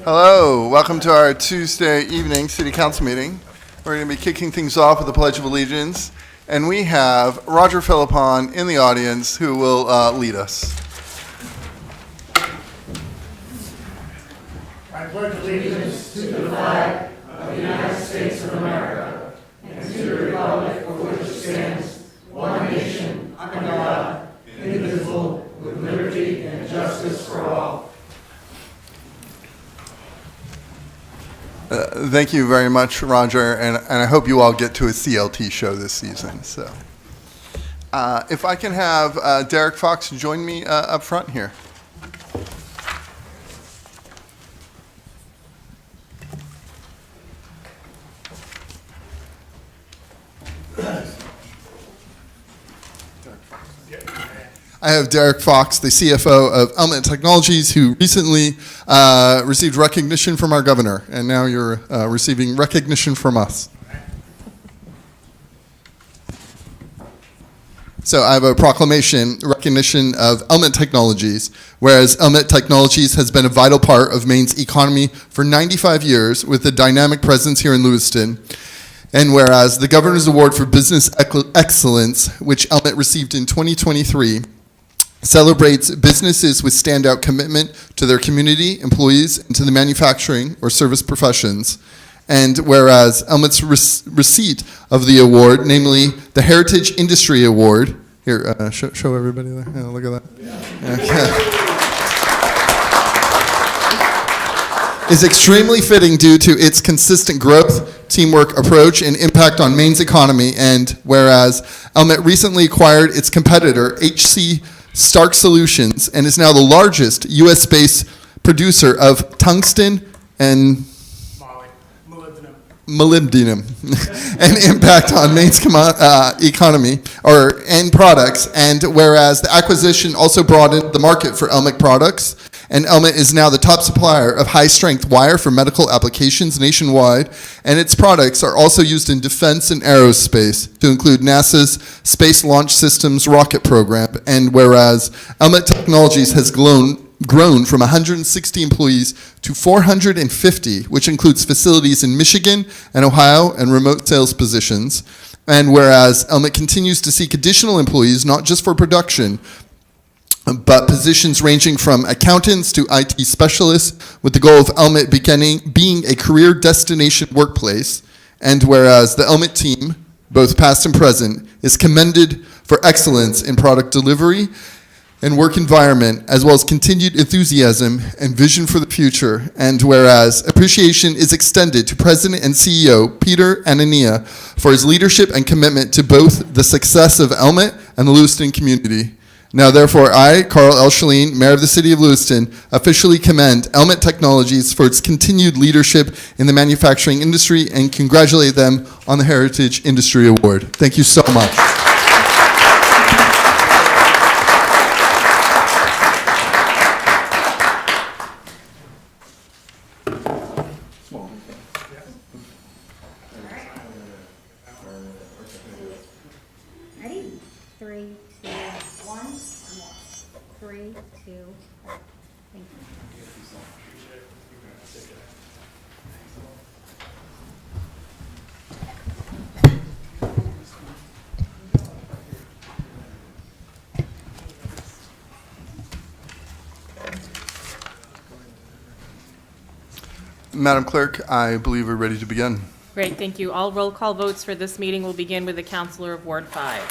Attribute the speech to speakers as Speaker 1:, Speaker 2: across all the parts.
Speaker 1: Hello, welcome to our Tuesday evening City Council meeting. We're going to be kicking things off with the Pledge of Allegiance, and we have Roger Philippon in the audience who will lead us.
Speaker 2: I pledge allegiance to the flag of the United States of America and to the republic for which it stands, one nation, under God, indivisible, with liberty and justice for all.
Speaker 1: Thank you very much, Roger, and I hope you all get to a CLT show this season. So, if I can have Derek Fox join me up front here. I have Derek Fox, the CFO of Elmet Technologies, who recently received recognition from our governor, and now you're receiving recognition from us. So I have a proclamation, recognition of Elmet Technologies, whereas Elmet Technologies has been a vital part of Maine's economy for 95 years with a dynamic presence here in Lewiston. And whereas the Governor's Award for Business Excellence, which Elmet received in 2023, celebrates businesses with standout commitment to their community, employees, and to the manufacturing or service professions. And whereas Elmet's receipt of the award, namely the Heritage Industry Award, here, show everybody there. Yeah, look at that. Okay. Is extremely fitting due to its consistent growth, teamwork approach, and impact on Maine's economy. And whereas Elmet recently acquired its competitor, HC Stark Solutions, and is now the largest U.S.-based producer of tungsten and molybdenum and impact on Maine's economy or end products. And whereas the acquisition also broadened the market for Elmet products, and Elmet is now the top supplier of high-strength wire for medical applications nationwide, and its products are also used in defense and aerospace, to include NASA's Space Launch Systems rocket program. And whereas Elmet Technologies has grown from 160 employees to 450, which includes facilities in Michigan and Ohio and remote sales positions. And whereas Elmet continues to seek additional employees, not just for production, but positions ranging from accountants to IT specialists, with the goal of Elmet being a career destination workplace. And whereas the Elmet team, both past and present, is commended for excellence in product delivery and work environment, as well as continued enthusiasm and vision for the future. And whereas appreciation is extended to President and CEO Peter Anania for his leadership and commitment to both the success of Elmet and the Lewiston community. Now, therefore, I, Carl L. Schelin, Mayor of the City of Lewiston, officially commend Elmet Technologies for its continued leadership in the manufacturing industry and congratulate them on the Heritage Industry Award. Thank you so much.
Speaker 3: Ready? 3, 2, 1, more. 3, 2, 1. Thank you.
Speaker 1: Madam Clerk, I believe we're ready to begin.
Speaker 4: Great, thank you. All roll call votes for this meeting will begin with the Councilor of Ward 5.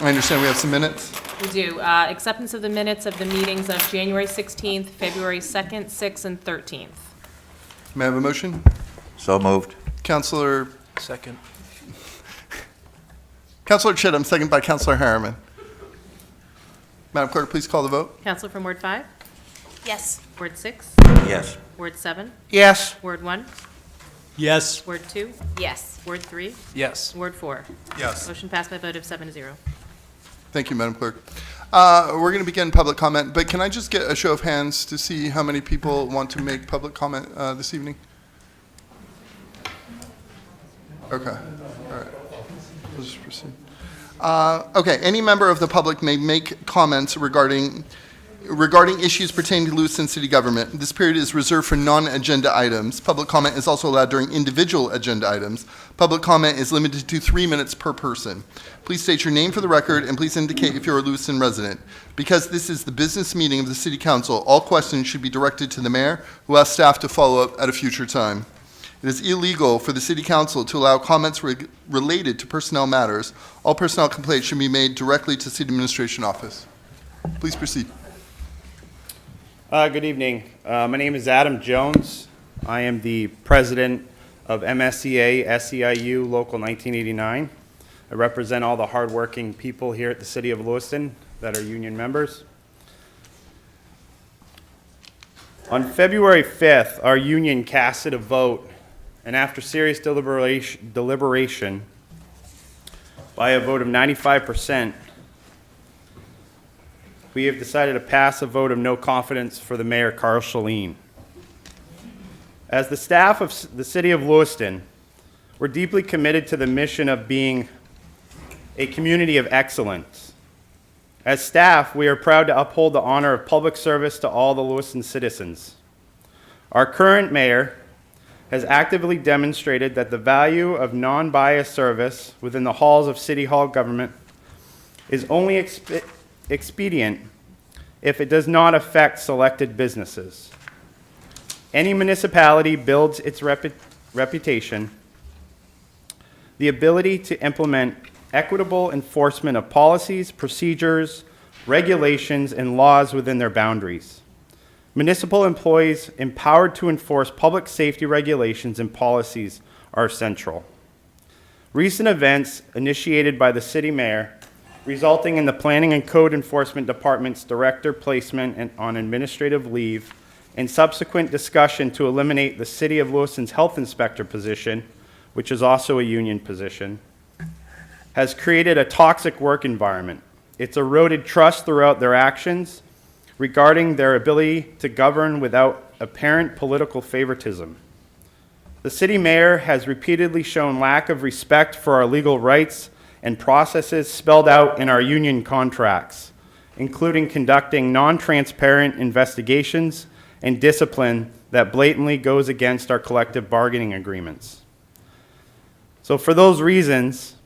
Speaker 1: I understand we have some minutes.
Speaker 4: We do. Acceptance of the minutes of the meetings of January 16th, February 2nd, 6th, and 13th.
Speaker 1: May I have a motion?
Speaker 5: So moved.
Speaker 1: Councilor
Speaker 5: Second.
Speaker 1: Chittum, second by Councilor Harriman. Madam Clerk, please call the vote.
Speaker 4: Councilor from Ward 5?
Speaker 3: Yes.
Speaker 4: Ward 6?
Speaker 5: Yes.
Speaker 4: Ward 7?
Speaker 5: Yes.
Speaker 4: Ward 1?
Speaker 6: Yes.
Speaker 4: Ward 2?
Speaker 3: Yes.
Speaker 4: Ward 3?
Speaker 6: Yes.
Speaker 4: Ward 4?
Speaker 1: Yes.
Speaker 4: Motion passed by a vote of 7-0.
Speaker 1: Thank you, Madam Clerk. We're going to begin public comment, but can I just get a show of hands to see how many people want to make public comment this evening? Okay. All right. We'll just proceed. Okay. Any member of the public may make comments regarding regarding issues pertaining to Lewiston City Government. This period is reserved for non-agenda items. Public comment is also allowed during individual agenda items. Public comment is limited to 3 minutes per person. Please state your name for the record, and please indicate if you're a Lewiston resident. Because this is the business meeting of the City Council, all questions should be directed to the mayor, who asks staff to follow up at a future time. It is illegal for the City Council to allow comments related to personnel matters. All personnel complaints should be made directly to City Administration Office. Please proceed.
Speaker 5: Good evening. My name is Adam Jones. I am the president of MSEA SEIU Local 1989. I represent all the hardworking people here at the City of Lewiston that are union members. On February 5th, our union casted a vote, and after serious deliberation by a vote of 95%, we have decided to pass a vote of no confidence for the Mayor, Carl Schelin. As the staff of the City of Lewiston, we're deeply committed to the mission of being a community of excellence. As staff, we are proud to uphold the honor of public service to all the Lewiston citizens. Our current mayor has actively demonstrated that the value of non-biased service within the halls of City Hall government is only expedient if it does not affect selected businesses. Any municipality builds its reputation, the ability to implement equitable enforcement of policies, procedures, regulations, and laws within their boundaries. Municipal employees empowered to enforce public safety regulations and policies are central. Recent events initiated by the city mayor, resulting in the Planning and Code Enforcement Department's director placement on administrative leave and subsequent discussion to eliminate the City of Lewiston's health inspector position, which is also a union position, has created a toxic work environment. It's eroded trust throughout their actions regarding their ability to govern without apparent political favoritism. The city mayor has repeatedly shown lack of respect for our legal rights and processes spelled out in our union contracts, including conducting non-transparent investigations and discipline that blatantly goes against our collective bargaining agreements. So for those reasons,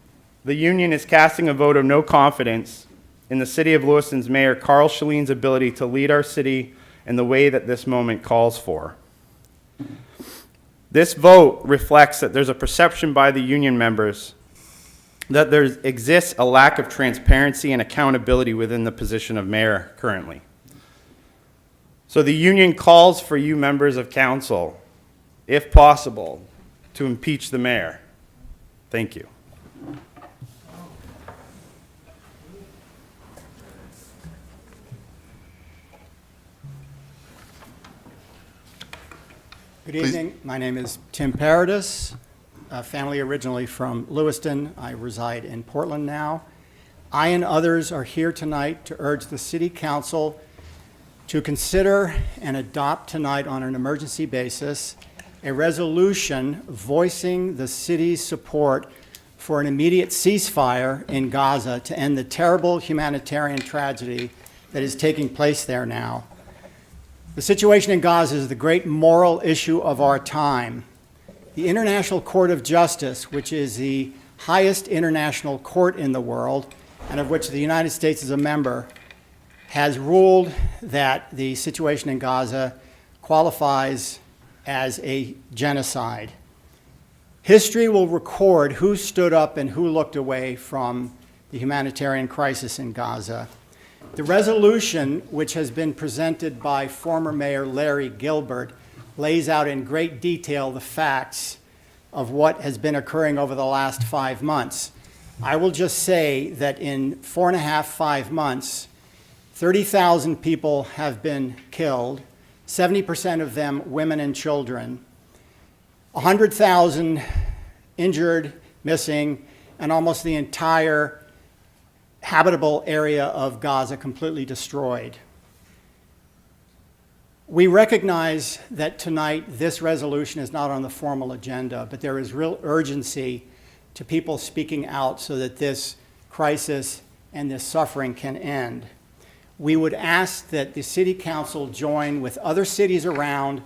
Speaker 5: the union is casting a vote of no confidence in the City of Lewiston's Mayor Carl Schelin's ability to lead our city in the way that this moment calls for. This vote reflects that there's a perception by the union members that there exists a lack of transparency and accountability within the position of mayor currently. So the union calls for you members of council, if possible, to impeach the mayor. Thank you.
Speaker 2: Good evening. My name is Tim Paradis, family originally from Lewiston. I reside in Portland now. I and others are here tonight to urge the City Council to consider and adopt tonight on an emergency basis a resolution voicing the city's support for an immediate ceasefire in Gaza to end the terrible humanitarian tragedy that is taking place there now. The situation in Gaza is the great moral issue of our time. The International Court of Justice, which is the highest international court in the world, and of which the United States is a member, has ruled that the situation in Gaza qualifies as a genocide. History will record who stood up and who looked away from the humanitarian crisis in Gaza. The resolution, which has been presented by former Mayor Larry Gilbert, lays out in great detail the facts of what has been occurring over the last 5 months. I will just say that in 4.5, 5 months, 30,000 people have been killed, 70% of them women and children, 100,000 injured, missing, and almost the entire habitable area of Gaza completely destroyed. We recognize that tonight this resolution is not on the formal agenda, but there is real urgency to people speaking out so that this crisis and this suffering can end. we would ask that the city council join with other cities around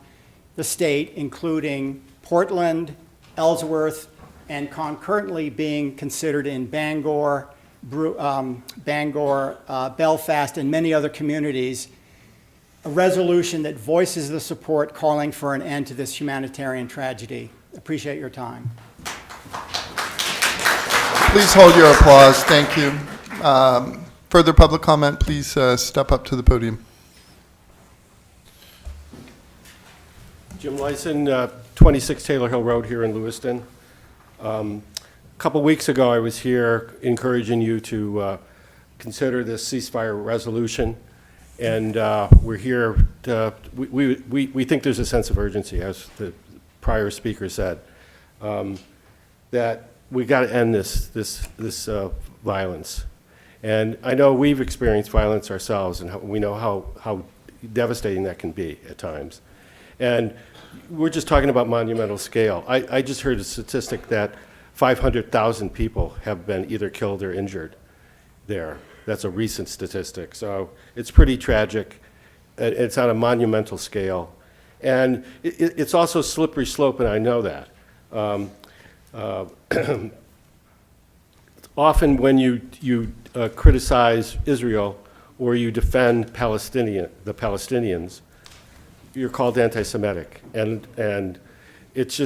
Speaker 2: the state, including Portland, Ellsworth, and concurrently being considered in Bangor, Belfast, and many other communities, a resolution that voices the support calling for an end to this humanitarian tragedy. Appreciate your time.
Speaker 1: Please hold your applause. Thank you. Further public comment, please step up to the podium.
Speaker 6: Jim Lyson, 26 Taylor Hill Road here in Lewiston. A couple weeks ago, I was here encouraging you to consider this ceasefire resolution, and we're here to, we think there's a sense of urgency, as the prior speaker said, that we got to end this violence. And I know we've experienced violence ourselves, and we know how devastating that can be at times. And we're just talking about monumental scale. I just heard a statistic that 500,000 people have been either killed or injured there. That's a recent statistic. So it's pretty tragic. It's on a monumental scale. And it's also a slippery slope, and I know that. Often when you criticize Israel or you defend the Palestinians, you're called anti-Semitic, and it's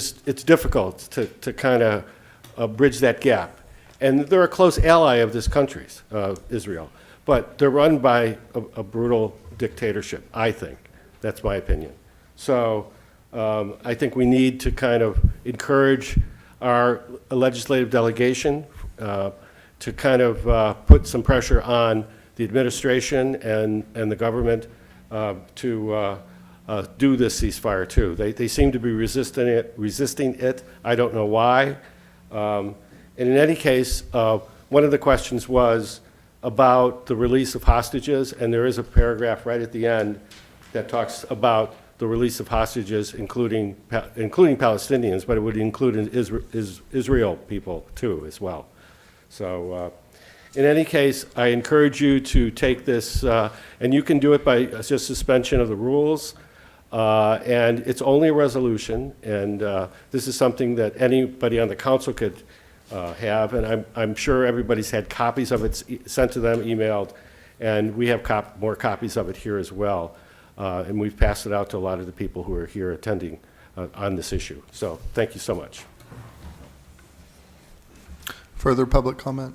Speaker 6: difficult to kind of bridge that gap. And they're a close ally of this country's, Israel, but they're run by a brutal dictatorship, I think. That's my opinion. So I think we need to kind of encourage our legislative delegation to kind of put some pressure on the administration and the government to do this ceasefire too. They seem to be resisting it. I don't know why. And in any case, one of the questions was about the release of hostages, and there is a paragraph right at the end that talks about the release of hostages, including Palestinians, but it would include Israel people too as well. So in any case, I encourage you to take this, and you can do it by just suspension of the rules, and it's only a resolution, and this is something that anybody on the council could have, and I'm sure everybody's had copies of it sent to them, emailed, and we have more copies of it here as well. And we've passed it out to a lot of the people who are here attending on this issue. So thank you so much.
Speaker 1: Further public comment?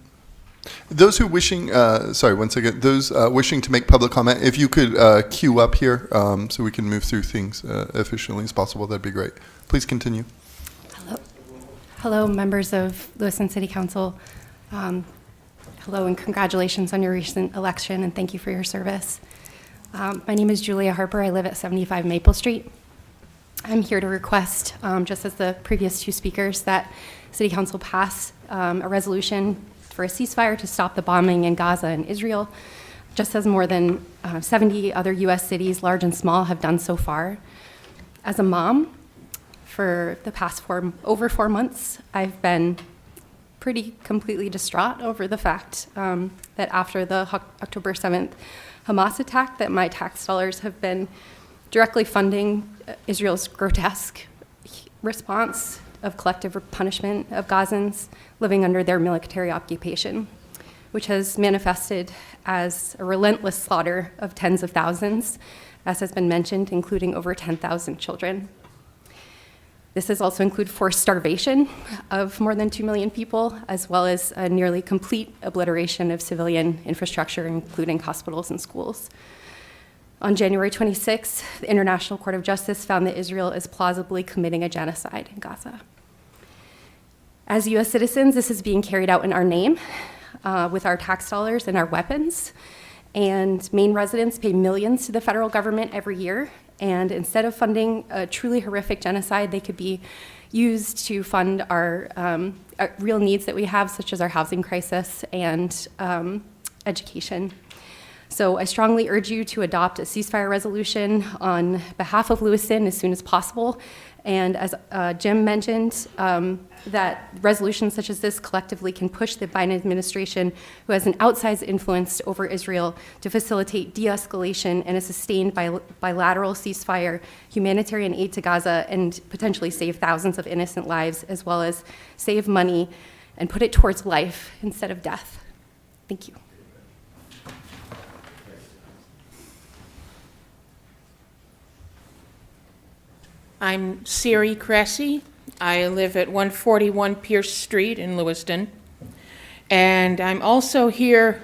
Speaker 1: Those who wishing, sorry, one second. Those wishing to make public comment, if you could queue up here so we can move through things efficiently as possible, that'd be great. Please continue.
Speaker 7: Hello, members of Lewiston City Council. Hello, and congratulations on your recent election, and thank you for your service. My name is Julia Harper. I live at 75 Maple Street. I'm here to request, just as the previous two speakers, that City Council pass a resolution for a ceasefire to stop the bombing in Gaza and Israel, just as more than 70 other U.S. cities, large and small, have done so far. As a mom, for the past over 4 months, I've been pretty completely distraught over the fact that after the October 7th Hamas attack, that my tax dollars have been directly funding Israel's grotesque response of collective punishment of Gazans living under their military occupation, which has manifested as a relentless slaughter of tens of thousands, as has been mentioned, including over 10,000 children. This has also included forced starvation of more than 2 million people, as well as a nearly complete obliteration of civilian infrastructure, including hospitals and schools. On January 26th, the International Court of Justice found that Israel is plausibly committing a genocide in Gaza. As US citizens, this is being carried out in our name, with our tax dollars and our weapons. And Maine residents pay millions to the federal government every year. And instead of funding a truly horrific genocide, they could be used to fund our real needs that we have, such as our housing crisis and education. So I strongly urge you to adopt a ceasefire resolution on behalf of Lewiston as soon as possible, And as Jim mentioned, that resolutions such as this collectively can push the Biden administration, who has an outsized influence over Israel, to facilitate de-escalation and a sustained bilateral ceasefire, humanitarian aid to Gaza, and potentially save thousands of innocent lives, as well as save money and put it towards life instead of death. Thank you.
Speaker 8: I'm Siri Cressy. I live at 141 Pierce Street in Lewiston. And I'm also here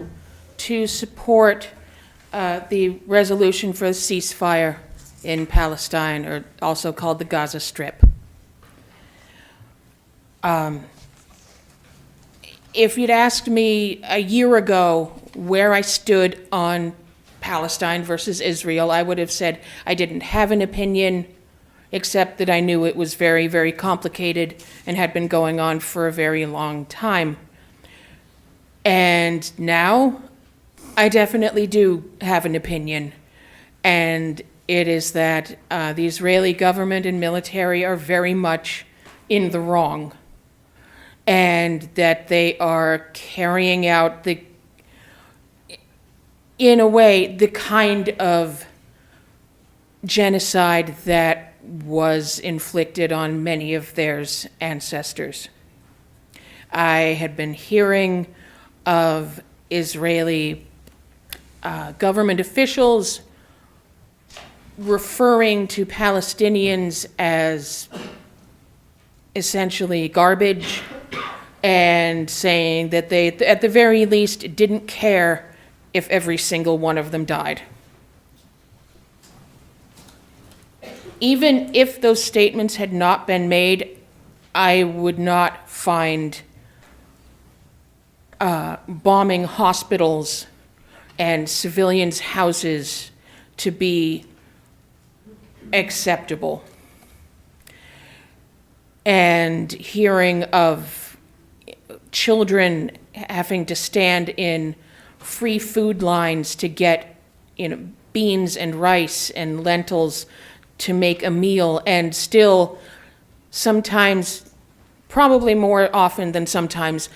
Speaker 8: to support the resolution for the ceasefire in Palestine, or also called the Gaza Strip. If you'd asked me a year ago where I stood on Palestine versus Israel, I would have said I didn't have an opinion, except that I knew it was very, very complicated and had been going on for a very long time. And now I definitely do have an opinion, and it is that the Israeli government and military are very much in the wrong, and that they are carrying out in a way, the kind of genocide that was inflicted on many of their ancestors. I had been hearing of Israeli government officials referring to Palestinians as essentially garbage, and saying that they, at the very least, didn't care if every single one of them died. Even if those statements had not been made, I would not find bombing hospitals and civilians' houses to be acceptable. And hearing of children having to stand in free food lines to get, beans and rice and lentils to make a meal, and still sometimes, probably more often than sometimes,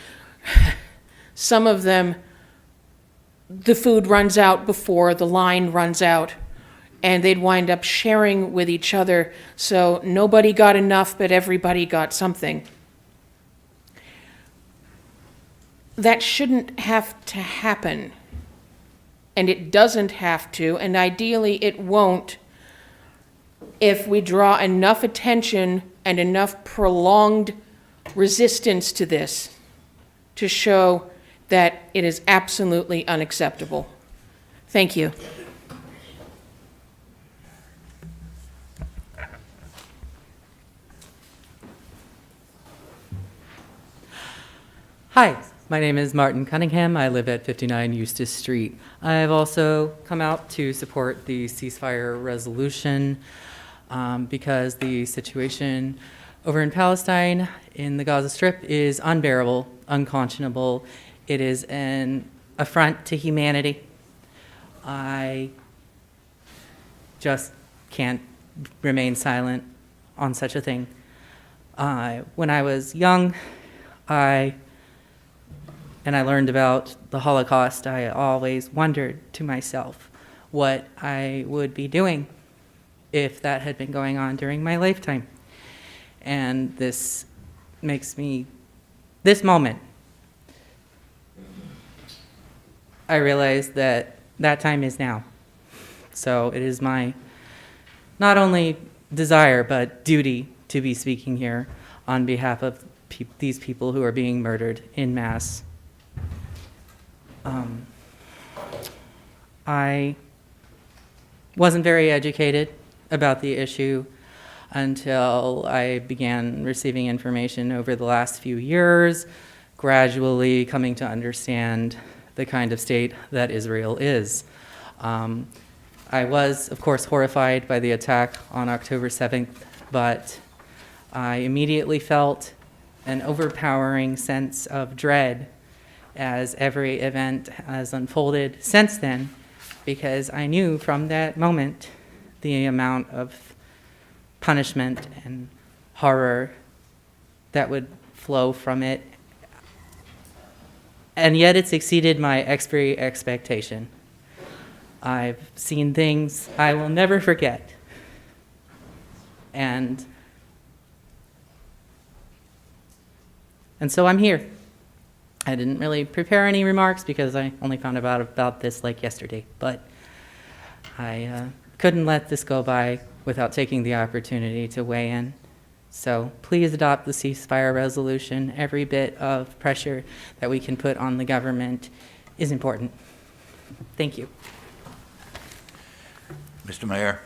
Speaker 8: some of them, the food runs out before the line runs out, and they'd wind up sharing with each other, so nobody got enough, but everybody got something. That shouldn't have to happen, and it doesn't have to, and ideally it won't, if we draw enough attention and enough prolonged resistance to this to show that it is absolutely unacceptable. Thank you.
Speaker 9: Hi, my name is Martin Cunningham. I live at 59 Eustis Street. I've also come out to support the ceasefire resolution because the situation over in Palestine in the Gaza Strip is unbearable, unconscionable. It is an affront to humanity. I just can't remain silent on such a thing. When I was young, and I learned about the Holocaust, I always wondered to myself what I would be doing if that had been going on during my lifetime. And this makes me, this moment, I realize that that time is now. So it is my not only desire but duty to be speaking here on behalf of these people who are being murdered en masse. I wasn't very educated about the issue until I began receiving information over the last few years, gradually coming to understand the kind of state that Israel is. I was, of course, horrified by the attack on October 7th, but I immediately felt an overpowering sense of dread as every event has unfolded since then, because I knew from that moment the amount of punishment and horror that would flow from it. And yet it's exceeded my every expectation. I've seen things I will never forget. And so I'm here. I didn't really prepare any remarks because I only found out about this like yesterday, but I couldn't let this go by without taking the opportunity to weigh in. So please adopt the ceasefire resolution. Every bit of pressure that we can put on the government is important. Thank you.
Speaker 2: Mr. Mayor,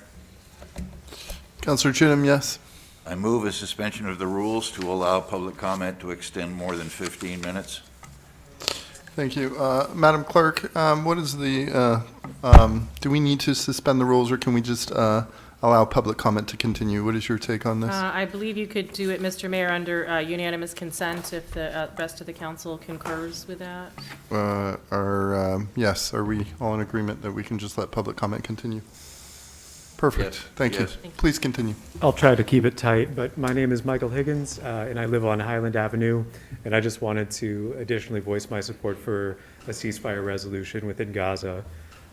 Speaker 1: Councillor Chittum, yes.
Speaker 2: I move a suspension of the rules to allow public comment to extend more than 15 minutes.
Speaker 1: Thank you. Madam Clerk, what is the, do we need to suspend the rules, or can we just allow public comment to continue? What is your take on this?
Speaker 4: I believe you could do it, Mr. Mayor, under unanimous consent if the rest of the council concurs with that.
Speaker 1: Yes, are we all in agreement that we can just let public comment continue? Perfect.
Speaker 2: Yes.
Speaker 1: Thank you.
Speaker 2: Yes.
Speaker 1: Please continue.
Speaker 10: I'll try to keep it tight, but my name is Michael Higgins, and I live on Highland Avenue, and I just wanted to additionally voice my support for a ceasefire resolution within Gaza.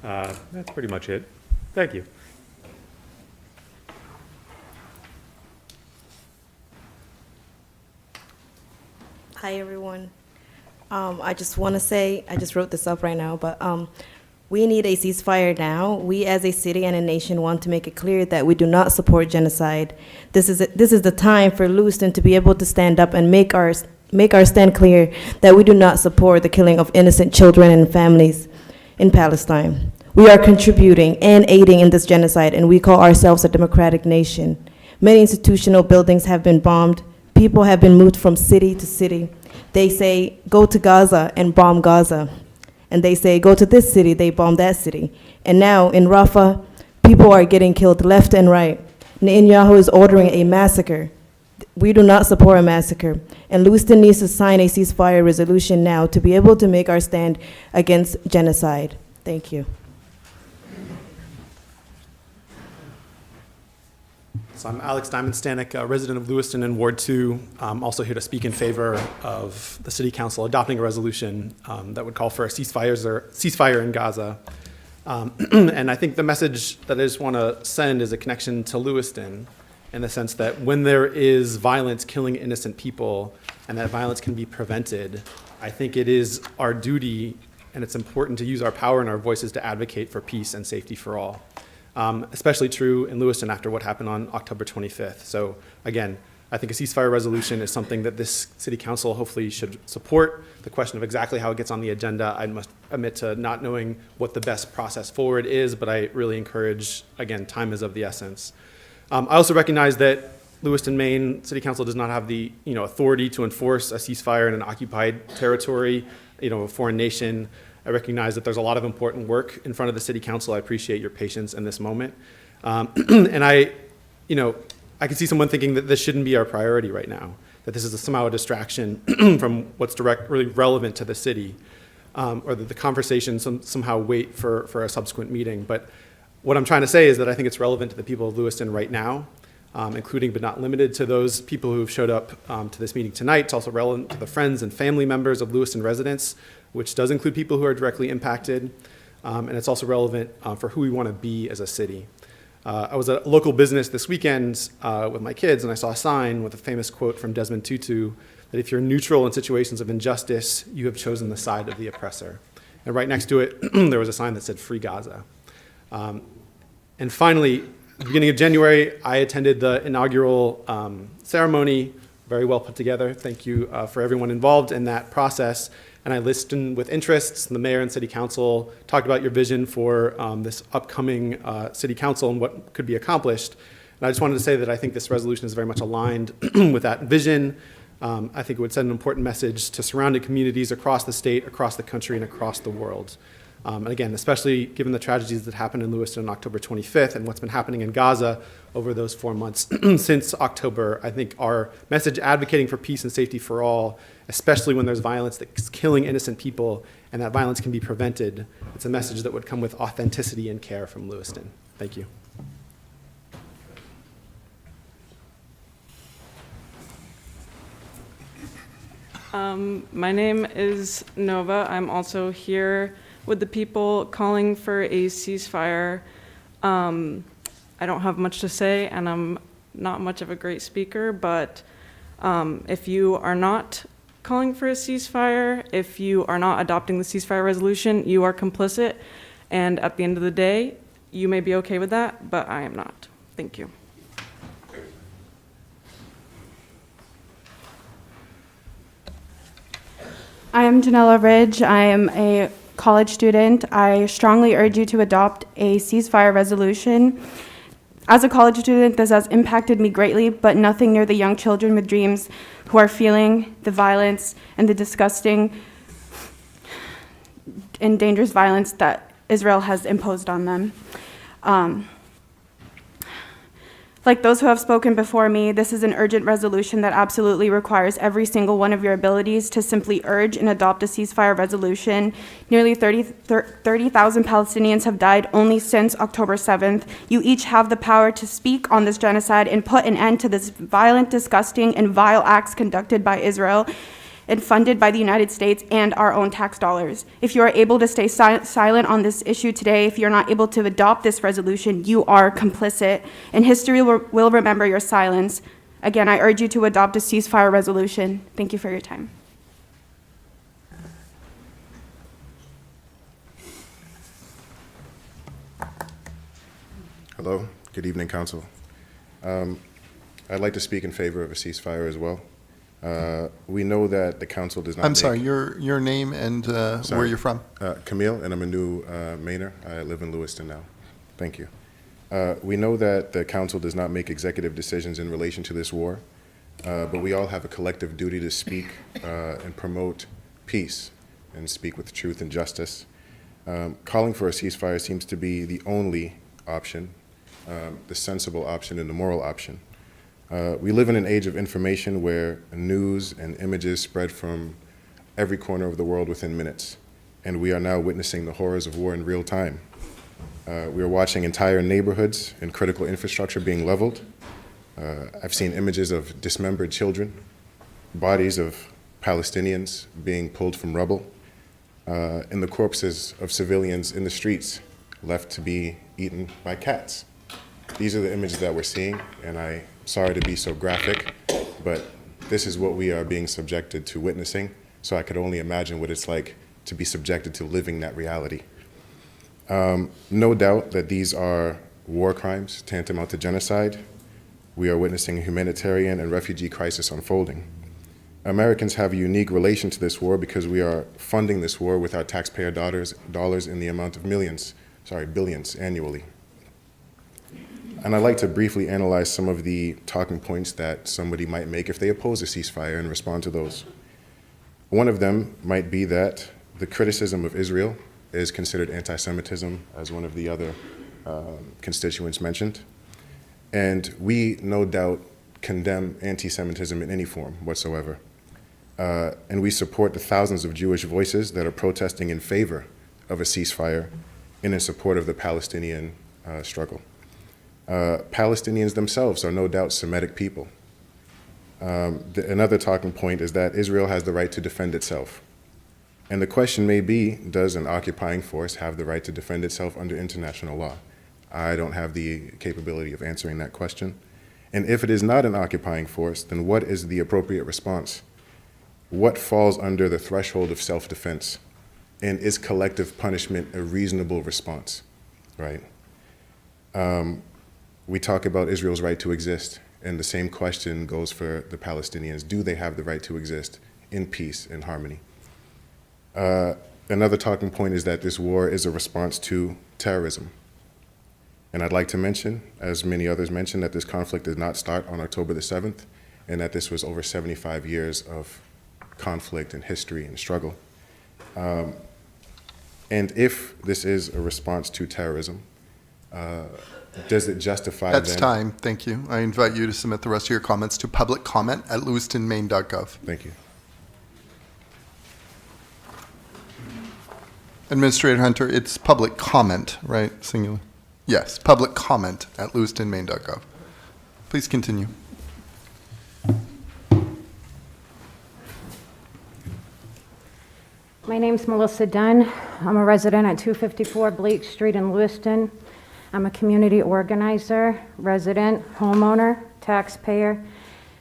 Speaker 10: That's pretty much it. Thank you.
Speaker 11: Hi, everyone. I just want to say, I just wrote this up right now, but we need a ceasefire now. We as a city and a nation want to make it clear that we do not support genocide. This is the time for Lewiston to be able to stand up and make our stand clear that we do not support the killing of innocent children and families in Palestine. We are contributing and aiding in this genocide, and we call ourselves a democratic nation. Many institutional buildings have been bombed. People have been moved from city to city. They say, go to Gaza and bomb Gaza. And they say, go to this city, they bomb that city. And now in Rafah, people are getting killed left and right. Netanyahu is ordering a massacre. We do not support a massacre. And Lewiston needs to sign a ceasefire resolution now to be able to make our stand against genocide. Thank you.
Speaker 12: So I'm Alex Diamond-Stanek, a resident of Lewiston in Ward 2. I'm also here to speak in favor of the City Council adopting a resolution that would call for a ceasefire in Gaza. And I think the message that I just want to send is a connection to Lewiston in the sense that when there is violence killing innocent people and that violence can be prevented, I think it is our duty and it's important to use our power and our voices to advocate for peace and safety for all. Especially true in Lewiston after what happened on October 25th. So again, I think a ceasefire resolution is something that this city council hopefully should support. The question of exactly how it gets on the agenda, I must admit to not knowing what the best process forward is, but I really encourage, again, time is of the essence. I also recognize that Lewiston, Maine City Council does not have the authority to enforce a ceasefire in an occupied territory, a foreign nation. I recognize that there's a lot of important work in front of the City Council. I appreciate your patience in this moment. And I can see someone thinking that this shouldn't be our priority right now, that this is somehow a distraction from what's really relevant to the city, or that the conversation somehow wait for a subsequent meeting. But what I'm trying to say is that I think it's relevant to the people of Lewiston right now, including but not limited to those people who have showed up to this meeting tonight. It's also relevant to the friends and family members of Lewiston residents, which does include people who are directly impacted. And it's also relevant for who we want to be as a city. I was at a local business this weekend with my kids, and I saw a sign with a famous quote from Desmond Tutu that if you're neutral in situations of injustice, you have chosen the side of the oppressor. And right next to it, there was a sign that said, Free Gaza. And finally, at the beginning of January, I attended the inaugural ceremony, very well put together. Thank you for everyone involved in that process. And I listened with interest. The mayor and city council talked about your vision for this upcoming city council and what could be accomplished. And I just wanted to say that I think this resolution is very much aligned with that vision. I think it would send an important message to surrounding communities across the state, across the country, and across the world. And again, especially given the tragedies that happened in Lewiston on October 25th and what's been happening in Gaza over those 4 months since October, I think our message advocating for peace and safety for all, especially when there's violence that's killing innocent people and that violence can be prevented, it's a message that would come with authenticity and care from Lewiston. Thank you.
Speaker 13: My name is Nova. I'm also here with the people calling for a ceasefire. I don't have much to say, and I'm not much of a great speaker, but if you are not calling for a ceasefire, if you are not adopting the ceasefire resolution, you are complicit, and at the end of the day, you may be okay with that, but I am not. Thank you.
Speaker 14: I am Janella Ridge. I am a college student. I strongly urge you to adopt a ceasefire resolution. As a college student, this has impacted me greatly, but nothing near the young children with dreams who are feeling the violence and the disgusting and dangerous violence that Israel has imposed on them. Like those who have spoken before me, this is an urgent resolution that absolutely requires every single one of your abilities to simply urge and adopt a ceasefire resolution. Nearly 30,000 Palestinians have died only since October 7th. You each have the power to speak on this genocide and put an end to this violent, disgusting, and vile acts conducted by Israel and funded by the United States and our own tax dollars. If you are able to stay silent on this issue today, if you're not able to adopt this resolution, you are complicit, and history will remember your silence. Again, I urge you to adopt a ceasefire resolution. Thank you for your time.
Speaker 15: Hello, good evening, Council. I'd like to speak in favor of a ceasefire as well. We know that the Council does not
Speaker 1: I'm sorry, your name and where you're from?
Speaker 15: Camille, and I'm a new Mainer. I live in Lewiston now. Thank you. We know that the Council does not make executive decisions in relation to this war, but we all have a collective duty to speak and promote peace and speak with truth and justice. Calling for a ceasefire seems to be the only option, the sensible option and the moral option. We live in an age of information where news and images spread from every corner of the world within minutes, and we are now witnessing the horrors of war in real time. We are watching entire neighborhoods and critical infrastructure being leveled. I've seen images of dismembered children, bodies of Palestinians being pulled from rubble, and the corpses of civilians in the streets left to be eaten by cats. These are the images that we're seeing, and I'm sorry to be so graphic, but this is what we are being subjected to witnessing, so I could only imagine what it's like to be subjected to living that reality. No doubt that these are war crimes tantamount to genocide. We are witnessing a humanitarian and refugee crisis unfolding. Americans have a unique relation to this war because we are funding this war with our taxpayer dollars in the amount of billions annually. And I'd like to briefly analyze some of the talking points that somebody might make if they oppose a ceasefire and respond to those. One of them might be that the criticism of Israel is considered anti-Semitism, as one of the other constituents mentioned. And we, no doubt, condemn anti-Semitism in any form whatsoever. And we support the thousands of Jewish voices that are protesting in favor of a ceasefire and in support of the Palestinian struggle. Palestinians themselves are no doubt Semitic people. Another talking point is that Israel has the right to defend itself. And the question may be, does an occupying force have the right to defend itself under international law? I don't have the capability of answering that question. And if it is not an occupying force, then what is the appropriate response? What falls under the threshold of self-defense? And is collective punishment a reasonable response, right? We talk about Israel's right to exist, and the same question goes for the Palestinians. Do they have the right to exist in peace and harmony? Another talking point is that this war is a response to terrorism. And I'd like to mention, as many others mentioned, that this conflict did not start on October the 7th, and that this was over 75 years of conflict and history and struggle. And if this is a response to terrorism, does it justify
Speaker 1: That's
Speaker 15: then?
Speaker 1: time, thank you. I invite you to submit the rest of your comments to public comment at lewistonmaine.gov.
Speaker 15: Thank you.
Speaker 1: Administrator Hunter, it's public comment, right, singular? Yes, public comment at lewistonmaine.gov. Please continue.
Speaker 16: My name's Melissa Dunn. I'm a resident at 254 Blake Street in Lewiston. I'm a community organizer, resident, homeowner, taxpayer,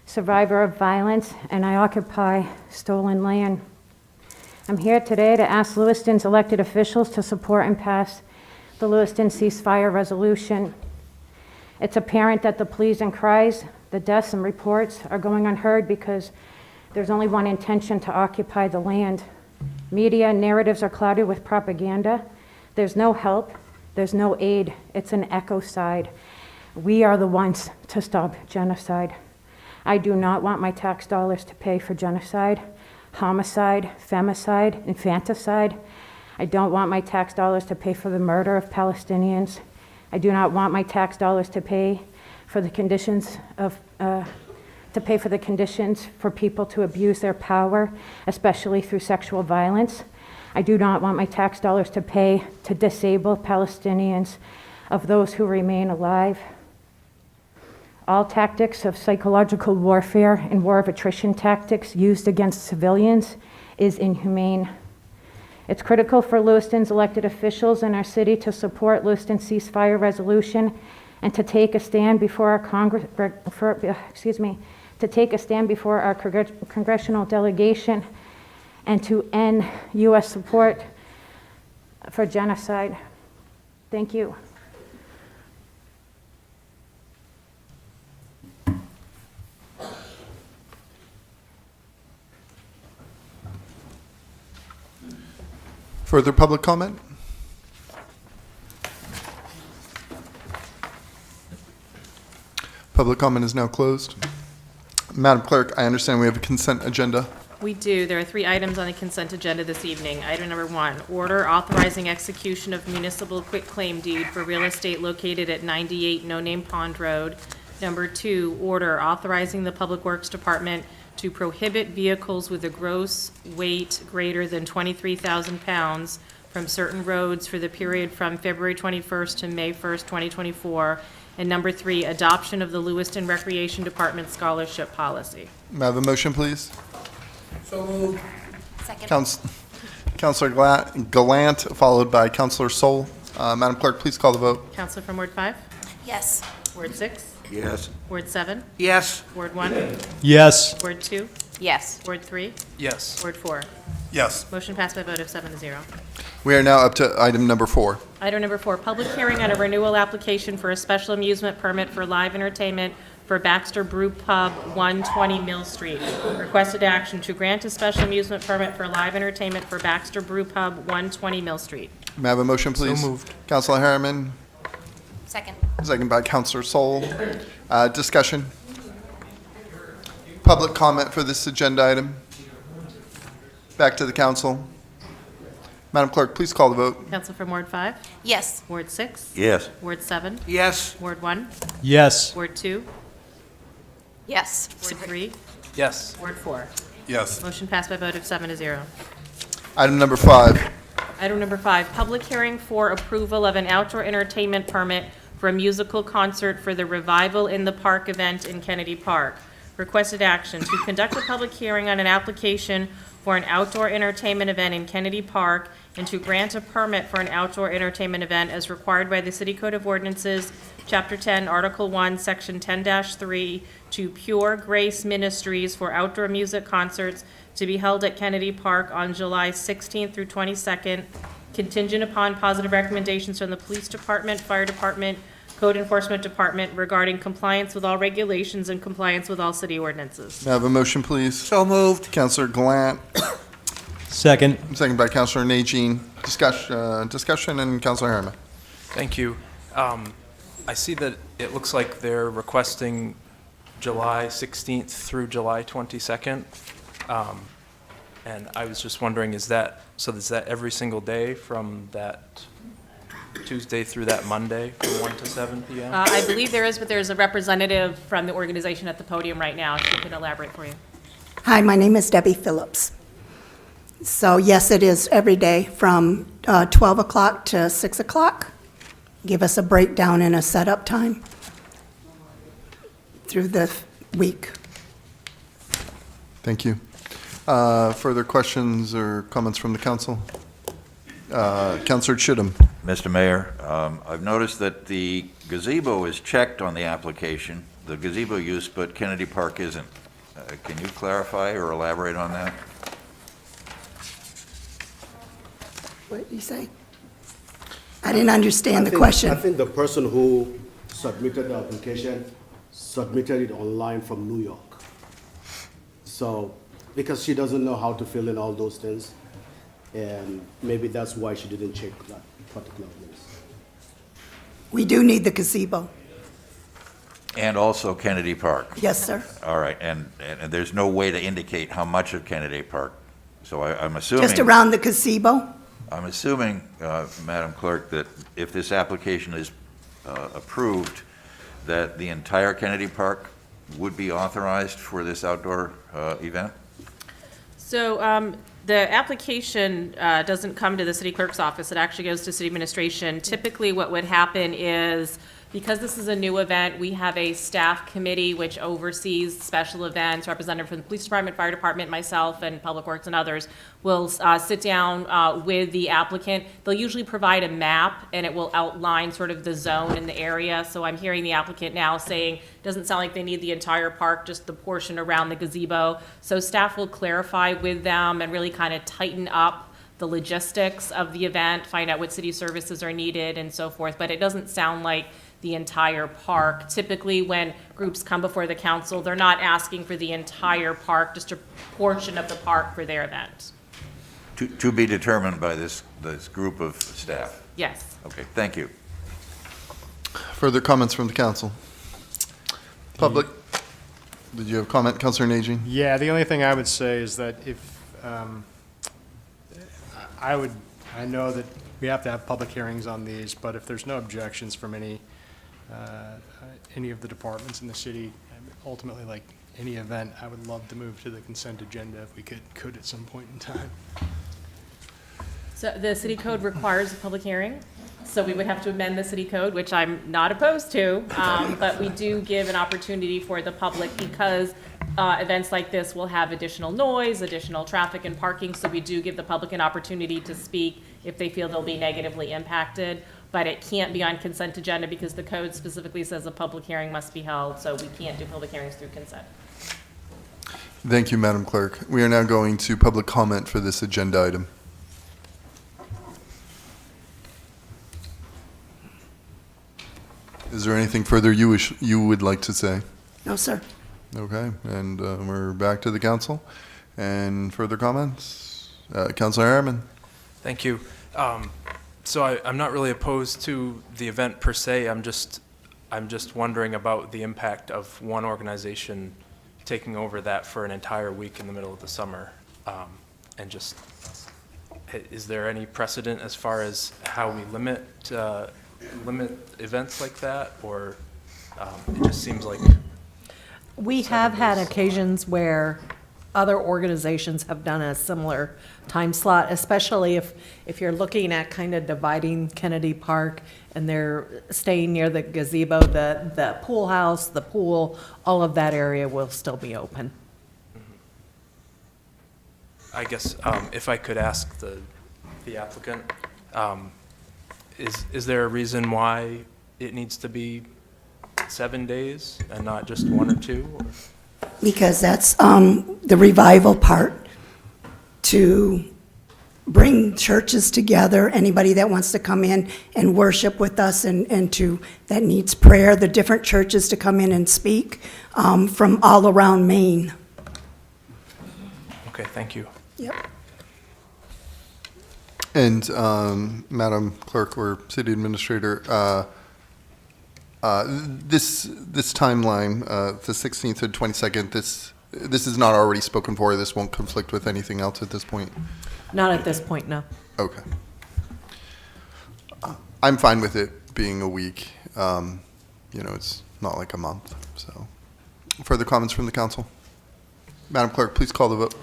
Speaker 16: survivor of violence, and I occupy stolen land. I'm here today to ask Lewiston's elected officials to support and pass the Lewiston ceasefire resolution. It's apparent that the pleas and cries, the deaths and reports are going unheard because there's only one intention: to occupy the land. Media narratives are clouded with propaganda. There's no help. There's no aid. It's an ecocide. We are the ones to stop genocide. I do not want my tax dollars to pay for genocide, homicide, femicide, infanticide. I don't want my tax dollars to pay for the murder of Palestinians. I do not want my tax dollars to pay for the conditions for people to abuse their power, especially through sexual violence. I do not want my tax dollars to pay to disable Palestinians of those who remain alive. All tactics of psychological warfare and war of attrition tactics used against civilians is inhumane. It's critical for Lewiston's elected officials in our city to support Lewiston's ceasefire resolution and to take a stand before our congressional delegation and to end U.S. support for genocide. Thank you.
Speaker 1: Further public comment? Public comment is now closed. Madam Clerk, I understand we have a consent agenda.
Speaker 4: We do. There are 3 items on the consent agenda this evening. Item number 1, order authorizing execution of municipal quitclaim deed for real estate located at 98 No Name Pond Road. Number 2, order authorizing the Public Works Department to prohibit vehicles with a gross weight greater than 23,000 pounds from certain roads for the period from February 21st to May 1st, 2024. And number 3, adoption of the Lewiston Recreation Department scholarship policy.
Speaker 1: May I have a motion, please?
Speaker 2: So moved.
Speaker 3: Second.
Speaker 1: Councilor Gallant, followed by Councilor Sol. Madam Clerk, please call the vote.
Speaker 4: Counselor from Ward 5?
Speaker 3: Yes.
Speaker 4: Ward 6?
Speaker 2: Yes.
Speaker 4: Ward 7?
Speaker 2: Yes.
Speaker 4: Ward 1?
Speaker 10: Yes.
Speaker 4: Ward 2?
Speaker 3: Yes.
Speaker 4: Ward 3?
Speaker 10: Yes.
Speaker 4: Ward 4?
Speaker 1: Yes.
Speaker 4: Motion passed by a vote of 7-0.
Speaker 1: We are now up to item number 4.
Speaker 4: Item number 4, public hearing on a renewal application for a special amusement permit for live entertainment for Baxter Brew Pub, 120 Mill Street. Requested action to grant a special amusement permit for live entertainment for Baxter Brew Pub, 120 Mill Street.
Speaker 1: May I have a motion, please?
Speaker 10: So moved.
Speaker 1: Councilor Harriman,
Speaker 3: Second.
Speaker 1: second by Councilor Sol. Discussion? Public comment for this agenda item? Back to the council. Madam Clerk, please call the vote.
Speaker 4: Counsel from Ward 5?
Speaker 3: Yes.
Speaker 4: Ward 6?
Speaker 2: Yes.
Speaker 4: Ward 7?
Speaker 2: Yes.
Speaker 4: Ward 1?
Speaker 10: Yes.
Speaker 4: Ward 2?
Speaker 3: Yes.
Speaker 4: Ward 3?
Speaker 10: Yes.
Speaker 4: Ward 4?
Speaker 1: Yes.
Speaker 4: Motion passed by a vote of 7-0.
Speaker 1: Item number 5.
Speaker 4: Item number 5, public hearing for approval of an outdoor entertainment permit for a musical concert for the Revival in the Park event in Kennedy Park. Requested action to conduct a public hearing on an application for an outdoor entertainment event in Kennedy Park and to grant a permit for an outdoor entertainment event as required by the City Code of Ordinances, Chapter 10, Article 1, Section 10-3, to Pure Grace Ministries for outdoor music concerts to be held at Kennedy Park on July 16th through 22nd, contingent upon positive recommendations from the Police Department, Fire Department, Code Enforcement Department regarding compliance with all regulations and compliance with all city ordinances.
Speaker 1: May I have a motion, please?
Speaker 2: So moved.
Speaker 1: Councilor Gallant,
Speaker 10: Second.
Speaker 1: second by Councilor Najin. Discussion, and Councilor Harriman.
Speaker 17: Thank you. I see that it looks like they're requesting July 16th through July 22nd. And I was just wondering, is that every single day from that Tuesday through that Monday from 1 to 7 p.m.?
Speaker 4: I believe there is, but there's a representative from the organization at the podium right now. She can elaborate for you.
Speaker 18: Hi, my name is Debbie Phillips. So yes, it is every day from 12 o'clock to 6 o'clock. Give us a breakdown and a setup time through the week.
Speaker 1: Thank you. Further questions or comments from the council? Councilor Chittum.
Speaker 19: Mr. Mayor, I've noticed that the gazebo is checked on the application, the gazebo use, but Kennedy Park isn't. Can you clarify or elaborate on that?
Speaker 18: What did you say? I didn't understand the question.
Speaker 20: I think the person who submitted the application submitted it online from New York. So, because she doesn't know how to fill in all those things, and maybe that's why she didn't check that particular place.
Speaker 18: We do need the gazebo.
Speaker 19: And also Kennedy Park?
Speaker 18: Yes, sir.
Speaker 19: All right, and there's no way to indicate how much of Kennedy Park? So I'm assuming...
Speaker 18: Just around the gazebo?
Speaker 19: I'm assuming, Madam Clerk, that if this application is approved, that the entire Kennedy Park would be authorized for this outdoor event?
Speaker 4: So the application doesn't come to the city clerk's office. It actually goes to city administration. Typically, what would happen is, because this is a new event, we have a staff committee which oversees special events, representative from the police department, fire department, myself, and public works and others will sit down with the applicant. They'll usually provide a map, and it will outline sort of the zone in the area. So I'm hearing the applicant now saying, doesn't sound like they need the entire park, just the portion around the gazebo. So staff will clarify with them and really kind of tighten up the logistics of the event, find out what city services are needed and so forth. But it doesn't sound like the entire park. Typically, when groups come before the council, they're not asking for the entire park, just a portion of the park for their event.
Speaker 19: To be determined by this group of staff?
Speaker 4: Yes.
Speaker 19: Okay, thank you.
Speaker 1: Further comments from the council? Public? Did you have a comment, Councilor Najin?
Speaker 21: Yeah, the only thing I would say is that if, I know that we have to have public hearings on these, but if there's no objections from any of the departments in the city, ultimately, like any event, I would love to move to the consent agenda if we could at some point in time.
Speaker 4: So the city code requires a public hearing, so we would have to amend the city code, which I'm not opposed to, but we do give an opportunity for the public because events like this will have additional noise, additional traffic and parking, so we do give the public an opportunity to speak if they feel they'll be negatively impacted, but it can't be on consent agenda because the code specifically says a public hearing must be held, so we can't do public hearings through consent.
Speaker 1: Thank you, Madam Clerk. We are now going to public comment for this agenda item. Is there anything further you would like to say?
Speaker 18: No, sir.
Speaker 1: Okay, and we're back to the council. And further comments? Councilor Harriman.
Speaker 17: Thank you. So I'm not really opposed to the event per se. I'm just wondering about the impact of one organization taking over that for an entire week in the middle of the summer. And just, is there any precedent as far as how we limit events like that, or it just seems like...
Speaker 22: We have had occasions where other organizations have done a similar time slot, especially if you're looking at kind of dividing Kennedy Park and they're staying near the gazebo, the pool house, the pool, all of that area will still be open.
Speaker 17: I guess if I could ask the applicant, is there a reason why it needs to be 7 days and not just 1 or 2? Or?
Speaker 18: Because that's the revival part, to bring churches together, anybody that wants to come in and worship with us and that needs prayer, the different churches to come in and speak from all around Maine.
Speaker 17: Okay, thank you.
Speaker 18: Yep.
Speaker 1: And Madam Clerk or City Administrator, this timeline, the 16th and 22nd, this is not already spoken for. This won't conflict with anything else at this point.
Speaker 22: Not at this point, no.
Speaker 1: Okay. I'm fine with it being a week. It's not like a month. So, further comments from the council? Madam Clerk, please call the vote.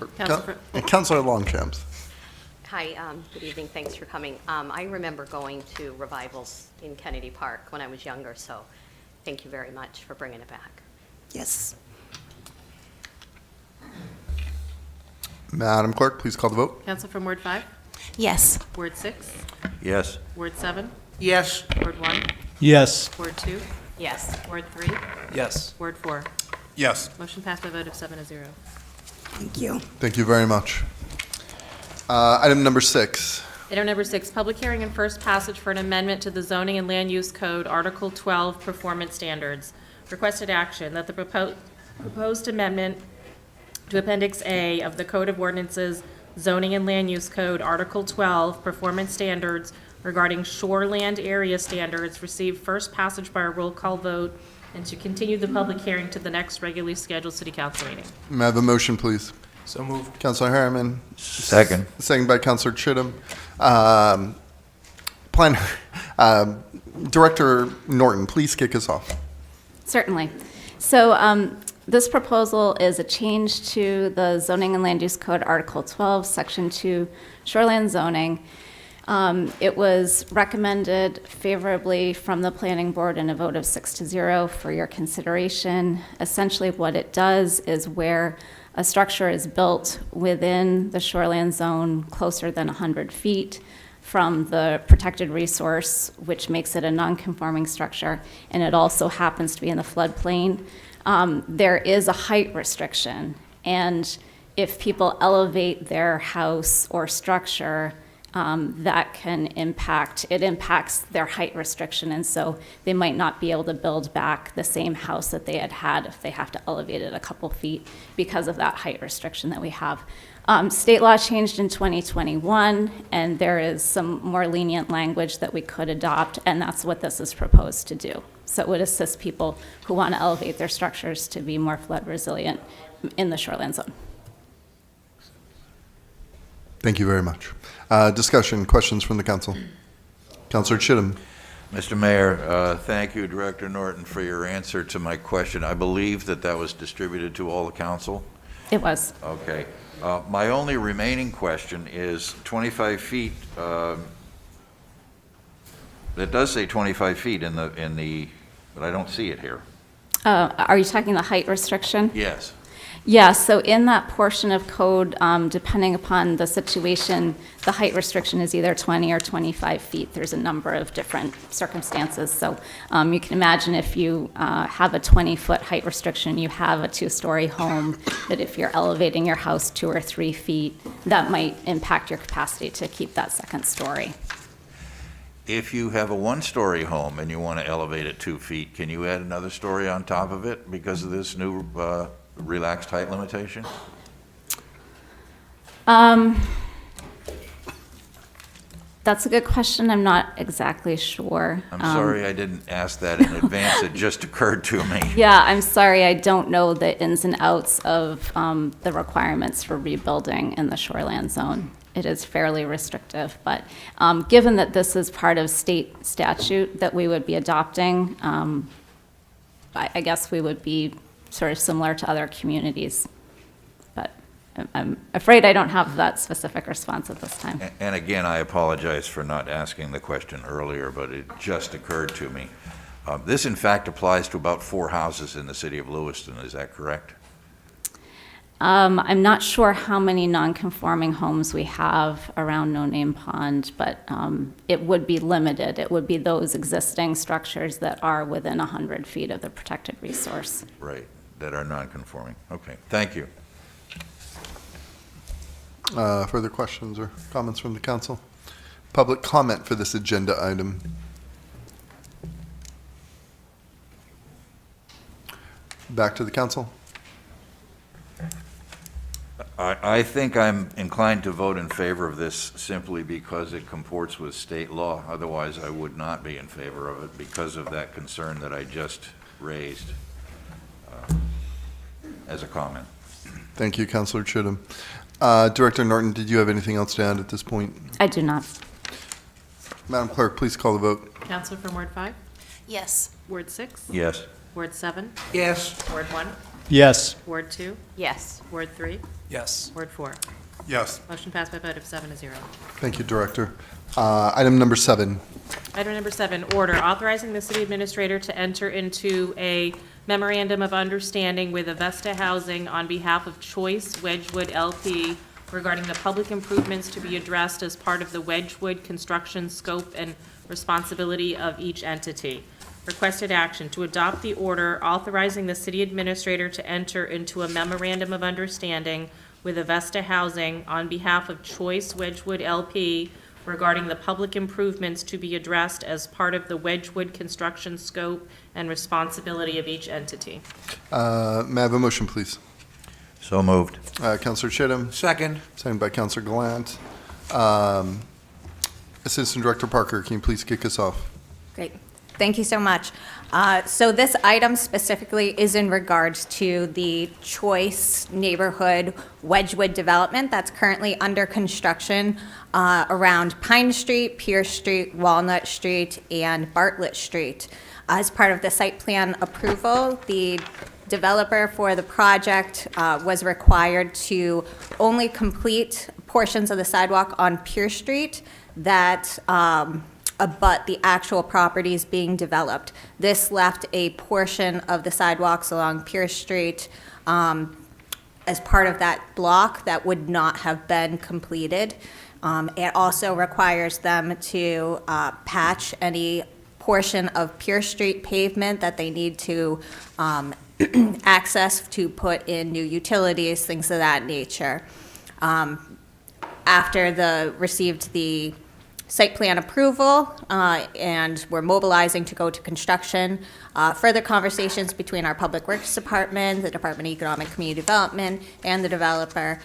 Speaker 1: Councilor Longchamps.
Speaker 23: Hi, good evening, thanks for coming. I remember going to revivals in Kennedy Park when I was younger, so thank you very much for bringing it back.
Speaker 18: Yes.
Speaker 1: Madam Clerk, please call the vote.
Speaker 4: Counsel from Ward 5?
Speaker 3: Yes.
Speaker 4: Ward 6?
Speaker 19: Yes.
Speaker 4: Ward 7?
Speaker 2: Yes.
Speaker 4: Ward 1?
Speaker 21: Yes.
Speaker 4: Ward 2?
Speaker 3: Yes.
Speaker 4: Ward 3?
Speaker 17: Yes.
Speaker 4: Ward 4?
Speaker 1: Yes.
Speaker 4: Motion passed by a vote of 7-0.
Speaker 18: Thank you.
Speaker 1: Thank you very much. Item number 6.
Speaker 4: Item number 6, public hearing and first passage for an amendment to the Zoning and Land Use Code, Article 12, Performance Standards. Requested action that the proposed amendment to Appendix A of the Code of Ordinances, Zoning and Land Use Code, Article 12, Performance Standards regarding shoreland area standards receive first passage by a roll call vote and to continue the public hearing to the next regularly scheduled City Council meeting.
Speaker 1: May I have a motion, please?
Speaker 17: So moved.
Speaker 1: Councilor Harriman.
Speaker 19: Second.
Speaker 1: Second by Councilor Chittum. Director Norton, please kick us off.
Speaker 5: Certainly. So this proposal is a change to the Zoning and Land Use Code, Article 12, Section 2, Shoreland Zoning. It was recommended favorably from the Planning Board in a vote of 6-0 for your consideration. Essentially what it does is where a structure is built within the shoreland zone closer than 100 feet from the protected resource, which makes it a non-conforming structure, and it also happens to be in the floodplain. There is a height restriction, and if people elevate their house or structure, that can impacts their height restriction, and so they might not be able to build back the same house that they had if they have to elevate it a couple feet because of that height restriction that we have. State law changed in 2021, and there is some more lenient language that we could adopt, and that's what this is proposed to do. So it would assist people who want to elevate their structures to be more flood resilient in the shoreline zone.
Speaker 1: Thank you very much. Discussion, questions from the council. Councilor Chittum.
Speaker 19: Mr. Mayor, thank you, Director Norton, for your answer to my question. I believe that was distributed to all the council?
Speaker 5: It was.
Speaker 19: Okay. My only remaining question is 25 feet. It does say 25 feet in the, but I don't see it here.
Speaker 5: Are you talking the height restriction?
Speaker 19: Yes.
Speaker 5: Yeah, so in that portion of code, depending upon the situation, the height restriction is either 20 or 25 feet. There's a number of different circumstances. So you can imagine if you have a 20-foot height restriction, you have a 2-story home, that if you're elevating your house 2 or 3 feet, that might impact your capacity to keep that second story.
Speaker 19: If you have a 1-story home and you want to elevate it 2 feet, can you add another story on top of it because of this new relaxed height limitation?
Speaker 5: That's a good question. I'm not exactly sure.
Speaker 19: I'm sorry I didn't ask that in advance. It just occurred to me.
Speaker 5: Yeah, I'm sorry. I don't know the ins and outs of the requirements for rebuilding in the shoreland zone. It is fairly restrictive, but given that this is part of state statute that we would be adopting, I guess we would be sort of similar to other communities. But I'm afraid I don't have that specific response at this time.
Speaker 19: And again, I apologize for not asking the question earlier, but it just occurred to me. This, in fact, applies to about 4 houses in the city of Lewiston. Is that correct?
Speaker 5: I'm not sure how many non-conforming homes we have around No Name Pond, but it would be limited. It would be those existing structures that are within 100 feet of the protected resource.
Speaker 19: Right, that are non-conforming. Okay, thank you.
Speaker 1: Further questions or comments from the council? Public comment for this agenda item. Back to the council.
Speaker 19: I think I'm inclined to vote in favor of this simply because it comports with state law. Otherwise, I would not be in favor of it because of that concern that I just raised as a comment.
Speaker 1: Thank you, Councilor Chittum. Director Norton, did you have anything else to add at this point?
Speaker 5: I do not.
Speaker 1: Madam Clerk, please call the vote.
Speaker 4: Counselor from Ward 5?
Speaker 3: Yes.
Speaker 4: Ward 6?
Speaker 19: Yes.
Speaker 4: Ward 7?
Speaker 2: Yes.
Speaker 4: Ward 1?
Speaker 21: Yes.
Speaker 4: Ward 2?
Speaker 3: Yes.
Speaker 4: Ward 3?
Speaker 17: Yes.
Speaker 4: Ward 4?
Speaker 1: Yes.
Speaker 4: Motion passed by a vote of 7-0.
Speaker 1: Thank you, Director. Item number 7.
Speaker 4: Item number 7, order authorizing the city administrator to enter into a memorandum of understanding with Avesta Housing on behalf of Choice Wedgwood LP regarding the public improvements to be addressed as part of the Wedgewood construction scope and responsibility of each entity. Requested action to adopt the order authorizing the city administrator to enter into a memorandum of understanding with Avesta Housing on behalf of Choice Wedgewood LP regarding the public improvements to be addressed as part of the Wedgewood construction scope and responsibility of each entity.
Speaker 1: May I have a motion, please?
Speaker 19: So moved.
Speaker 1: Councilor Chittum.
Speaker 2: Second.
Speaker 1: Second by Councilor Gallant. Assistant Director Parker, can you please kick us off?
Speaker 6: Great. Thank you so much. So this item specifically is in regards to the Choice Neighborhood Wedgewood development that's currently under construction around Pine Street, Pierce Street, Walnut Street, and Bartlett Street. As part of the site plan approval, the developer for the project was required to only complete portions of the sidewalk on Pierce Street that abut the actual properties being developed. This left a portion of the sidewalks along Pierce Street as part of that block that would not have been completed. It also requires them to patch any portion of Pierce Street pavement that they need to access to put in new utilities, things of that nature. After received the site plan approval, and we're mobilizing to go to construction. Further conversations between our Public Works Department, the Department of Economic Community Development, and the developer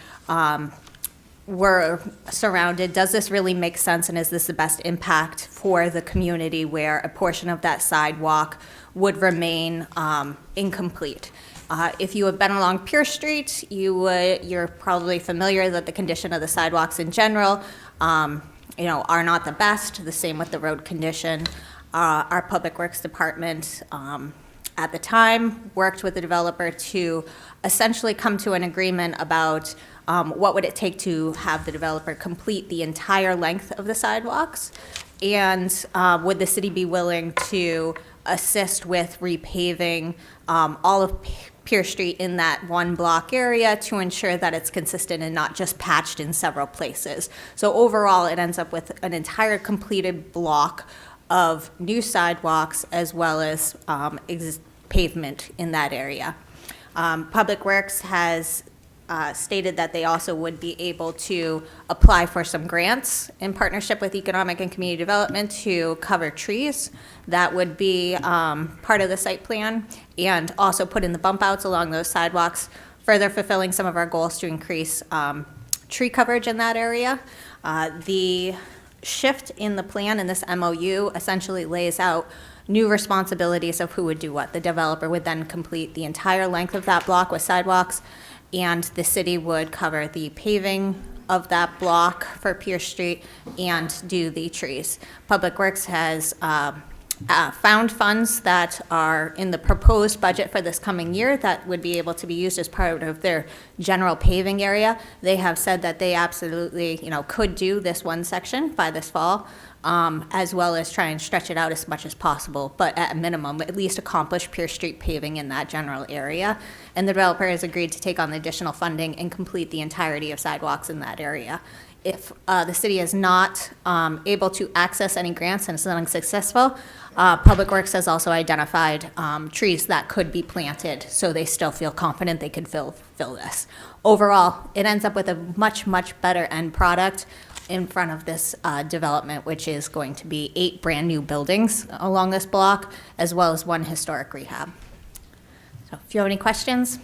Speaker 6: were surrounded. Does this really make sense, and is this the best impact for the community where a portion of that sidewalk would remain incomplete? If you have been along Pierce Street, you're probably familiar that the condition of the sidewalks in general are not the best. The same with the road condition. Our Public Works Department at the time worked with the developer to essentially come to an agreement about what would it take to have the developer complete the entire length of the sidewalks, and would the city be willing to assist with repaving all of Pierce Street in that one block area to ensure that it's consistent and not just patched in several places. So overall, it ends up with an entire completed block of new sidewalks as well as pavement in that area. Public Works has stated that they also would be able to apply for some grants in partnership with Economic and Community Development to cover trees. That would be part of the site plan, and also put in the bump outs along those sidewalks, further fulfilling some of our goals to increase tree coverage in that area. The shift in the plan in this MOU essentially lays out new responsibilities of who would do what. The developer would then complete the entire length of that block with sidewalks, and the city would cover the paving of that block for Pierce Street and do the trees. Public Works has found funds that are in the proposed budget for this coming year that would be able to be used as part of their general paving area. They have said that they absolutely, could do this one section by this fall, as well as try and stretch it out as much as possible, but at a minimum, at least accomplish Pierce Street paving in that general area. And the developer has agreed to take on the additional funding and complete the entirety of sidewalks in that area. If the city is not able to access any grants and is unsuccessful, Public Works has also identified trees that could be planted, so they still feel confident they could fill this. Overall, it ends up with a much, much better end product in front of this development, which is going to be 8 brand new buildings along this block, as well as 1 historic rehab. So if you have any questions,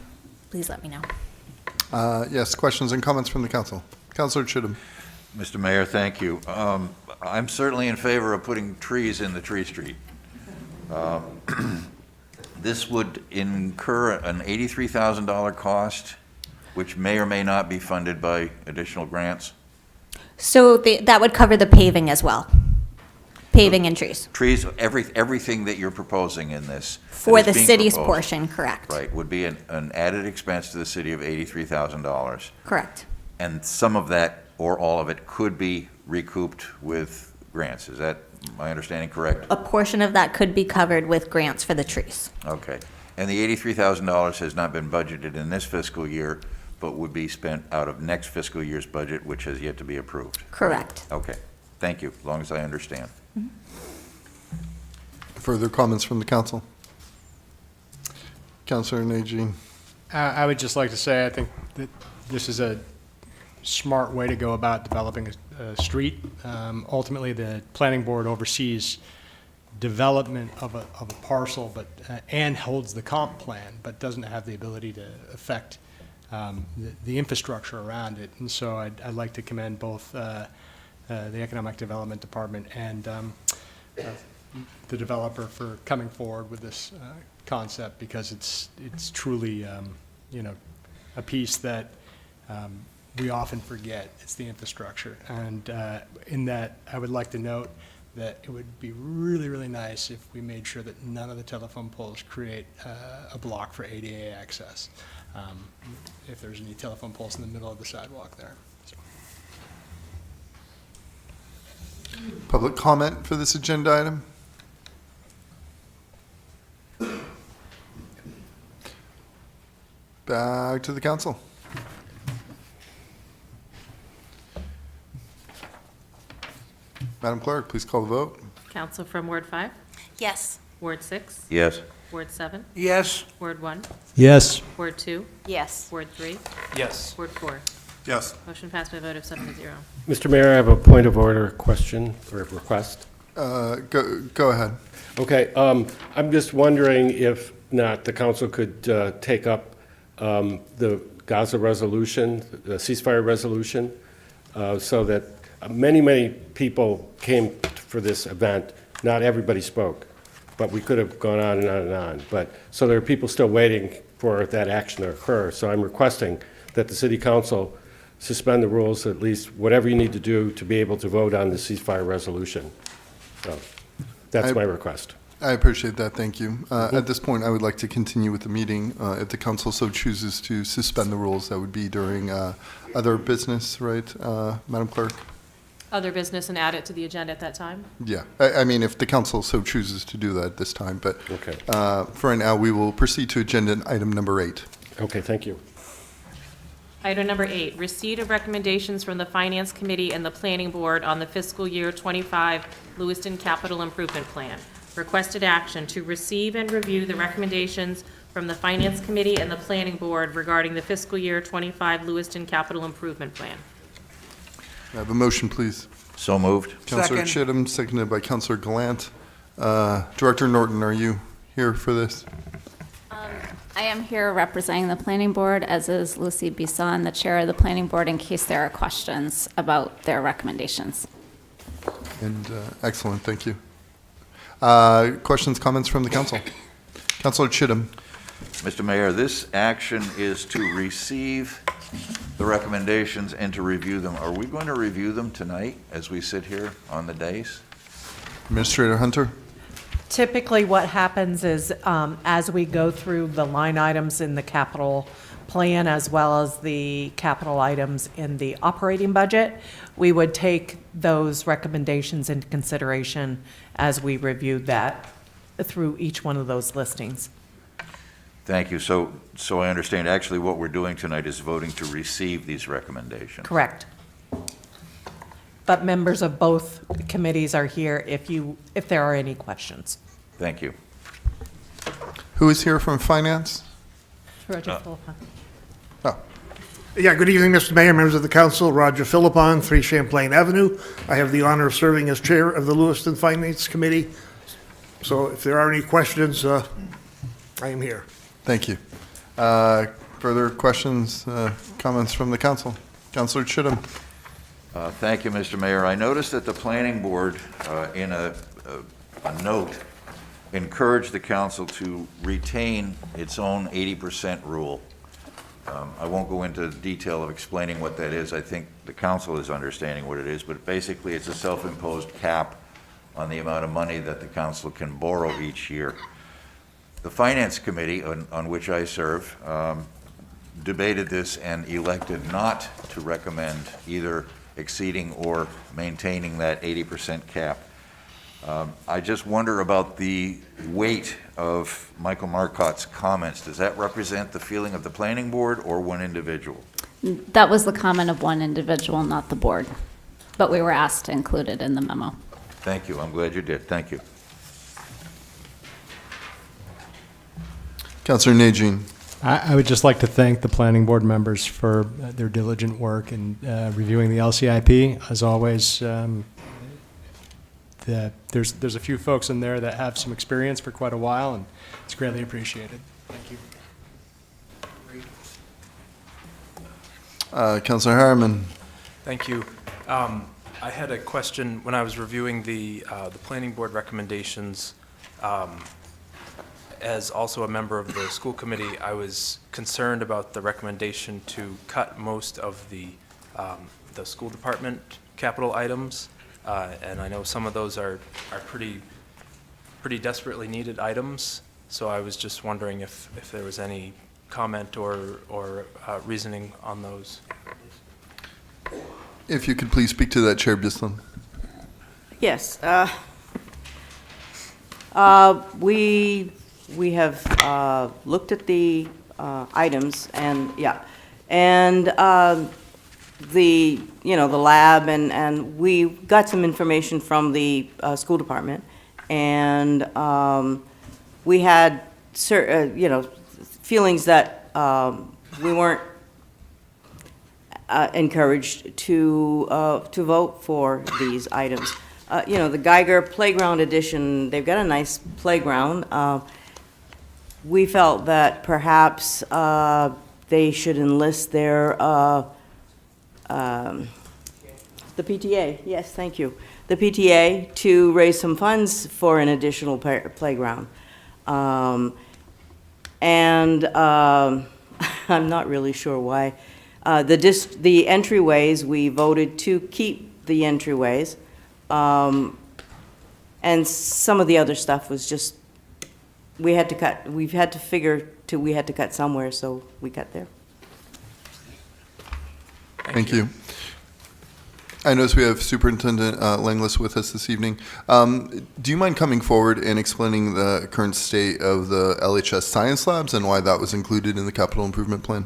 Speaker 6: please let me know.
Speaker 1: Yes, questions and comments from the council. Councilor Chittum.
Speaker 19: Mr. Mayor, thank you. I'm certainly in favor of putting trees in the tree street. This would incur an $83,000 cost, which may or may not be funded by additional grants.
Speaker 6: So that would cover the paving as well. Paving and trees.
Speaker 19: Trees, everything that you're proposing in this.
Speaker 6: For the city's portion, correct.
Speaker 19: Right, would be an added expense to the city of $83,000.
Speaker 6: Correct.
Speaker 19: And some of that, or all of it, could be recouped with grants. Is that my understanding correct?
Speaker 6: A portion of that could be covered with grants for the trees.
Speaker 19: Okay. And the $83,000 has not been budgeted in this fiscal year, but would be spent out of next fiscal year's budget, which has yet to be approved.
Speaker 6: Correct.
Speaker 19: Okay, thank you, as long as I understand.
Speaker 1: Further comments from the council? Councilor Najin.
Speaker 21: I would just like to say, I think that this is a smart way to go about developing a street. Ultimately, the planning board oversees development of a parcel, but and holds the comp plan, but doesn't have the ability to affect the infrastructure around it. And so I'd like to commend both the Economic Development Department and the developer for coming forward with this concept, because it's truly a piece that we often forget. It's the infrastructure, and in that I would like to note that it would be really, really nice if we made sure that none of the telephone poles create a block for ADA access, if there's any telephone poles in the middle of the sidewalk there. So.
Speaker 1: Public comment for this agenda item? Back to the council. Madam Clerk, please call the vote.
Speaker 4: Counsel from Ward 5?
Speaker 3: Yes.
Speaker 4: Ward 6?
Speaker 19: Yes.
Speaker 4: Ward 7?
Speaker 2: Yes.
Speaker 4: Ward 1?
Speaker 21: Yes.
Speaker 4: Ward 2?
Speaker 3: Yes.
Speaker 4: Ward 3?
Speaker 17: Yes.
Speaker 4: Ward 4?
Speaker 1: Yes.
Speaker 4: Motion passed by a vote of 7-0.
Speaker 7: Mr. Mayor, I have a point of order question or request.
Speaker 1: Go ahead.
Speaker 7: Okay, I'm just wondering if not the council could take up the Gaza resolution, the ceasefire resolution, so that many people came for this event. Not everybody spoke, but we could have gone on and on and on. But so there are people still waiting for that action to occur. So I'm requesting that the city council suspend the rules, at least whatever you need to do to be able to vote on the ceasefire resolution. So that's my request.
Speaker 1: I appreciate that, thank you. At this point, I would like to continue with the meeting. If the council so chooses to suspend the rules, that would be during other business, right, Madam Clerk?
Speaker 4: Other business and add it to the agenda at that time?
Speaker 1: Yeah, I mean, if the council so chooses to do that at this time, but
Speaker 7: okay.
Speaker 1: For right now, we will proceed to agenda item number 8.
Speaker 7: Okay, thank you.
Speaker 4: Item number 8, receipt of recommendations from the Finance Committee and the Planning Board on the fiscal year 25 Lewiston Capital Improvement Plan. Requested action to receive and review the recommendations from the Finance Committee and the Planning Board regarding the fiscal year 25 Lewiston Capital Improvement Plan.
Speaker 1: I have a motion, please.
Speaker 19: So moved.
Speaker 1: Councilor Chittum, seconded by Councilor Gallant. Director Norton, are you here for this?
Speaker 5: I am here representing the Planning Board, as is Lucy Bisson, the Chair of the Planning Board, in case there are questions about their recommendations.
Speaker 1: And excellent, thank you. Questions, comments from the council? Councilor Chittum.
Speaker 19: Mr. Mayor, this action is to receive the recommendations and to review them. Are we going to review them tonight as we sit here on the dais?
Speaker 1: Administrator Hunter.
Speaker 22: Typically, what happens is as we go through the line items in the capital plan as well as the capital items in the operating budget, we would take those recommendations into consideration as we reviewed that through each one of those listings.
Speaker 19: Thank you. So I understand actually what we're doing tonight is voting to receive these recommendations.
Speaker 22: Correct. But members of both committees are here if there are any questions.
Speaker 19: Thank you.
Speaker 1: Who is here from Finance?
Speaker 22: Roger Philippon.
Speaker 1: Oh.
Speaker 2: Yeah, good evening, Mr. Mayor, members of the council. Roger Philippon, 3 Champlain Avenue. I have the honor of serving as chair of the Lewiston Finance Committee. So if there are any questions, I am here.
Speaker 1: Thank you. Further questions, comments from the council? Councilor Chittum.
Speaker 19: Thank you, Mr. Mayor. I noticed that the planning board, in a note, encouraged the council to retain its own 80% rule. I won't go into detail of explaining what that is. I think the council is understanding what it is, but basically it's a self-imposed cap on the amount of money that the council can borrow each year. The Finance Committee, on which I serve, debated this and elected not to recommend either exceeding or maintaining that 80% cap. I just wonder about the weight of Michael Marcotte's comments. Does that represent the feeling of the planning board or one individual?
Speaker 5: That was the comment of one individual, not the board, but we were asked to include it in the memo.
Speaker 19: Thank you. I'm glad you did. Thank you.
Speaker 1: Councillor Najin.
Speaker 21: I would just like to thank the planning board members for their diligent work in reviewing the LCIP. As always, there's a few folks in there that have some experience for quite a while, and it's greatly appreciated. Thank you.
Speaker 1: Councillor Harriman.
Speaker 17: Thank you. I had a question when I was reviewing the planning board recommendations. As also a member of the school committee, I was concerned about the recommendation to cut most of the school department capital items, and I know some of those are pretty desperately needed items. So I was just wondering if there was any comment or reasoning on those.
Speaker 1: If you could please speak to that, Chair Bislin.
Speaker 8: Yes. We have looked at the items, and the lab, and we got some information from the school department, and we had feelings that we weren't encouraged to vote for these items. The Geiger Playground Edition, they've got a nice playground. We felt that perhaps they should enlist their, the PTA, yes, thank you, the PTA to raise some funds for an additional playground. I'm not really sure why. The entryways, we voted to keep the entryways. And some of the other stuff was just, we had to cut somewhere, so we cut there.
Speaker 1: Thank you. I notice we have Superintendent Langlis with us this evening. Do you mind coming forward and explaining the current state of the LHS science labs and why that was included in the capital improvement plan?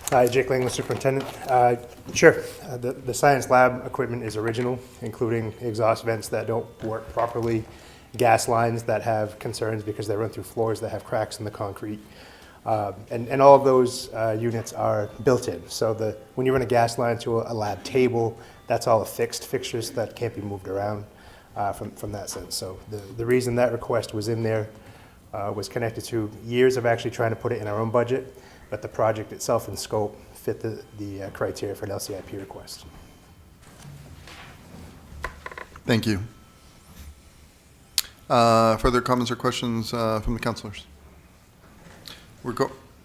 Speaker 9: Hi, Jake Langlis, Superintendent. Sure. The science lab equipment is original, including exhaust vents that don't work properly, gas lines that have concerns because they run through floors that have cracks in the concrete. And all of those units are built in. So when you run a gas line to a lab table, that's all fixed fixtures that can't be moved around from that sense. So the reason that request was in there was connected to years of actually trying to put it in our own budget, but the project itself and scope fit the criteria for an LCIP request.
Speaker 1: Thank you. Further comments or questions from the councilors?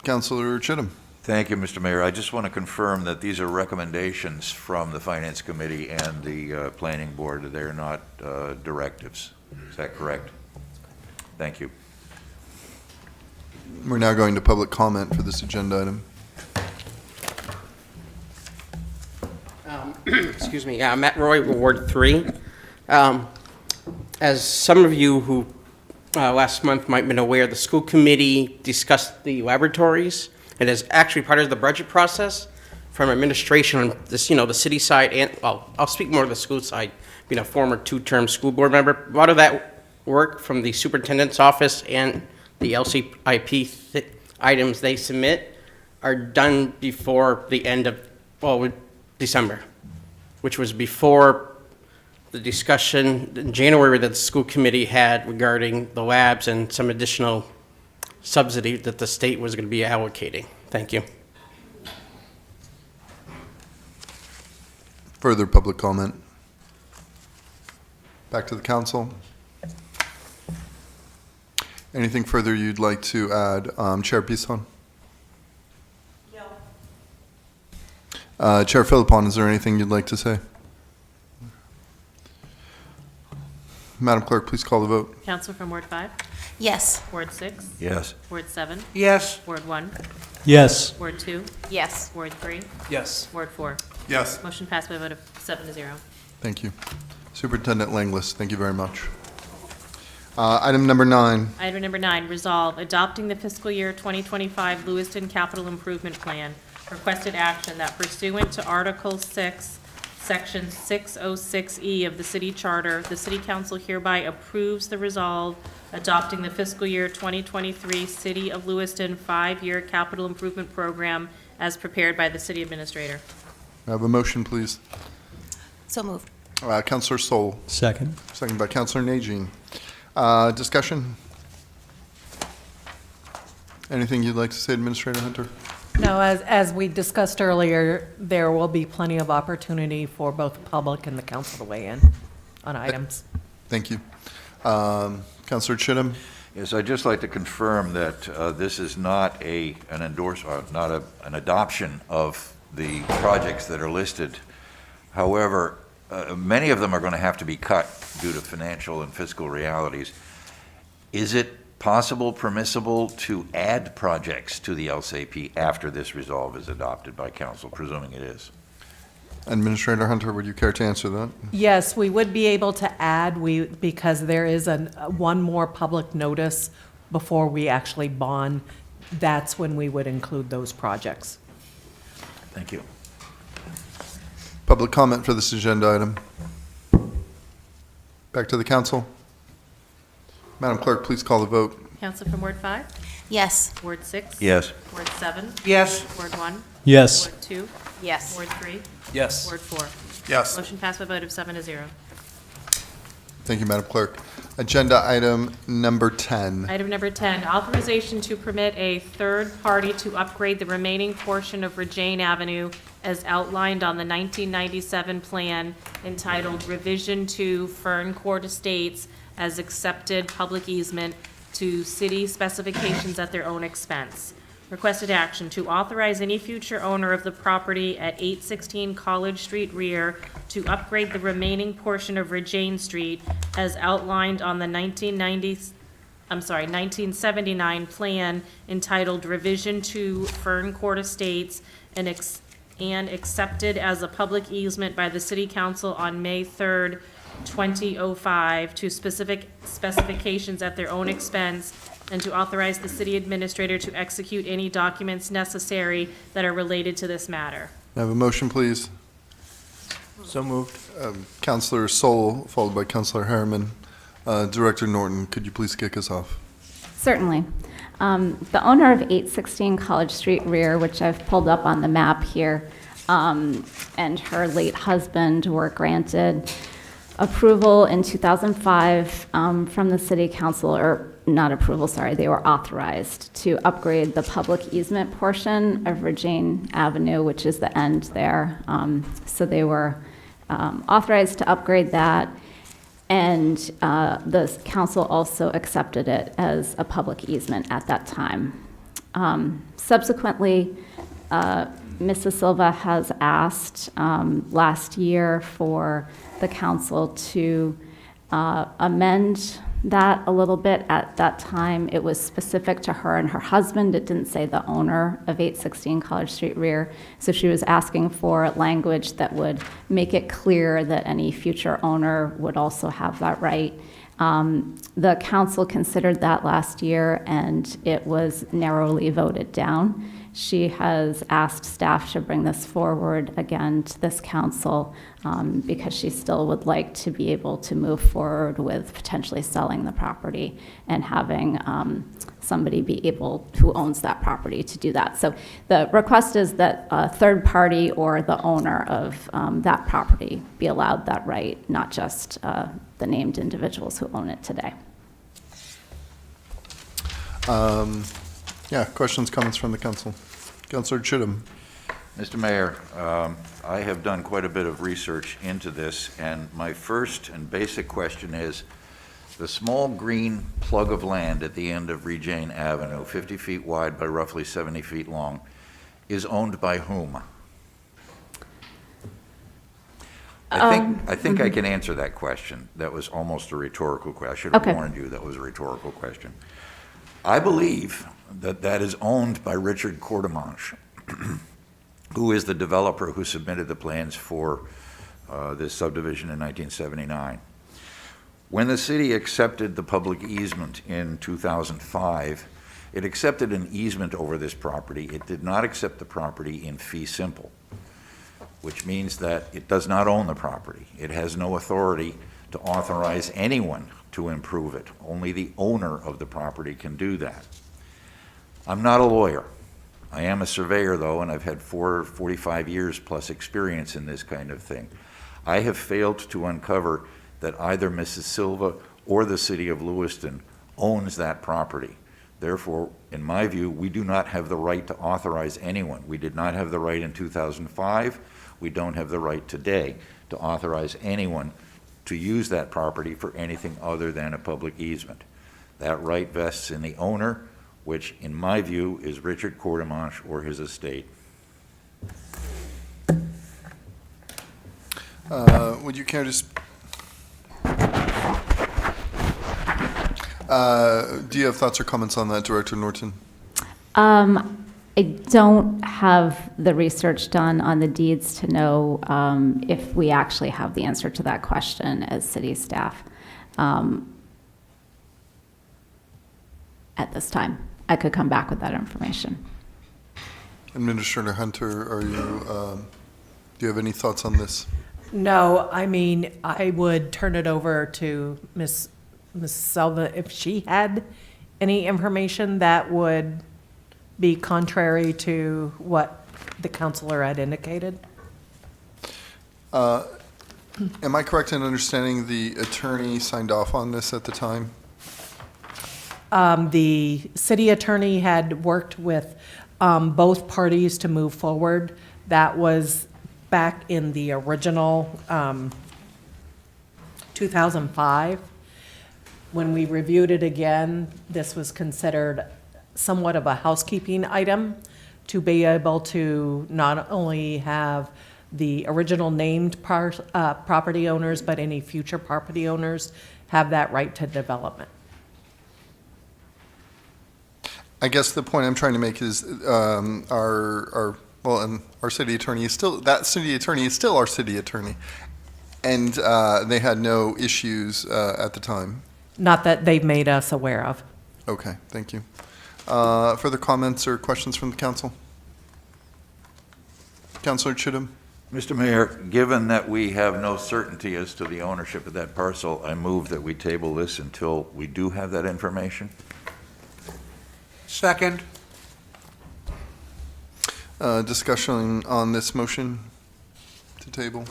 Speaker 1: Councilor Chittum.
Speaker 19: Thank you, Mr. Mayor. I just want to confirm that these are recommendations from the Finance Committee and the Planning Board. They're not directives. Is that correct? Thank you.
Speaker 1: We're now going to public comment for this agenda item.
Speaker 11: Excuse me. Matt Roy, Ward 3. As some of you who last month might have been aware, the school committee discussed the laboratories, and as actually part of the budget process from administration on this, the city side, and well, I'll speak more of the school side, being a former 2-term school board member. A lot of that work from the superintendent's office and the LCIP items they submit are done before the end of, December, which was before the discussion in January that the school committee had regarding the labs and some additional subsidy that the state was going to be allocating. Thank you.
Speaker 1: Further public comment? Back to the council. Anything further you'd like to add? Chair Bisson? No. Chair Philippon, is there anything you'd like to say? Madam Clerk, please call the vote.
Speaker 4: Council from Ward 5?
Speaker 3: Yes.
Speaker 4: Ward 6?
Speaker 19: Yes.
Speaker 4: Ward 7?
Speaker 8: Yes.
Speaker 4: Ward 1?
Speaker 21: Yes.
Speaker 4: Ward 2?
Speaker 3: Yes.
Speaker 4: Ward 3?
Speaker 17: Yes.
Speaker 4: Ward 4?
Speaker 1: Yes.
Speaker 4: Motion passed by a vote of 7-0.
Speaker 1: Thank you. Superintendent Langlis, thank you very much. Item number 9.
Speaker 4: Item number 9, resolve, adopting the fiscal year 2025 Lewiston Capital Improvement Plan. Requested action that pursuant to Article 6, Section 606E of the City Charter, the City Council hereby approves the resolve adopting the fiscal year 2023 City of Lewiston 5-year capital improvement program as prepared by the City Administrator.
Speaker 1: May I have a motion, please?
Speaker 3: So moved.
Speaker 1: Councilor Sol.
Speaker 12: Second.
Speaker 1: Second by Councilor Najin. Discussion? Anything you'd like to say, Administrator Hunter?
Speaker 22: No, as we discussed earlier, there will be plenty of opportunity for both public and the council to weigh in on items.
Speaker 1: Thank you. Councilor Chittum?
Speaker 19: Yes, I'd just like to confirm that this is not an adoption of the projects that are listed. However, many of them are going to have to be cut due to financial and fiscal realities. Is it possible, permissible to add projects to the LCP after this resolve is adopted by council, presuming it is?
Speaker 1: Administrator Hunter, would you care to answer that?
Speaker 22: Yes, we would be able to add, because there is one more public notice before we actually bond. That's when we would include those projects.
Speaker 19: Thank you.
Speaker 1: Public comment for this agenda item. Back to the council. Madam Clerk, please call the vote.
Speaker 4: Counsel from Ward 5?
Speaker 3: Yes.
Speaker 4: Ward 6?
Speaker 19: Yes.
Speaker 4: Ward 7?
Speaker 11: Yes.
Speaker 4: Ward 1?
Speaker 12: Yes.
Speaker 4: Ward 2?
Speaker 23: Yes.
Speaker 4: Ward 3?
Speaker 17: Yes.
Speaker 4: Ward 4?
Speaker 1: Yes.
Speaker 4: Motion passed by a vote of 7-0.
Speaker 1: Thank you, Madam Clerk. Agenda item number 10.
Speaker 4: Item number 10, authorization to permit a third party to upgrade the remaining portion of Regine Avenue as outlined on the 1997 plan entitled Revision to Fern Court Estates as accepted public easement to city specifications at their own expense. Requested action to authorize any future owner of the property at 816 College Street rear to upgrade the remaining portion of Regine Street as outlined on the 1979 plan entitled Revision to Fern Court Estates and accepted as a public easement by the City Council on May 3rd, 2005 to specific specifications at their own expense, and to authorize the city administrator to execute any documents necessary that are related to this matter.
Speaker 1: May I have a motion, please?
Speaker 17: So moved.
Speaker 1: Councilor Sol, followed by Councilor Harriman. Director Norton, could you please kick us off?
Speaker 5: Certainly. The owner of 816 College Street rear, which I've pulled up on the map here, and her late husband were granted approval in 2005 from the City Council, or not approval, sorry, they were authorized to upgrade the public easement portion of Regine Avenue, which is the end there. So they were authorized to upgrade that, and the council also accepted it as a public easement at that time. Subsequently, Mrs. Silva has asked last year for the council to amend that a little bit. At that time, it was specific to her and her husband. It didn't say the owner of 816 College Street rear. So she was asking for language that would make it clear that any future owner would also have that right. The council considered that last year, and it was narrowly voted down. She has asked staff to bring this forward again to this council because she still would like to be able to move forward with potentially selling the property and having somebody be able, who owns that property, to do that. So the request is that a third party or the owner of that property be allowed that right, not just the named individuals who own it today.
Speaker 1: Yeah, questions, comments from the council. Councilor Chittum.
Speaker 19: Mr. Mayor, I have done quite a bit of research into this, and my first and basic question is, the small green plug of land at the end of Regine Avenue, 50 feet wide by roughly 70 feet long, is owned by whom? I think I can answer that question. That was almost a rhetorical question. I should have warned you that was a rhetorical question. I believe that that is owned by Richard Courtemanche, who is the developer who submitted the plans for this subdivision in 1979. When the city accepted the public easement in 2005, it accepted an easement over this property. It did not accept the property in fee simple, which means that it does not own the property. It has no authority to authorize anyone to improve it. Only the owner of the property can do that. I'm not a lawyer. I am a surveyor, though, and I've had 45 years plus experience in this kind of thing. I have failed to uncover that either Mrs. Silva or the city of Lewiston owns that property. Therefore, in my view, we do not have the right to authorize anyone. We did not have the right in 2005. We don't have the right today to authorize anyone to use that property for anything other than a public easement. That right vests in the owner, which in my view is Richard Courtemanche or his estate.
Speaker 1: Would you care to do you have thoughts or comments on that, Director Norton?
Speaker 5: I don't have the research done on the deeds to know if we actually have the answer to that question as city staff at this time. I could come back with that information.
Speaker 1: Administrator Hunter, are you, do you have any thoughts on this?
Speaker 22: No, I mean, I would turn it over to Ms. Selva if she had any information that would be contrary to what the counselor had indicated.
Speaker 1: Am I correct in understanding the attorney signed off on this at the time?
Speaker 22: The city attorney had worked with both parties to move forward. That was back in the original 2005. When we reviewed it again, this was considered somewhat of a housekeeping item to be able to not only have the original named property owners, but any future property owners have that right to development.
Speaker 1: I guess the point I'm trying to make is our city attorney is still, that city attorney is still our city attorney. And they had no issues at the time.
Speaker 22: Not that they've made us aware of.
Speaker 1: Okay, thank you. Further comments or questions from the council? Councilor Chittum?
Speaker 19: Mr. Mayor, given that we have no certainty as to the ownership of that parcel, I move that we table this until we do have that information.
Speaker 2: Second.
Speaker 1: Discussion on this motion to table.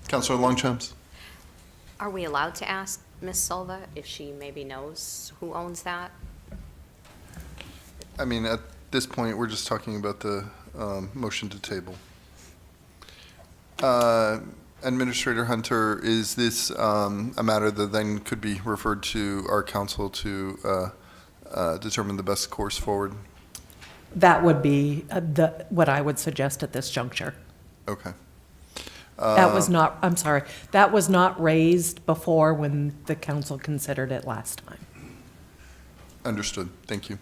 Speaker 1: Councilor Longchamps?
Speaker 23: Are we allowed to ask Ms. Silva if she maybe knows who owns that?
Speaker 1: I mean, at this point, we're just talking about the motion to table. Administrator Hunter, is this a matter that then could be referred to our council to determine the best course forward?
Speaker 22: That would be what I would suggest at this juncture.
Speaker 1: Okay.
Speaker 22: That was not, I'm sorry, that was not raised before when the council considered it last time.
Speaker 1: Understood. Thank you.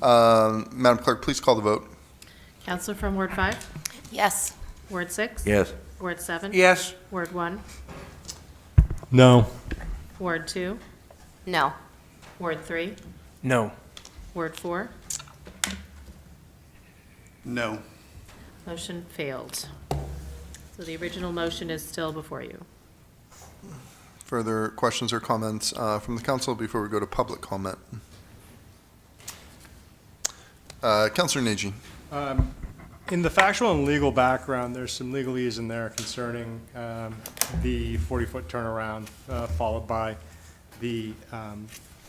Speaker 1: Madam Clerk, please call the vote.
Speaker 4: Counselor from Ward 5?
Speaker 3: Yes.
Speaker 4: Ward 6?
Speaker 19: Yes.
Speaker 4: Ward 7?
Speaker 2: Yes.
Speaker 4: Ward 1?
Speaker 21: No.
Speaker 4: Ward 2?
Speaker 23: No.
Speaker 4: Ward 3?
Speaker 17: No.
Speaker 4: Ward 4?
Speaker 2: No.
Speaker 4: Motion failed. So the original motion is still before you.
Speaker 1: Further questions or comments from the council before we go to public comment? Councilor Nagy.
Speaker 21: In the factual and legal background, there's some legalese in there concerning the 40-foot turnaround, followed by the...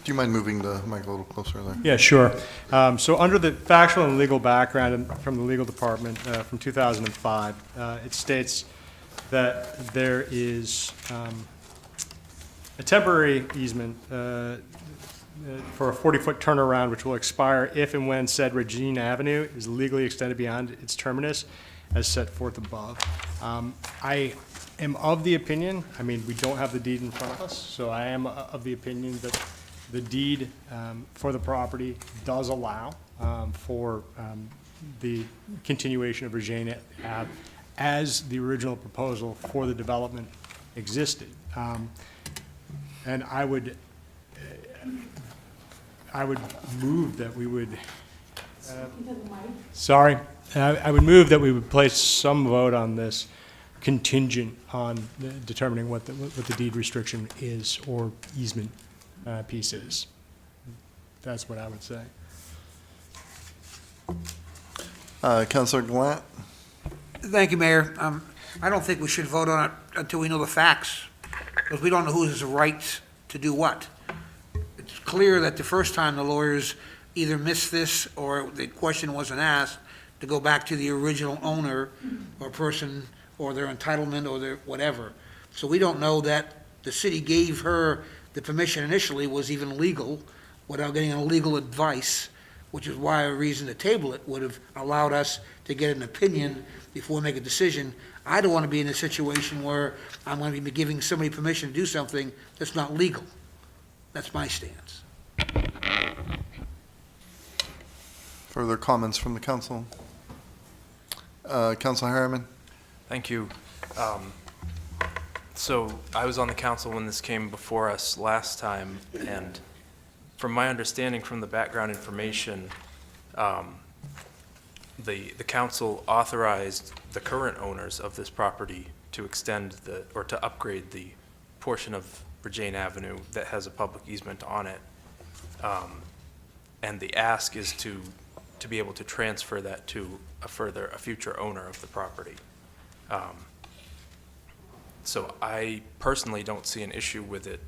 Speaker 1: Do you mind moving the mic a little closer there?
Speaker 21: Yeah, sure. So under the factual and legal background from the legal department from 2005, it states that there is a temporary easement for a 40-foot turnaround, which will expire if and when said Regine Avenue is legally extended beyond its terminus, as set forth above. I am of the opinion, I mean, we don't have the deed in front of us, so I am of the opinion that the deed for the property does allow for the continuation of Regine Ave as the original proposal for the development existed. And I would move that we would, sorry, I would move that we would place some vote on this contingent on determining what the deed restriction is or easement piece is. That's what I would say.
Speaker 1: Councilor Gallant?
Speaker 2: Thank you, Mayor. I don't think we should vote on it until we know the facts, because we don't know who has the right to do what. It's clear that the first time the lawyers either missed this or the question wasn't asked, to go back to the original owner or person or their entitlement or their whatever. So we don't know that the city gave her the permission initially was even legal without getting a legal advice, which is why a reason to table it would have allowed us to get an opinion before we make a decision. I don't want to be in a situation where I'm going to be giving somebody permission to do something that's not legal. That's my stance.
Speaker 1: Further comments from the council? Councilor Harriman?
Speaker 17: Thank you. So I was on the council when this came before us last time, and from my understanding from the background information, the council authorized the current owners of this property to extend or to upgrade the portion of Virginia Avenue that has a public easement on it. And the ask is to be able to transfer that to a future owner of the property. So I personally don't see an issue with it.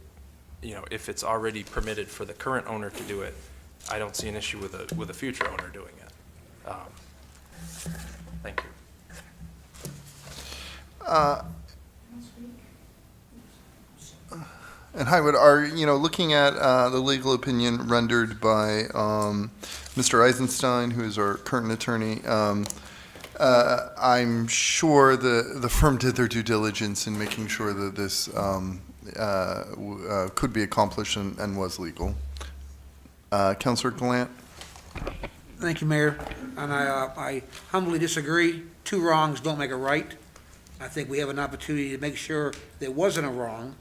Speaker 17: You know, if it's already permitted for the current owner to do it, I don't see an issue with a future owner doing it. Thank you.
Speaker 1: And Highwood, looking at the legal opinion rendered by Mr. Eisenstein, who is our current attorney, I'm sure the firm did their due diligence in making sure that this could be accomplished and was legal. Councilor Gallant?
Speaker 2: Thank you, Mayor. And I humbly disagree. Two wrongs don't make a right. I think we have an opportunity to make sure there wasn't a wrong.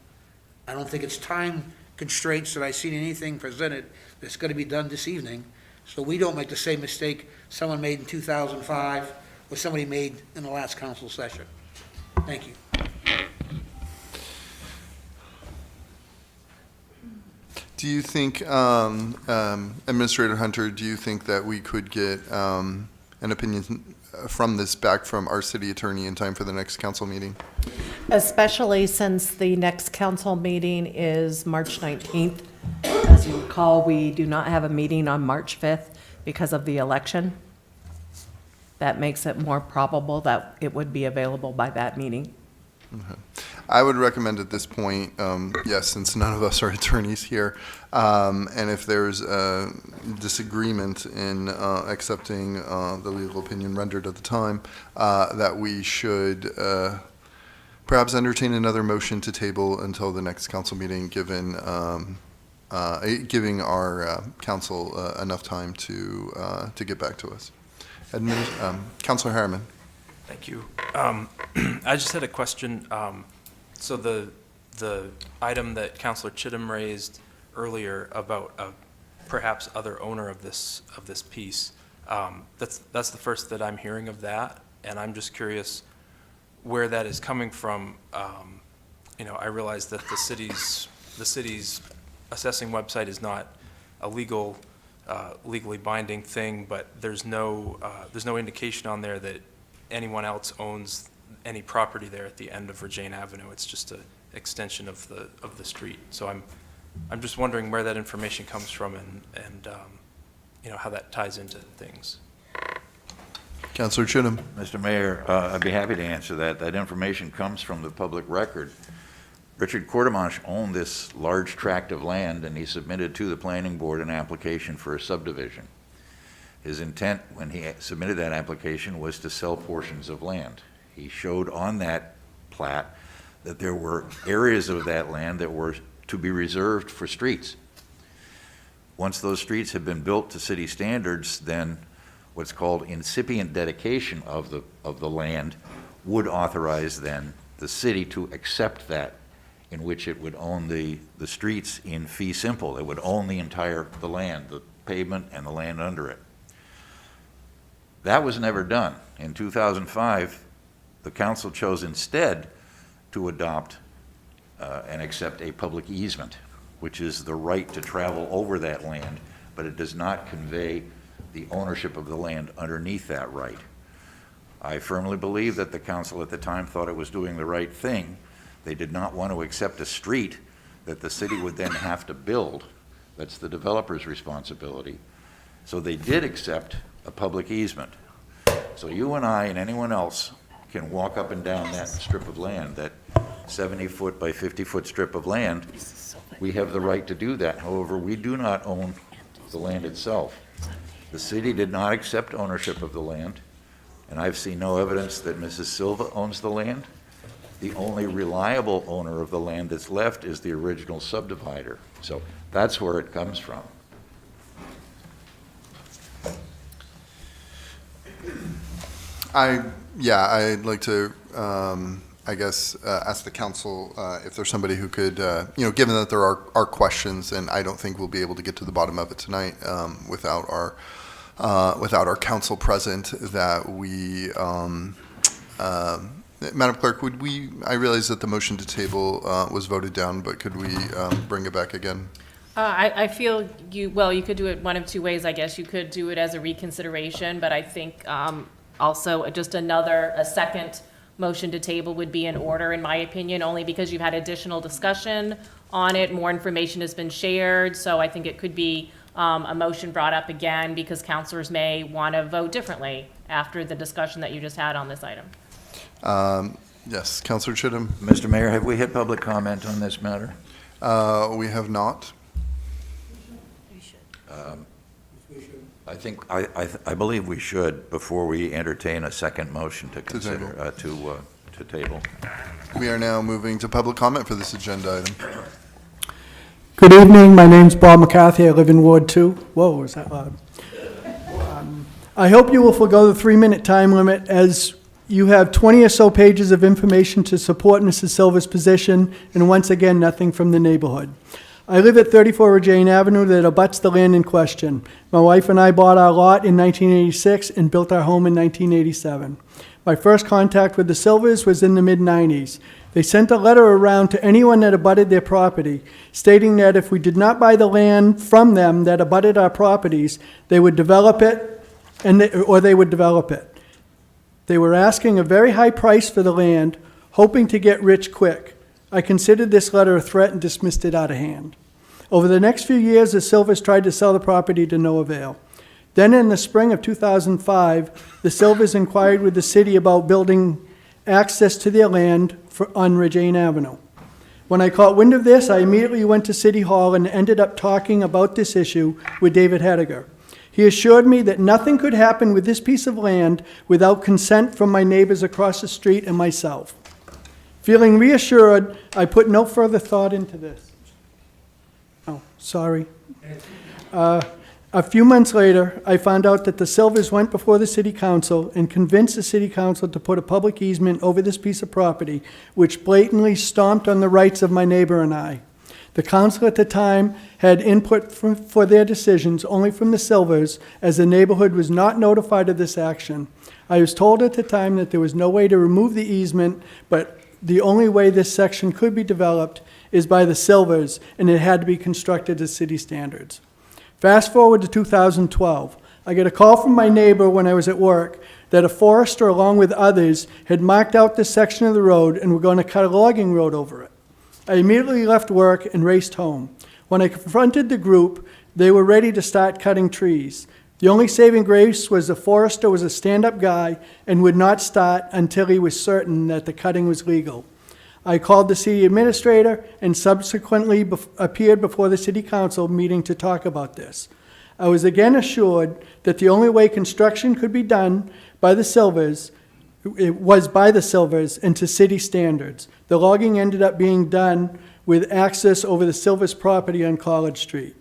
Speaker 2: I don't think it's time constraints that I've seen anything presented that's going to be done this evening. So we don't make the same mistake someone made in 2005 or somebody made in the last council session. Thank you.
Speaker 1: Do you think, Administrator Hunter, do you think that we could get an opinion from this back from our city attorney in time for the next council meeting?
Speaker 22: Especially since the next council meeting is March 19th. As you recall, we do not have a meeting on March 5th because of the election. That makes it more probable that it would be available by that meeting.
Speaker 1: Okay. I would recommend at this point, yes, since none of us are attorneys here, and if there's a disagreement in accepting the legal opinion rendered at the time, that we should perhaps entertain another motion to table until the next council meeting, giving our council enough time to get back to us. Councilor Harriman.
Speaker 17: Thank you. I just had a question. So the item that Councilor Chittum raised earlier about a perhaps other owner of this piece, that's the first that I'm hearing of that, and I'm just curious where that is coming from. I realize that the city's assessing website is not a legally binding thing, but there's no indication on there that anyone else owns any property there at the end of Virginia Avenue. It's just an extension of the street. So I'm just wondering where that information comes from and how that ties into things.
Speaker 1: Councilor Chittum.
Speaker 19: Mr. Mayor, I'd be happy to answer that. That information comes from the public record. Richard Courtemanche owned this large tract of land, and he submitted to the planning board an application for a subdivision. His intent when he submitted that application was to sell portions of land. He showed on that plat that there were areas of that land that were to be reserved for streets. Once those streets have been built to city standards, then what's called incipient dedication of the land would authorize then the city to accept that, in which it would own the streets in fee simple. It would own the land, the pavement and the land under it. That was never done. In 2005, the council chose instead to adopt and accept a public easement, which is the right to travel over that land, but it does not convey the ownership of the land underneath that right. I firmly believe that the council at the time thought it was doing the right thing. They did not want to accept a street that the city would then have to build. That's the developer's responsibility. So they did accept a public easement. So you and I and anyone else can walk up and down that strip of land, that 70-foot by 50-foot strip of land. We have the right to do that. However, we do not own the land itself. The city did not accept ownership of the land, and I've seen no evidence that Mrs. Silva owns the land. The only reliable owner of the land that's left is the original subdivider. So that's where it comes from.
Speaker 1: I'd like to, ask the council if there's somebody who could, given that there are questions, and I don't think we'll be able to get to the bottom of it tonight without our council present, that we, Madam Clerk, I realize that the motion to table was voted down, but could we bring it back again?
Speaker 4: I feel you could do it one of two ways, I guess. You could do it as a reconsideration, but I think also just a second motion to table would be in order, in my opinion, only because you've had additional discussion on it, more information has been shared, so I think it could be a motion brought up again because councilors may want to vote differently after the discussion that you just had on this item.
Speaker 1: Yes, Councilor Chittum.
Speaker 19: Mr. Mayor, have we had public comment on this matter?
Speaker 1: We have not.
Speaker 19: I believe we should before we entertain a second motion to consider to table.
Speaker 1: We are now moving to public comment for this agenda item.
Speaker 12: Good evening. My name's Bob McCarthy. I live in Ward 2. Whoa, was that loud? I hope you will forgo the 3-minute time limit, as you have 20 or so pages of information to support Mrs. Silva's position, and once again, nothing from the neighborhood. I live at 34 Regina Avenue that abuts the land in question. My wife and I bought our lot in 1986 and built our home in 1987. My first contact with the Silvas was in the mid-90s. They sent a letter around to anyone that abutted their property, stating that if we did not buy the land from them that abutted our properties, they would develop it, or they would develop it. They were asking a very high price for the land, hoping to get rich quick. I considered this letter a threat and dismissed it out of hand. Over the next few years, the Silvas tried to sell the property to no avail. Then in the spring of 2005, the Silvas inquired with the city about building access to their land on Regina Avenue. When I caught wind of this, I immediately went to City Hall and ended up talking about this issue with David Hediger. He assured me that nothing could happen with this piece of land without consent from my neighbors across the street and myself. Feeling reassured, I put no further thought into this. Oh, sorry. A few months later, I found out that the Silvas went before the city council and convinced the city council to put a public easement over this piece of property, which blatantly stomped on the rights of my neighbor and I. The council at the time had input for their decisions only from the Silvas, as the neighborhood was not notified of this action. I was told at the time that there was no way to remove the easement, but the only way this section could be developed is by the Silvas, and it had to be constructed to city standards. Fast forward to 2012. I get a call from my neighbor when I was at work that a forester, along with others, had marked out this section of the road and were going to cut a logging road over it. I immediately left work and raced home. When I confronted the group, they were ready to start cutting trees. The only saving grace was the forester was a stand-up guy and would not start until he was certain that the cutting was legal. I called the city administrator and subsequently appeared before the city council meeting to talk about this. I was again assured that the only way construction could be done by the Silvas was by the Silvas and to city standards. The logging ended up being done with access over the Silvas property on College Street.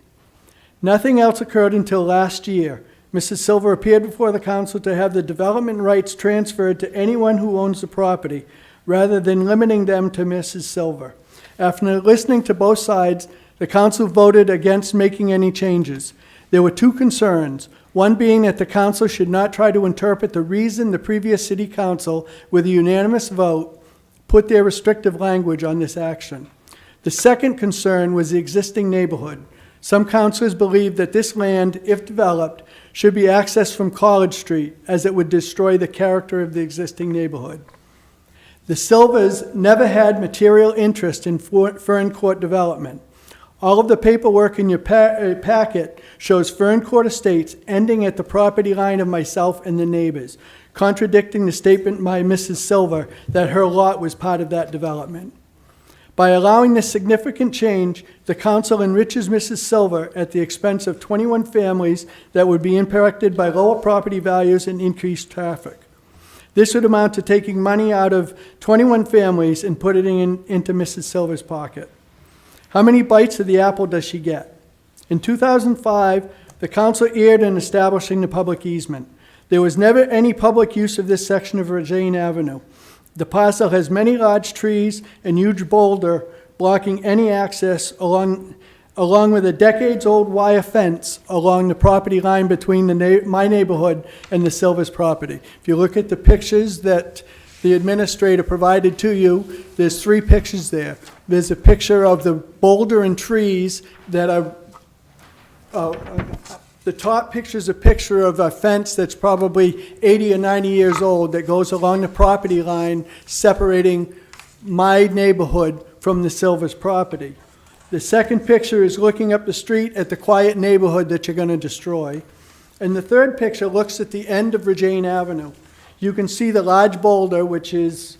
Speaker 12: Nothing else occurred until last year. Mrs. Silver appeared before the council to have the development rights transferred to anyone who owns the property, rather than limiting them to Mrs. Silver. After listening to both sides, the council voted against making any changes. There were two concerns, one being that the council should not try to interpret the reason the previous city council, with a unanimous vote, put their restrictive language on this action. The second concern was the existing neighborhood. Some councilors believed that this land, if developed, should be accessed from College Street, as it would destroy the character of the existing neighborhood. The Silvers never had material interest in Fern Court development. All of the paperwork in your packet shows Fern Court Estates ending at the property line of myself and the neighbors, contradicting the statement by Mrs. Silver that her lot was part of that development. By allowing this significant change, the council enriches Mrs. Silver at the expense of 21 families that would be impacted by lower property values and increased traffic. This would amount to taking money out of 21 families and putting it into Mrs. Silver's pocket. How many bites of the apple does she get? In 2005, the council erred in establishing the public easement. There was never any public use of this section of Regine Avenue. The parcel has many large trees and huge boulder blocking any access along with a decades-old wire fence along the property line between my neighborhood and the Silvers property. If you look at the pictures that the administrator provided to you, there's 3 pictures there. There's a picture of the boulder and trees that are, the top picture is a picture of a fence that's probably 80 or 90 years old that goes along the property line separating my neighborhood from the Silvers property. The second picture is looking up the street at the quiet neighborhood that you're going to destroy. And the third picture looks at the end of Regine Avenue. You can see the large boulder, which is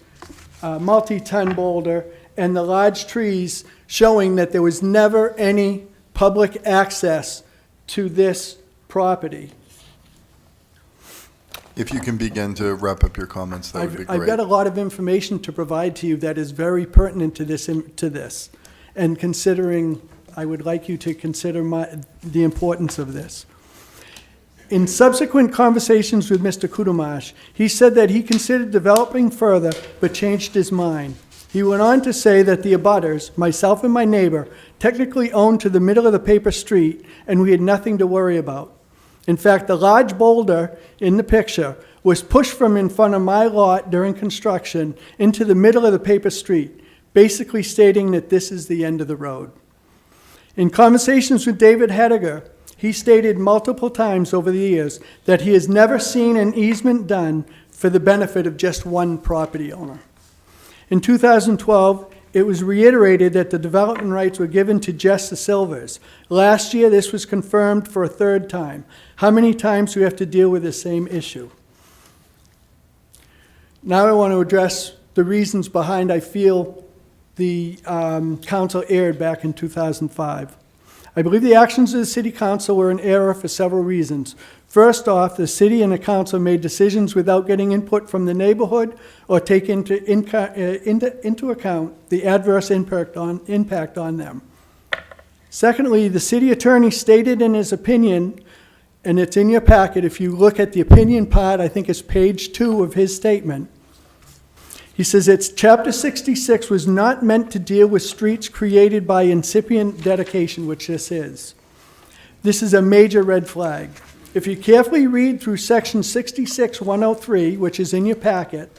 Speaker 12: a multi-ton boulder, and the large trees showing that there was never any public access to this property.
Speaker 1: If you can begin to wrap up your comments, that would be great.
Speaker 12: I've got a lot of information to provide to you that is very pertinent to this. And considering, I would like you to consider the importance of this. In subsequent conversations with Mr. Kudumash, he said that he considered developing further, but changed his mind. He went on to say that the abutters, myself and my neighbor, technically owned to the middle of the paper street, and we had nothing to worry about. In fact, the large boulder in the picture was pushed from in front of my lot during construction into the middle of the paper street, basically stating that this is the end of the road. In conversations with David Hediger, he stated multiple times over the years that he has never seen an easement done for the benefit of just one property owner. In 2012, it was reiterated that the development rights were given to just the Silvers. Last year, this was confirmed for a third time. How many times do we have to deal with the same issue? Now I want to address the reasons behind I feel the council erred back in 2005. I believe the actions of the city council were in error for several reasons. First off, the city and the council made decisions without getting input from the neighborhood or take into account the adverse impact on them. Secondly, the city attorney stated in his opinion, and it's in your packet, if you look at the opinion part, I think it's page 2 of his statement. He says it's Chapter 66 was not meant to deal with streets created by incipient dedication, which this is. This is a major red flag. If you carefully read through Section 66-103, which is in your packet,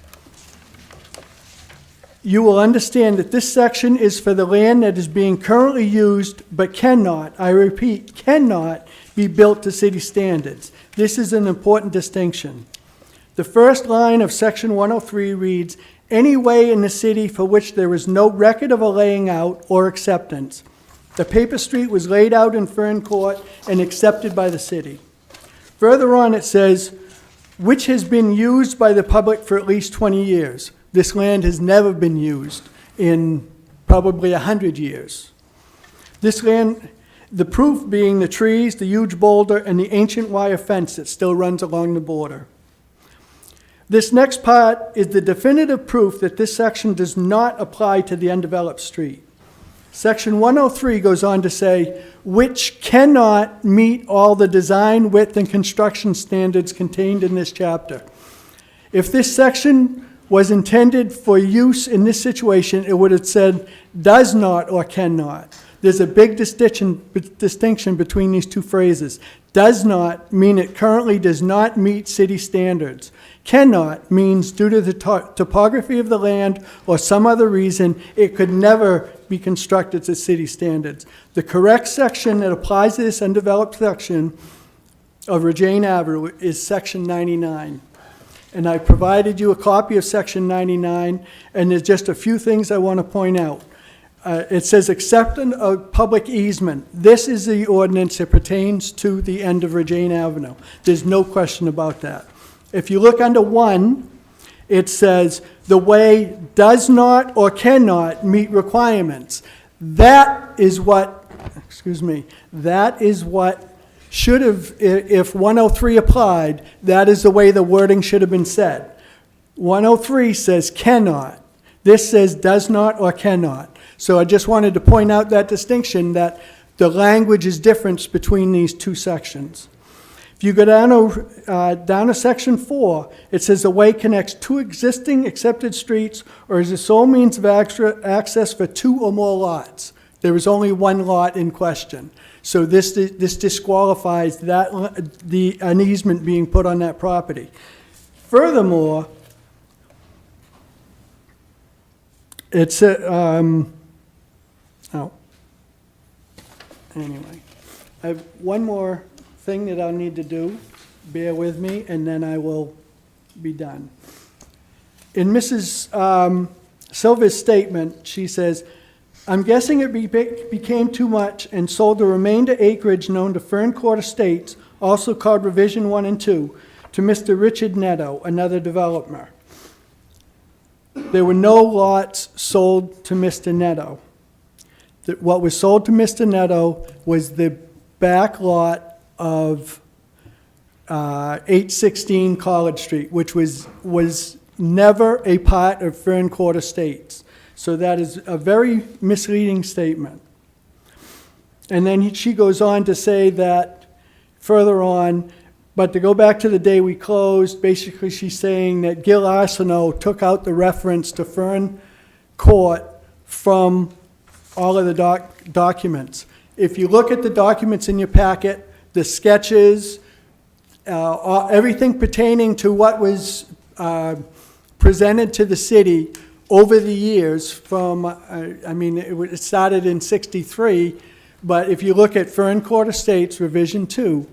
Speaker 12: you will understand that this section is for the land that is being currently used but cannot, I repeat, cannot be built to city standards. This is an important distinction. The first line of Section 103 reads, "Any way in the city for which there is no record of a laying out or acceptance." The paper street was laid out in Fern Court and accepted by the city. Further on it says, "which has been used by the public for at least 20 years. This land has never been used in probably 100 years. This land, the proof being the trees, the huge boulder, and the ancient wire fence that still runs along the border. This next part is the definitive proof that this section does not apply to the undeveloped street. Section 103 goes on to say, which cannot meet all the design, width, and construction standards contained in this chapter. If this section was intended for use in this situation, it would have said does not or cannot. There's a big distinction between these two phrases. Does not mean it currently does not meet city standards. Cannot means due to the topography of the land or some other reason, it could never be constructed to city standards. The correct section that applies to this undeveloped section of Regina Avenue is Section 99. And I provided you a copy of Section 99, and there's just a few things I want to point out. It says acceptance of public easement. This is the ordinance that pertains to the end of Regina Avenue. There's no question about that. If you look under 1, it says the way does not or cannot meet requirements. That is what, that is what should have, if 103 applied, that is the way the wording should have been said. 103 says cannot. This says does not or cannot. So I just wanted to point out that distinction, that the language is different between these two sections. If you go down to Section 4, it says the way connects two existing accepted streets or is the sole means of access for 2 or more lots. There is only 1 lot in question. So this disqualifies that, an easement being put on that property. Furthermore, it's anyway, I have one more thing that I'll need to do. Bear with me, and then I will be done. In Mrs. Silva's statement, she says, I'm guessing it became too much and sold the remainder acreage known to Fern Court Estates, also called Revision 1 and 2, to Mr. Richard Netto, another developer. There were no lots sold to Mr. Netto. What was sold to Mr. Netto was the back lot of 816 College Street, which was never a part of Fern Court Estates. So that is a very misleading statement. And then she goes on to say that further on, but to go back to the day we closed, basically she's saying that Gil Arsenault took out the reference to Fern Court from all of the documents. If you look at the documents in your packet, the sketches, everything pertaining to what was presented to the city over the years from, it started in '63, but if you look at Fern Court Estates Revision 2,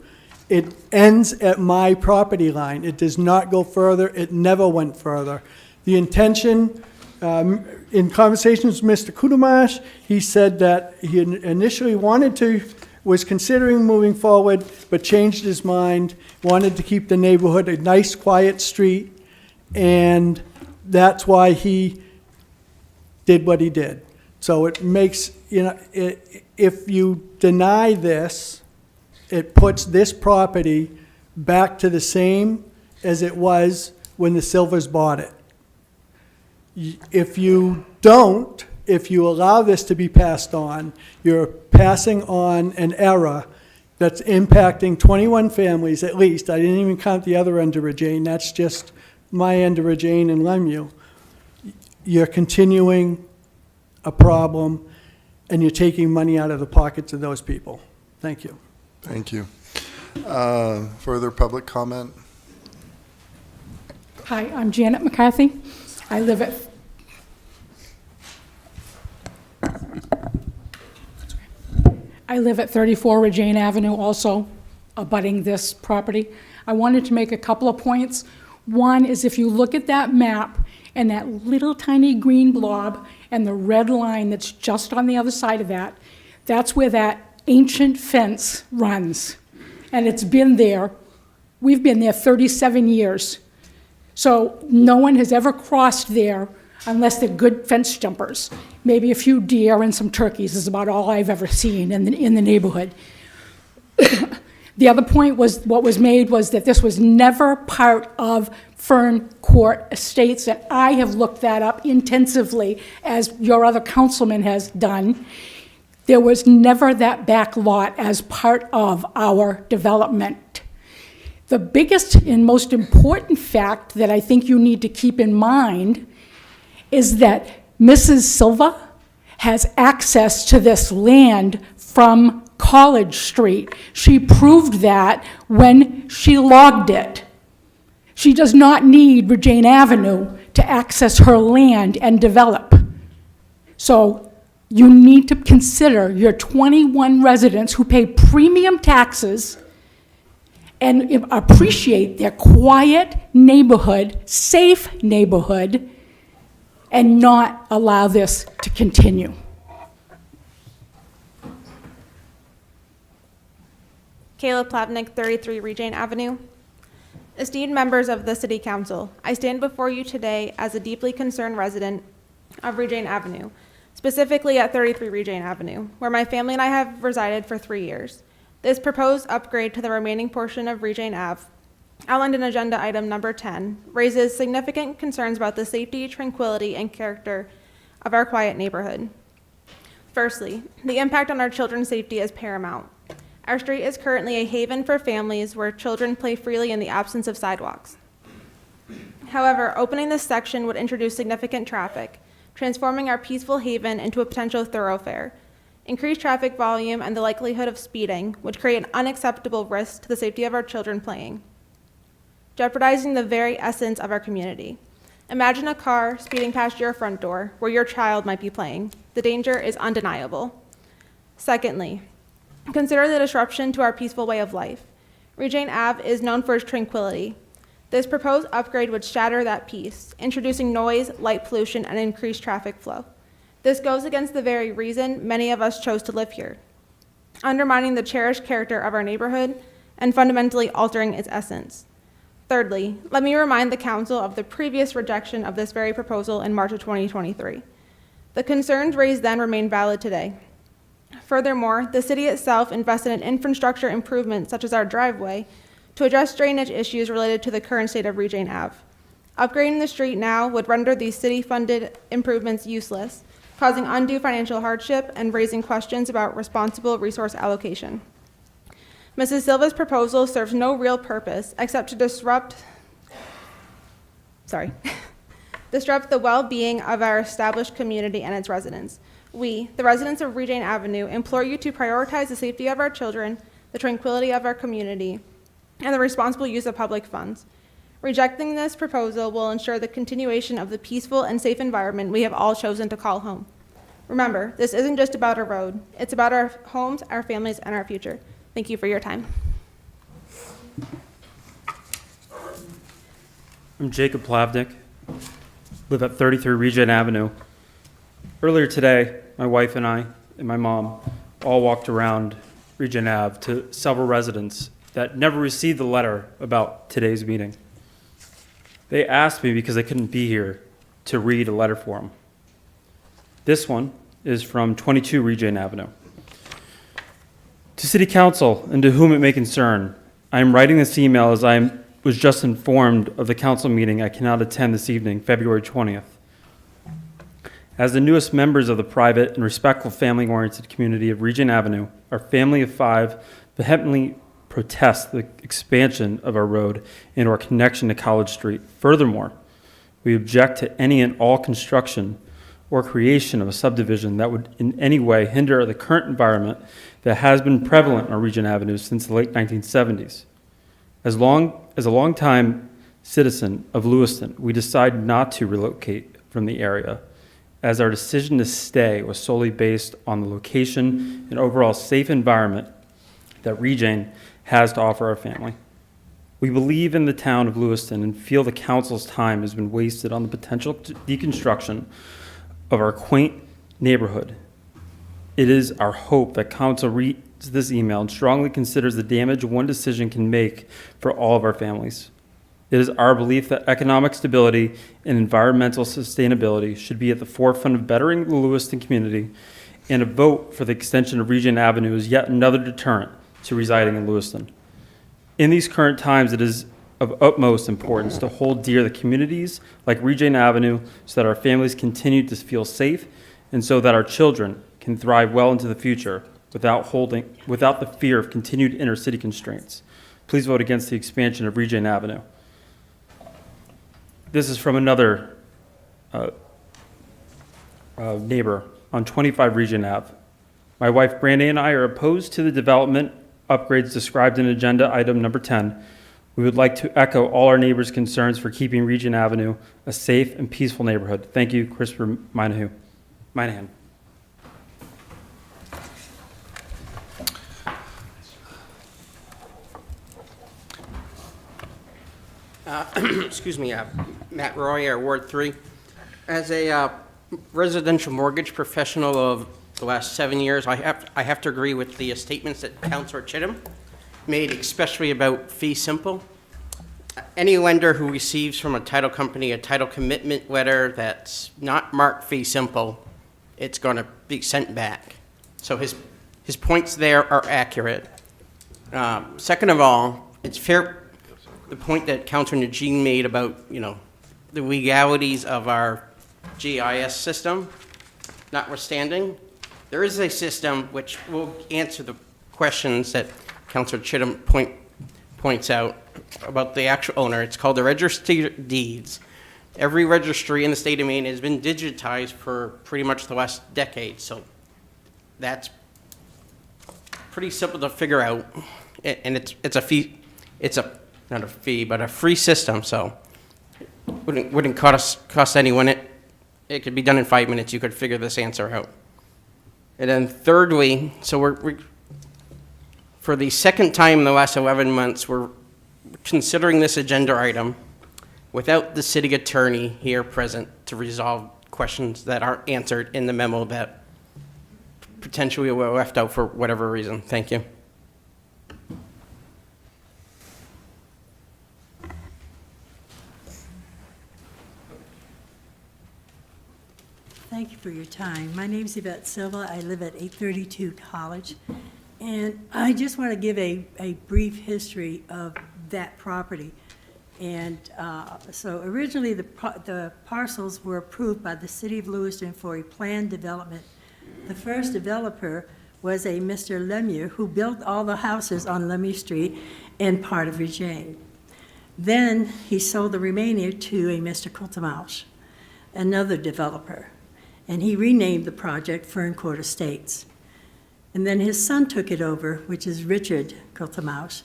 Speaker 12: it ends at my property line. It does not go further. It never went further. The intention, in conversations with Mr. Kudamash, he said that he initially was considering moving forward, but changed his mind, wanted to keep the neighborhood a nice, quiet street, and that's why he did what he did. So it makes, if you deny this, it puts this property back to the same as it was when the Silvers bought it. If you don't, if you allow this to be passed on, you're passing on an error that's impacting 21 families at least. I didn't even count the other end of Regina. That's just my end of Regina and Lemuel. You're continuing a problem, and you're taking money out of the pockets of those people. Thank you.
Speaker 1: Thank you. Further public comment?
Speaker 13: Hi, I'm Janet McCarthy. I live at 34 Regina Avenue, also abutting this property. I wanted to make a couple of points. One is if you look at that map and that little tiny green blob and the red line that's just on the other side of that, that's where that ancient fence runs. And it's been there. We've been there 37 years. So no one has ever crossed there unless they're good fence jumpers. Maybe a few deer and some turkeys is about all I've ever seen in the neighborhood. The other point was, what was made was that this was never part of Fern Court Estates, and I have looked that up intensively, as your other councilman has done. There was never that back lot as part of our development. The biggest and most important fact that I think you need to keep in mind is that Mrs. Silva has access to this land from College Street. She proved that when she logged it. She does not need Regina Avenue to access her land and develop. So you need to consider your 21 residents who pay premium taxes and appreciate their quiet neighborhood, safe neighborhood, and not allow this to continue.
Speaker 14: Kayla Plavnik, 33 Regine Avenue. Esteemed members of the City Council, I stand before you today as a deeply concerned resident of Regine Avenue, specifically at 33 Regine Avenue, where my family and I have resided for 3 years. This proposed upgrade to the remaining portion of Regine Ave, outlined in agenda item number 10, raises significant concerns about the safety, tranquility, and character of our quiet neighborhood. Firstly, the impact on our children's safety is paramount. Our street is currently a haven for families where children play freely in the absence of sidewalks. However, opening this section would introduce significant traffic, transforming our peaceful haven into a potential thoroughfare. Increased traffic volume and the likelihood of speeding would create an unacceptable risk to the safety of our children playing, jeopardizing the very essence of our community. Imagine a car speeding past your front door where your child might be playing. The danger is undeniable. Secondly, consider the disruption to our peaceful way of life. Regine Ave is known for its tranquility. This proposed upgrade would shatter that peace, introducing noise, light pollution, and increased traffic flow. This goes against the very reason many of us chose to live here, undermining the cherished character of our neighborhood and fundamentally altering its essence. Thirdly, let me remind the council of the previous rejection of this very proposal in March of 2023. The concerns raised then remain valid today. Furthermore, the city itself invested in infrastructure improvements such as our driveway to address drainage issues related to the current state of Regine Ave. Upgrading the street now would render these city-funded improvements useless, causing undue financial hardship and raising questions about responsible resource allocation. Mrs. Silva's proposal serves no real purpose except to disrupt the well-being of our established community and its residents. We, the residents of Regine Avenue, implore you to prioritize the safety of our children, the tranquility of our community, and the responsible use of public funds. Rejecting this proposal will ensure the continuation of the peaceful and safe environment we have all chosen to call home. Remember, this isn't just about a road. It's about our homes, our families, and our future. Thank you for your time.
Speaker 15: I'm Jacob Plavnik, live at 33 Regent Avenue. Earlier today, my wife and I and my mom all walked around Regent Ave to several residents that never received the letter about today's meeting. They asked me because I couldn't be here to read a letter for them. This one is from 22 Regent Avenue. To City Council and to whom it may concern, I am writing this email as I was just informed of the council meeting I cannot attend this evening, February 20th. As the newest members of the private and respectful family-oriented community of Regent Avenue, our family of 5 vehemently protest the expansion of our road and our connection to College Street. Furthermore, we object to any and all construction or creation of a subdivision that would in any way hinder the current environment that has been prevalent on Regent Avenue since the late 1970s. As a longtime citizen of Lewiston, we decided not to relocate from the area, as our decision to stay was solely based on the location and overall safe environment that Regine has to offer our family. We believe in the town of Lewiston and feel the council's time has been wasted on the potential deconstruction of our quaint neighborhood. It is our hope that council reads this email and strongly considers the damage one decision can make for all of our families. It is our belief that economic stability and environmental sustainability should be at the forefront of bettering the Lewiston community, and a vote for the extension of Regent Avenue is yet another deterrent to residing in Lewiston. In these current times, it is of utmost importance to hold dear the communities like Regent Avenue so that our families continue to feel safe and so that our children can thrive well into the future without the fear of continued inner city constraints. Please vote against the expansion of Regent Avenue. This is from another neighbor on 25 Regent Ave. My wife Brandy and I are opposed to the development upgrades described in agenda item number 10. We would like to echo all our neighbors' concerns for keeping Regent Avenue a safe and peaceful neighborhood. Thank you, Christopher Minahan.
Speaker 11: Excuse me, Matt Roy, Ward 3. As a residential mortgage professional of the last 7 years, I have to agree with the statements that Councilor Chittum made, especially about fee simple. Any lender who receives from a title company a title commitment letter that's not marked fee simple, it's going to be sent back. So his points there are accurate. Second of all, it's fair. The point that Councilor Najim made about, the legalities of our GIS system, notwithstanding, there is a system which will answer the questions that Councilor Chittum points out about the actual owner. It's called the Registry of Deeds. Every registry in the state of Maine has been digitized for pretty much the last decade, so that's pretty simple to figure out, and it's a fee. Not a fee, but a free system, so wouldn't cost anyone. It could be done in 5 minutes. You could figure this answer out. And then thirdly, so we're for the second time in the last 11 months, we're considering this agenda item without the city attorney here present to resolve questions that aren't answered in the memo that potentially were left out for whatever reason. Thank you.
Speaker 10: Thank you for your time. My name's Yvette Silva. I live at 832 College. And I just want to give a brief history of that property. And so originally the parcels were approved by the city of Lewiston for a planned development. The first developer was a Mr. Lemieux who built all the houses on Lemieux Street and part of Regine. Then he sold the remainder to a Mr. Coultermausch, another developer. And he renamed the project Fern Court Estates. And then his son took it over, which is Richard Coultermausch,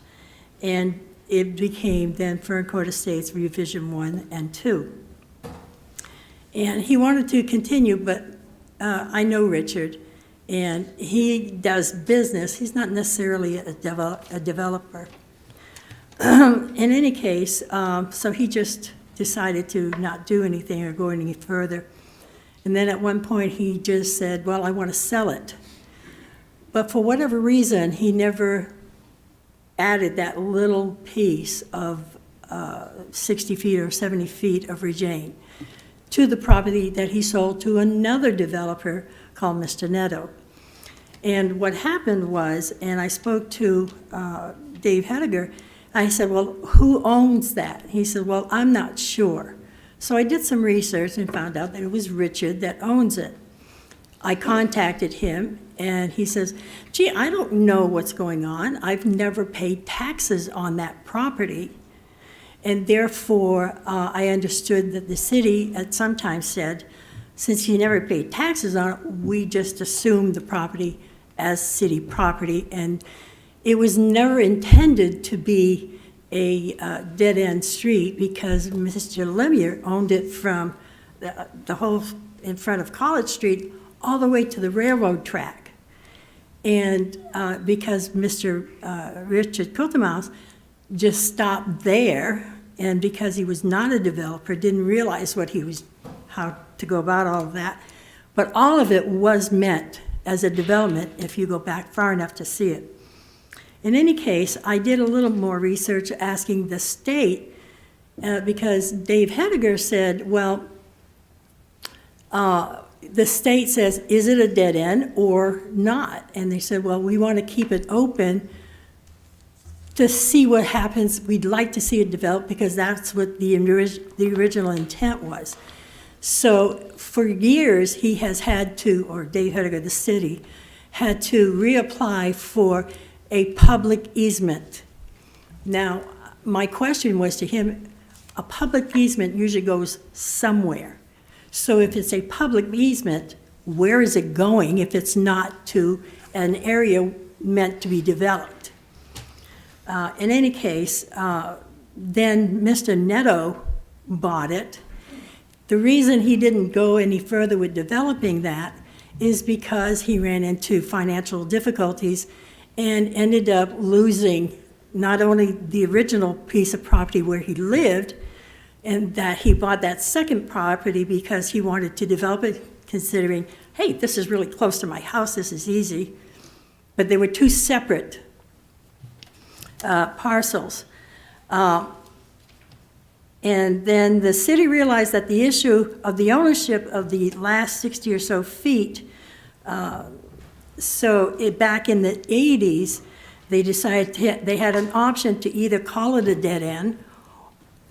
Speaker 10: and it became then Fern Court Estates Revision 1 and 2. And he wanted to continue, but I know Richard, and he does business. He's not necessarily a developer. In any case, so he just decided to not do anything or go any further. And then at one point, he just said, well, I want to sell it. But for whatever reason, he never added that little piece of 60 feet or 70 feet of Regine to the property that he sold to another developer called Mr. Netto. And what happened was, and I spoke to Dave Hediger, I said, well, who owns that? He said, well, I'm not sure. So I did some research and found out that it was Richard that owns it. I contacted him, and he says, gee, I don't know what's going on. I've never paid taxes on that property. And therefore, I understood that the city at some time said, since he never paid taxes on it, we just assumed the property as city property. And it was never intended to be a dead-end street because Mr. Lemieux owned it from the whole in front of College Street all the way to the railroad track. And because Mr. Richard Coultermausch just stopped there, and because he was not a developer, didn't realize how to go about all of that. But all of it was meant as a development if you go back far enough to see it. In any case, I did a little more research asking the state, because Dave Hediger said, well, the state says, is it a dead end or not? And they said, well, we want to keep it open to see what happens. We'd like to see it develop because that's what the original intent was. So for years, he has had to, or Dave Hediger, the city, had to reapply for a public easement. Now, my question was to him, a public easement usually goes somewhere. So if it's a public easement, where is it going if it's not to an area meant to be developed? In any case, then Mr. Netto bought it. The reason he didn't go any further with developing that is because he ran into financial difficulties and ended up losing not only the original piece of property where he lived, and that he bought that second property because he wanted to develop it, considering, hey, this is really close to my house, this is easy. But they were two separate parcels. And then the city realized that the issue of the ownership of the last 60 or so feet, back in the 80s, they decided they had an option to either call it a dead end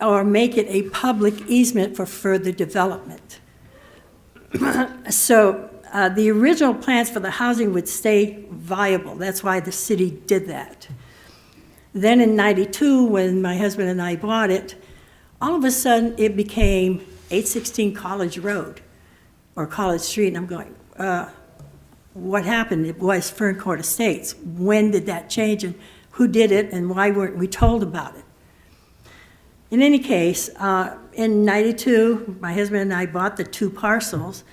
Speaker 10: or make it a public easement for further development. So the original plans for the housing would stay viable. That's why the city did that. Then in '92, when my husband and I bought it, all of a sudden it became 816 College Road or College Street. And I'm going, what happened? It was Fern Court Estates. When did that change and who did it and why weren't we told about it? In any case, in '92, my husband and I bought the two parcels,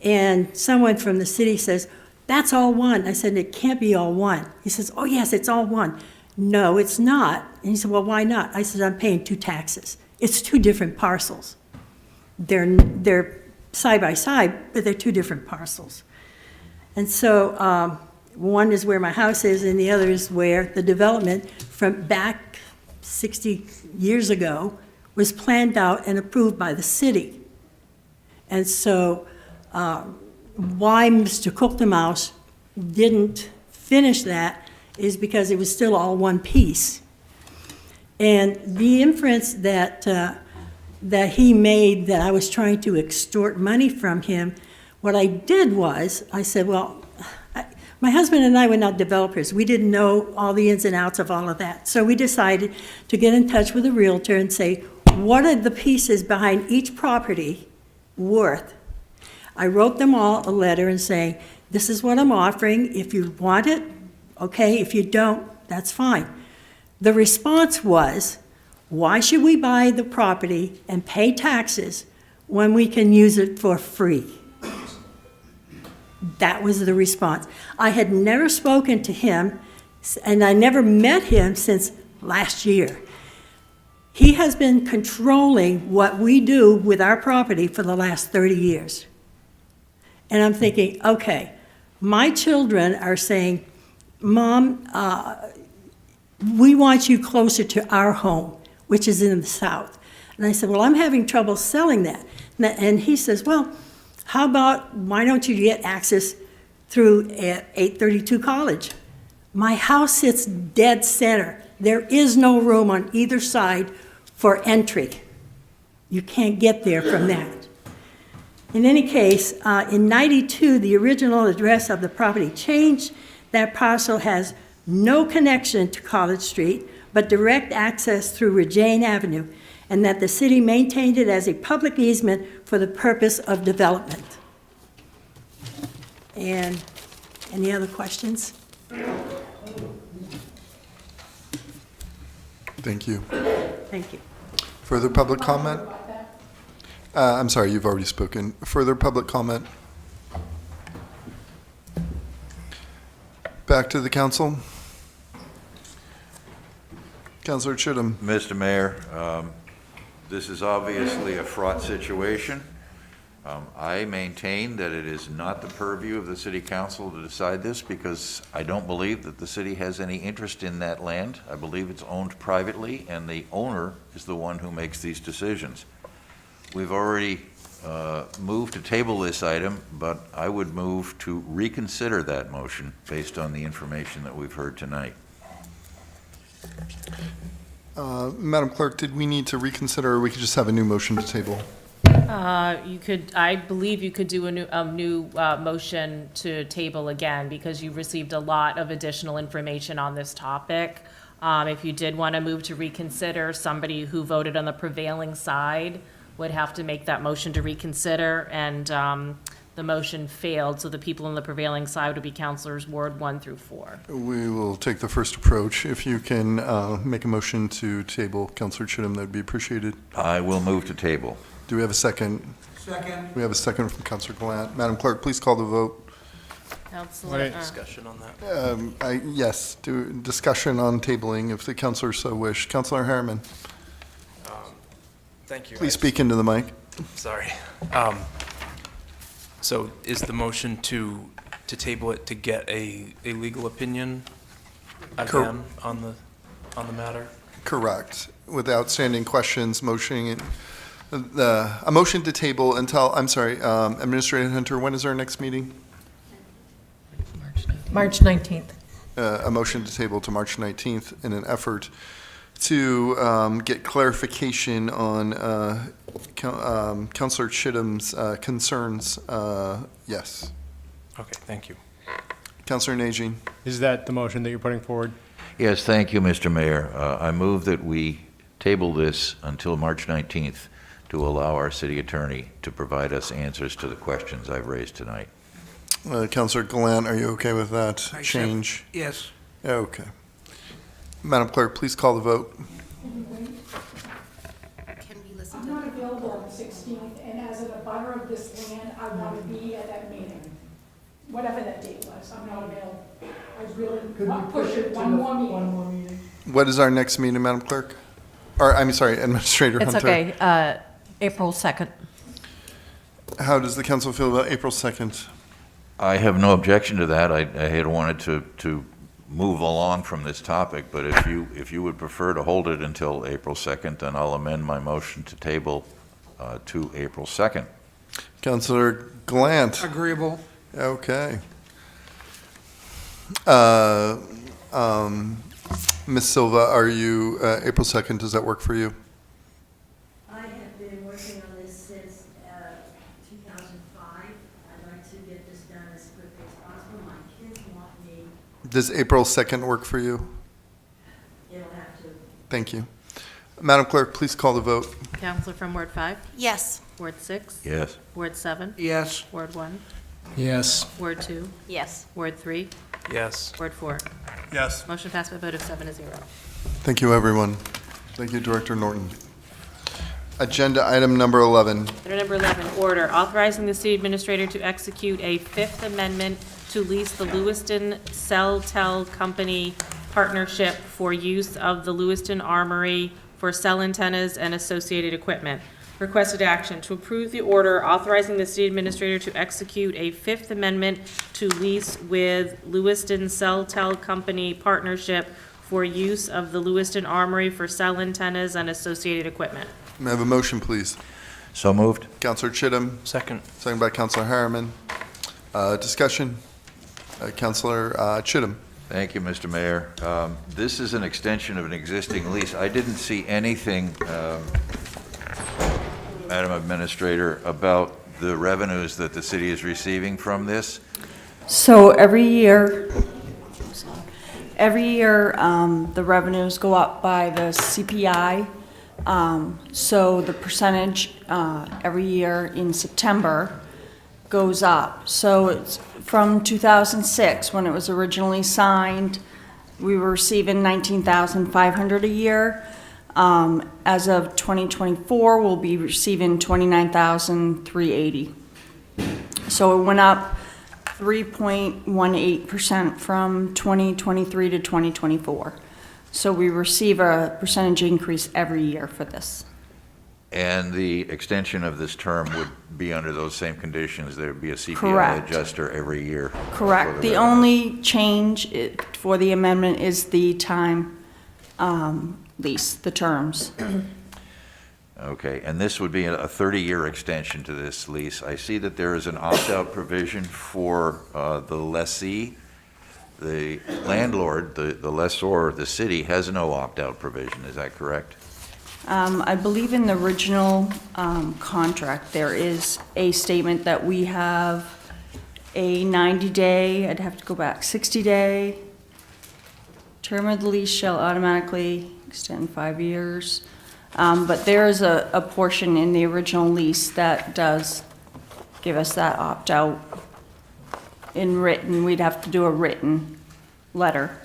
Speaker 10: and someone from the city says, that's all one. I said, it can't be all one. He says, oh yes, it's all one. No, it's not. And he said, well, why not? I said, I'm paying two taxes. It's two different parcels. They're side by side, but they're two different parcels. And so one is where my house is, and the other is where the development from back 60 years ago was planned out and approved by the city. And so why Mr. Kuchtelmaus didn't finish that is because it was still all one piece. And the inference that he made that I was trying to extort money from him, what I did was, I said, well, my husband and I were not developers. We didn't know all the ins and outs of all of that. So we decided to get in touch with a realtor and say, what are the pieces behind each property worth? I wrote them all a letter and saying, this is what I'm offering. If you want it, okay. If you don't, that's fine. The response was, why should we buy the property and pay taxes when we can use it for free? That was the response. I had never spoken to him, and I never met him since last year. He has been controlling what we do with our property for the last 30 years. And I'm thinking, okay, my children are saying, Mom, we want you closer to our home, which is in the south. And I said, well, I'm having trouble selling that. And he says, well, how about, why don't you get access through 832 College? My house sits dead center. There is no room on either side for entry. You can't get there from that. In any case, in '92, the original address of the property changed. That parcel has no connection to College Street, but direct access through Regine Avenue, and that the city maintained it as a public easement for the purpose of development. And any other questions?
Speaker 1: Thank you.
Speaker 10: Thank you.
Speaker 1: Further public comment? I'm sorry, you've already spoken. Further public comment? Back to the council. Councilor Chittum.
Speaker 19: Mr. Mayor, this is obviously a fraught situation. I maintain that it is not the purview of the city council to decide this because I don't believe that the city has any interest in that land. I believe it's owned privately and the owner is the one who makes these decisions. We've already moved to table this item, but I would move to reconsider that motion based on the information that we've heard tonight.
Speaker 1: Madam Clerk, did we need to reconsider, or we could just have a new motion to table?
Speaker 4: You could, I believe you could do a new motion to table again, because you received a lot of additional information on this topic. If you did want to move to reconsider, somebody who voted on the prevailing side would have to make that motion to reconsider, and the motion failed, so the people on the prevailing side would be Councilors Ward 1 through 4.
Speaker 1: We will take the first approach. If you can make a motion to table, Councilor Chittum, that'd be appreciated.
Speaker 19: I will move to table.
Speaker 1: Do we have a second?
Speaker 2: Second.
Speaker 1: We have a second from Councilor Gallant. Madam Clerk, please call the vote.
Speaker 4: Councilor,
Speaker 17: Discussion on that.
Speaker 1: Yes, discussion on tabling if the councilor so wish. Councilor Harriman,
Speaker 17: Thank you.
Speaker 1: please speak into the mic.
Speaker 17: Sorry. So is the motion to table it to get a legal opinion again on the matter?
Speaker 1: Correct. With outstanding questions, motioning a motion to table until, I'm sorry, Administrator Hunter, when is our next meeting?
Speaker 22: March 19th.
Speaker 1: A motion to table to March 19th in an effort to get clarification on Councilor Chittum's concerns. Yes.
Speaker 17: Okay, thank you.
Speaker 1: Councilor Najin.
Speaker 21: Is that the motion that you're putting forward?
Speaker 19: Yes, thank you, Mr. Mayor. I move that we table this until March 19th to allow our city attorney to provide us answers to the questions I've raised tonight.
Speaker 1: Councilor Gallant, are you okay with that change?
Speaker 2: Yes.
Speaker 1: Okay. Madam Clerk, please call the vote.
Speaker 13: I'm not available on the 16th, and as an abutter of this land, I want to be at that meeting. Whatever that date was, I'm not available. I really want to push it one more meeting.
Speaker 1: What is our next meeting, Madam Clerk? Or, I'm sorry, Administrator
Speaker 22: It's
Speaker 1: Hunter.
Speaker 22: okay. April 2nd.
Speaker 1: How does the council feel about April 2nd?
Speaker 19: I have no objection to that. I had wanted to move along from this topic, but if you would prefer to hold it until April 2nd, then I'll amend my motion to table to April 2nd.
Speaker 1: Councilor Gallant.
Speaker 2: Agreeable.
Speaker 1: Okay. Ms. Silva, are you, April 2nd, does that work for you?
Speaker 16: I have been working on this since 2005. I'd like to get this done as quickly as possible. My kids want me.
Speaker 1: Does April 2nd work for you?
Speaker 16: It'll have to.
Speaker 1: Thank you. Madam Clerk, please call the vote.
Speaker 4: Councilor from Ward 5?
Speaker 3: Yes.
Speaker 4: Ward 6?
Speaker 19: Yes.
Speaker 4: Ward 7?
Speaker 2: Yes.
Speaker 4: Ward 1?
Speaker 21: Yes.
Speaker 4: Ward 2?
Speaker 23: Yes.
Speaker 4: Ward 3?
Speaker 17: Yes.
Speaker 4: Word 4.
Speaker 1: Yes.
Speaker 4: Motion passed by a vote of 7-0.
Speaker 1: Thank you, everyone. Thank you, Director Norton. Agenda item number 11.
Speaker 4: Item number 11, order authorizing the city administrator to execute a Fifth Amendment to lease the Lewiston Cell Company partnership for use of the Lewiston Armory for cell antennas and associated equipment. Requested action to approve the order authorizing the city administrator to execute a Fifth Amendment to lease with Lewiston Cell Company partnership for use of the Lewiston Armory for cell antennas and associated equipment.
Speaker 1: May I have a motion, please?
Speaker 19: So moved.
Speaker 1: Councilor Chittum.
Speaker 17: Second.
Speaker 1: Second by Councilor Harriman. Discussion. Councilor Chittum.
Speaker 19: Thank you, Mr. Mayor. This is an extension of an existing lease. I didn't see anything, Madam Administrator, about the revenues that the city is receiving from this.
Speaker 8: So every year, the revenues go up by the CPI. So the percentage every year in September goes up. So it's from 2006, when it was originally signed, we were receiving $19,500 a year. As of 2024, we'll be receiving $29,380. So it went up 3.18% from 2023 to 2024. So we receive a percentage increase every year for this.
Speaker 19: And the extension of this term would be under those same conditions. There would be a CPI
Speaker 8: Correct.
Speaker 19: adjuster every year.
Speaker 8: Correct. The only change for the amendment is the time lease, the terms.
Speaker 19: Okay, and this would be a 30-year extension to this lease. I see that there is an opt-out provision for the lessee the landlord, the lessor, the city, has no opt-out provision. Is that correct?
Speaker 6: I believe in the original contract, there is a statement that we have a 90-day, I'd have to go back, 60-day term of the lease shall automatically extend 5 years. But there is a portion in the original lease that does give us that opt-out in written. We'd have to do a written letter.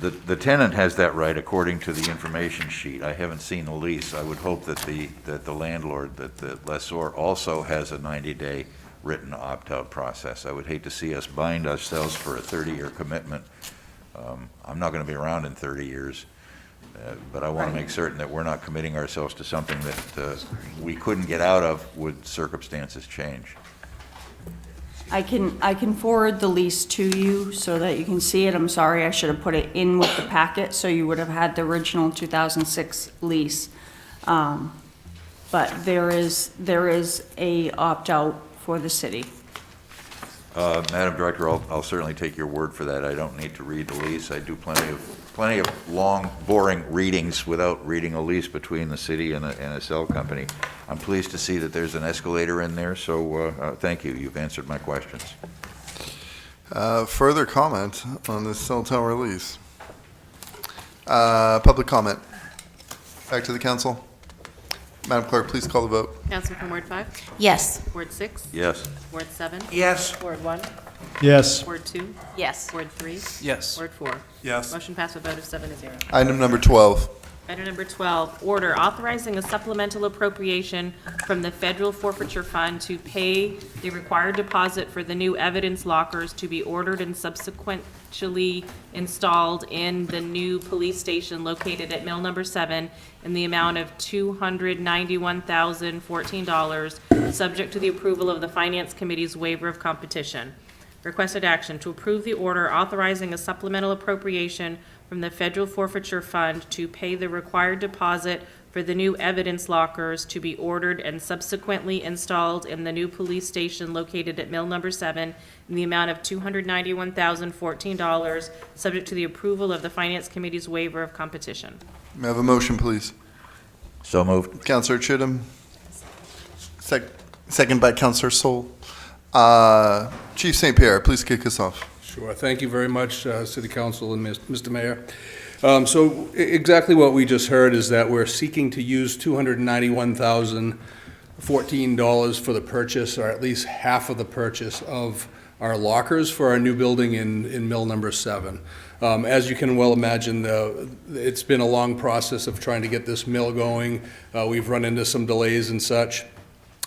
Speaker 19: The tenant has that right according to the information sheet. I haven't seen the lease. I would hope that the landlord, that the lessor also has a 90-day written opt-out process. I would hate to see us bind ourselves for a 30-year commitment. I'm not going to be around in 30 years, but I want to make certain that we're not committing ourselves to something that we couldn't get out of would circumstances change.
Speaker 6: I can forward the lease to you so that you can see it. I'm sorry, I should have put it in with the packet, so you would have had the original 2006 lease. But there is a opt-out for the city.
Speaker 19: Madam Director, I'll certainly take your word for that. I don't need to read the lease. I do plenty of long, boring readings without reading a lease between the city and a cell company. I'm pleased to see that there's an escalator in there, so thank you. You've answered my questions.
Speaker 1: Further comment on this cell tower lease? Public comment. Back to the council. Madam Clerk, please call the vote.
Speaker 4: Council from Ward 5?
Speaker 3: Yes.
Speaker 4: Ward 6?
Speaker 19: Yes.
Speaker 4: Ward 7?
Speaker 11: Yes.
Speaker 4: Ward 1?
Speaker 12: Yes.
Speaker 4: Ward 2?
Speaker 23: Yes.
Speaker 4: Ward 3?
Speaker 17: Yes.
Speaker 4: Ward 4?
Speaker 17: Yes.
Speaker 4: Motion passed with a vote of 7-0.
Speaker 1: Item number 12.
Speaker 4: Item number 12, order authorizing a supplemental appropriation from the Federal Forfeiture Fund to pay the required deposit for the new evidence lockers to be ordered and subsequently installed in the new police station located at Mill Number 7 in the amount of $291,014, subject to the approval of the Finance Committee's waiver of competition. Requested action to approve the order authorizing a supplemental appropriation from the Federal Forfeiture Fund to pay the required deposit for the new evidence lockers to be ordered and subsequently installed in the new police station located at Mill Number 7 in the amount of $291,014, subject to the approval of the Finance Committee's waiver of competition.
Speaker 1: May I have a motion, please?
Speaker 19: So moved.
Speaker 1: Councilor Chittum. Second by Councilor Sol. Chief St. Pierre, please kick us off.
Speaker 18: Sure. Thank you very much, City Council and Mr. Mayor. So exactly what we just heard is that we're seeking to use $291,014 for the purchase, or at least half of the purchase of our lockers for our new building in Mill Number 7. As you can well imagine, it's been a long process of trying to get this mill going. We've run into some delays and such.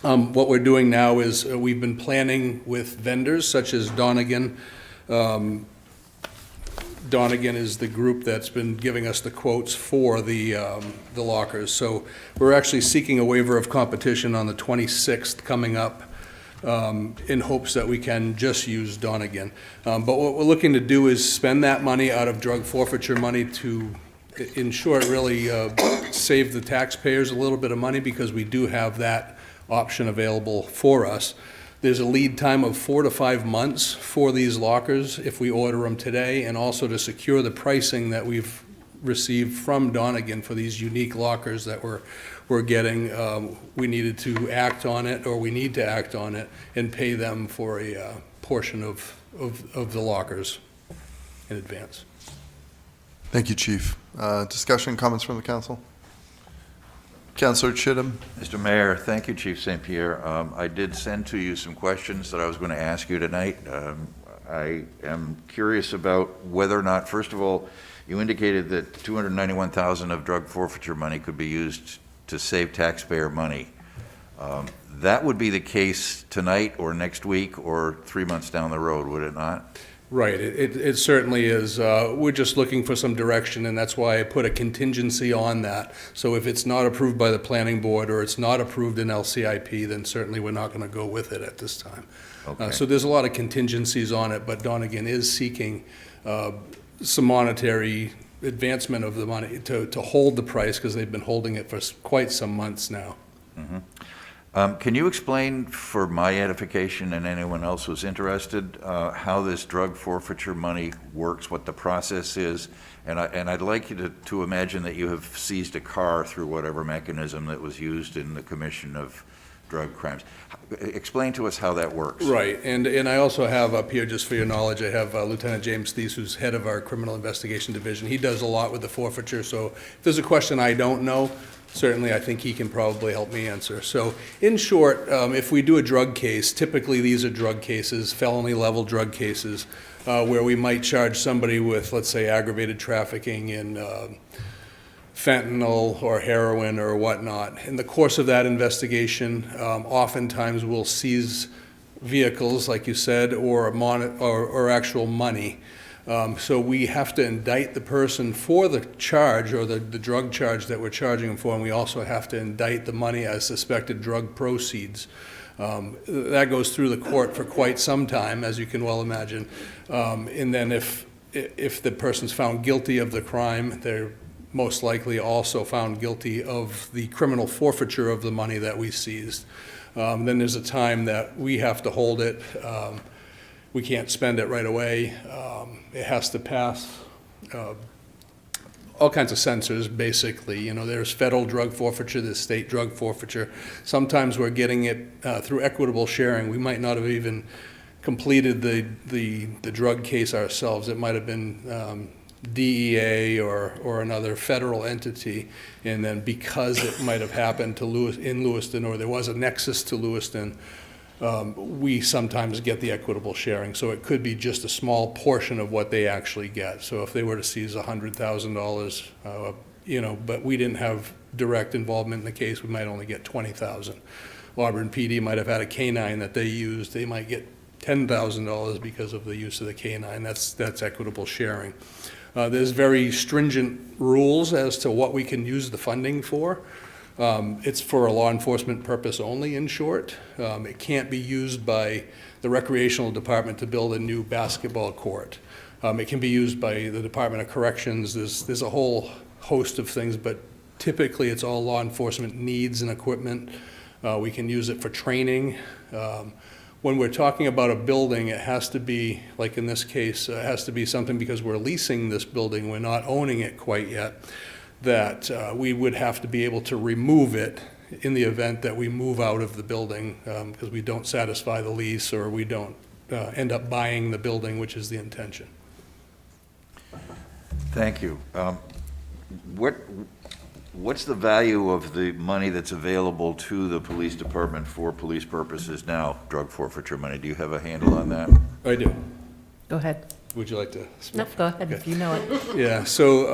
Speaker 18: What we're doing now is we've been planning with vendors such as Donegan. Donegan is the group that's been giving us the quotes for the lockers. So we're actually seeking a waiver of competition on the 26th coming up in hopes that we can just use Donegan. But what we're looking to do is spend that money out of drug forfeiture money to, in short, really save the taxpayers a little bit of money, because we do have that option available for us. There's a lead time of 4 to 5 months for these lockers if we order them today, and also to secure the pricing that we've received from Donegan for these unique lockers that we're getting. We needed to act on it, or we need to act on it, and pay them for a portion of the lockers in advance.
Speaker 1: Thank you, Chief. Discussion, comments from the council? Councilor Chittum.
Speaker 19: Mr. Mayor, thank you, Chief St. Pierre. I did send to you some questions that I was going to ask you tonight. I am curious about whether or not, first of all, you indicated that $291,000 of drug forfeiture money could be used to save taxpayer money. That would be the case tonight or next week or 3 months down the road, would it not?
Speaker 18: Right, it certainly is. We're just looking for some direction, and that's why I put a contingency on that. So if it's not approved by the planning board, or it's not approved in LCIP, then certainly we're not going to go with it at this time.
Speaker 19: Okay.
Speaker 18: So there's a lot of contingencies on it, but Donegan is seeking some monetary advancement of the money to hold the price, because they've been holding it for quite some months now.
Speaker 19: Mm-hmm. Can you explain, for my edification and anyone else who's interested, how this drug forfeiture money works, what the process is? And I'd like you to imagine that you have seized a car through whatever mechanism that was used in the commission of drug crimes. Explain to us how that works.
Speaker 18: Right, and I also have up here, just for your knowledge, I have Lieutenant James Thies, who's head of our Criminal Investigation Division. He does a lot with the forfeiture, so if there's a question I don't know, certainly I think he can probably help me answer. So in short, if we do a drug case, typically these are drug cases, felony-level drug cases, where we might charge somebody with, let's say, aggravated trafficking in fentanyl or heroin or whatnot. In the course of that investigation, oftentimes we'll seize vehicles, like you said, or actual money. So we have to indict the person for the charge or the drug charge that we're charging them for, and we also have to indict the money as suspected drug proceeds. That goes through the court for quite some time, as you can well imagine. And then if the person's found guilty of the crime, they're most likely also found guilty of the criminal forfeiture of the money that we seized. Then there's a time that we have to hold it. We can't spend it right away. It has to pass all kinds of censors, basically. You know, there's federal drug forfeiture, there's state drug forfeiture. Sometimes we're getting it through equitable sharing. We might not have even completed the drug case ourselves. It might have been DEA or another federal entity, and then because it might have happened to in Lewiston, or there was a nexus to Lewiston, we sometimes get the equitable sharing. So it could be just a small portion of what they actually get. So if they were to seize $100,000, you know, but we didn't have direct involvement in the case, we might only get $20,000. Auburn PD might have had a canine that they used. They might get $10,000 because of the use of the canine. That's equitable sharing. There's very stringent rules as to what we can use the funding for. It's for a law enforcement purpose only, in short. It can't be used by the recreational department to build a new basketball court. It can be used by the Department of Corrections. There's a whole host of things, but typically it's all law enforcement needs and equipment. We can use it for training. When we're talking about a building, it has to be, like in this case, it has to be something, because we're leasing this building, we're not owning it quite yet, that we would have to be able to remove it in the event that we move out of the building, because we don't satisfy the lease, or we don't end up buying the building, which is the intention.
Speaker 19: Thank you. What's the value of the money that's available to the police department for police purposes now, drug forfeiture money? Do you have a handle on that?
Speaker 18: I do.
Speaker 22: Go ahead.
Speaker 18: Would you like to speak?
Speaker 22: No, go ahead if you know it.
Speaker 18: Yeah, so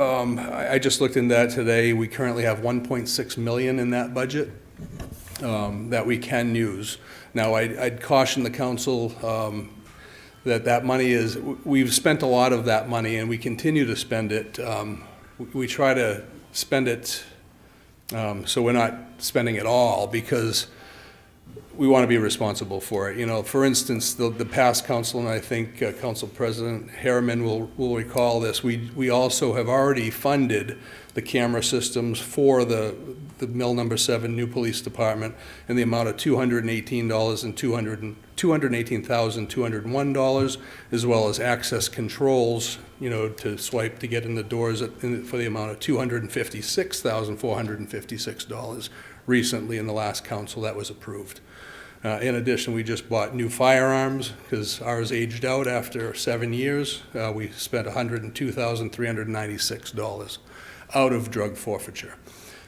Speaker 18: I just looked into that today. We currently have $1.6 million in that budget that we can use. Now, I'd caution the council that money is, we've spent a lot of that money, and we continue to spend it. We try to spend it so we're not spending it all, because we want to be responsible for it. You know, for instance, the past council, and I think Council President Harriman will recall this, we also have already funded the camera systems for the Mill Number 7 new police department in the amount of $218,201, as well as access controls, you know, to swipe to get in the doors for the amount of $256,456 recently in the last council that was approved. In addition, we just bought new firearms because ours aged out after 7 years. We spent $102,396 out of drug forfeiture.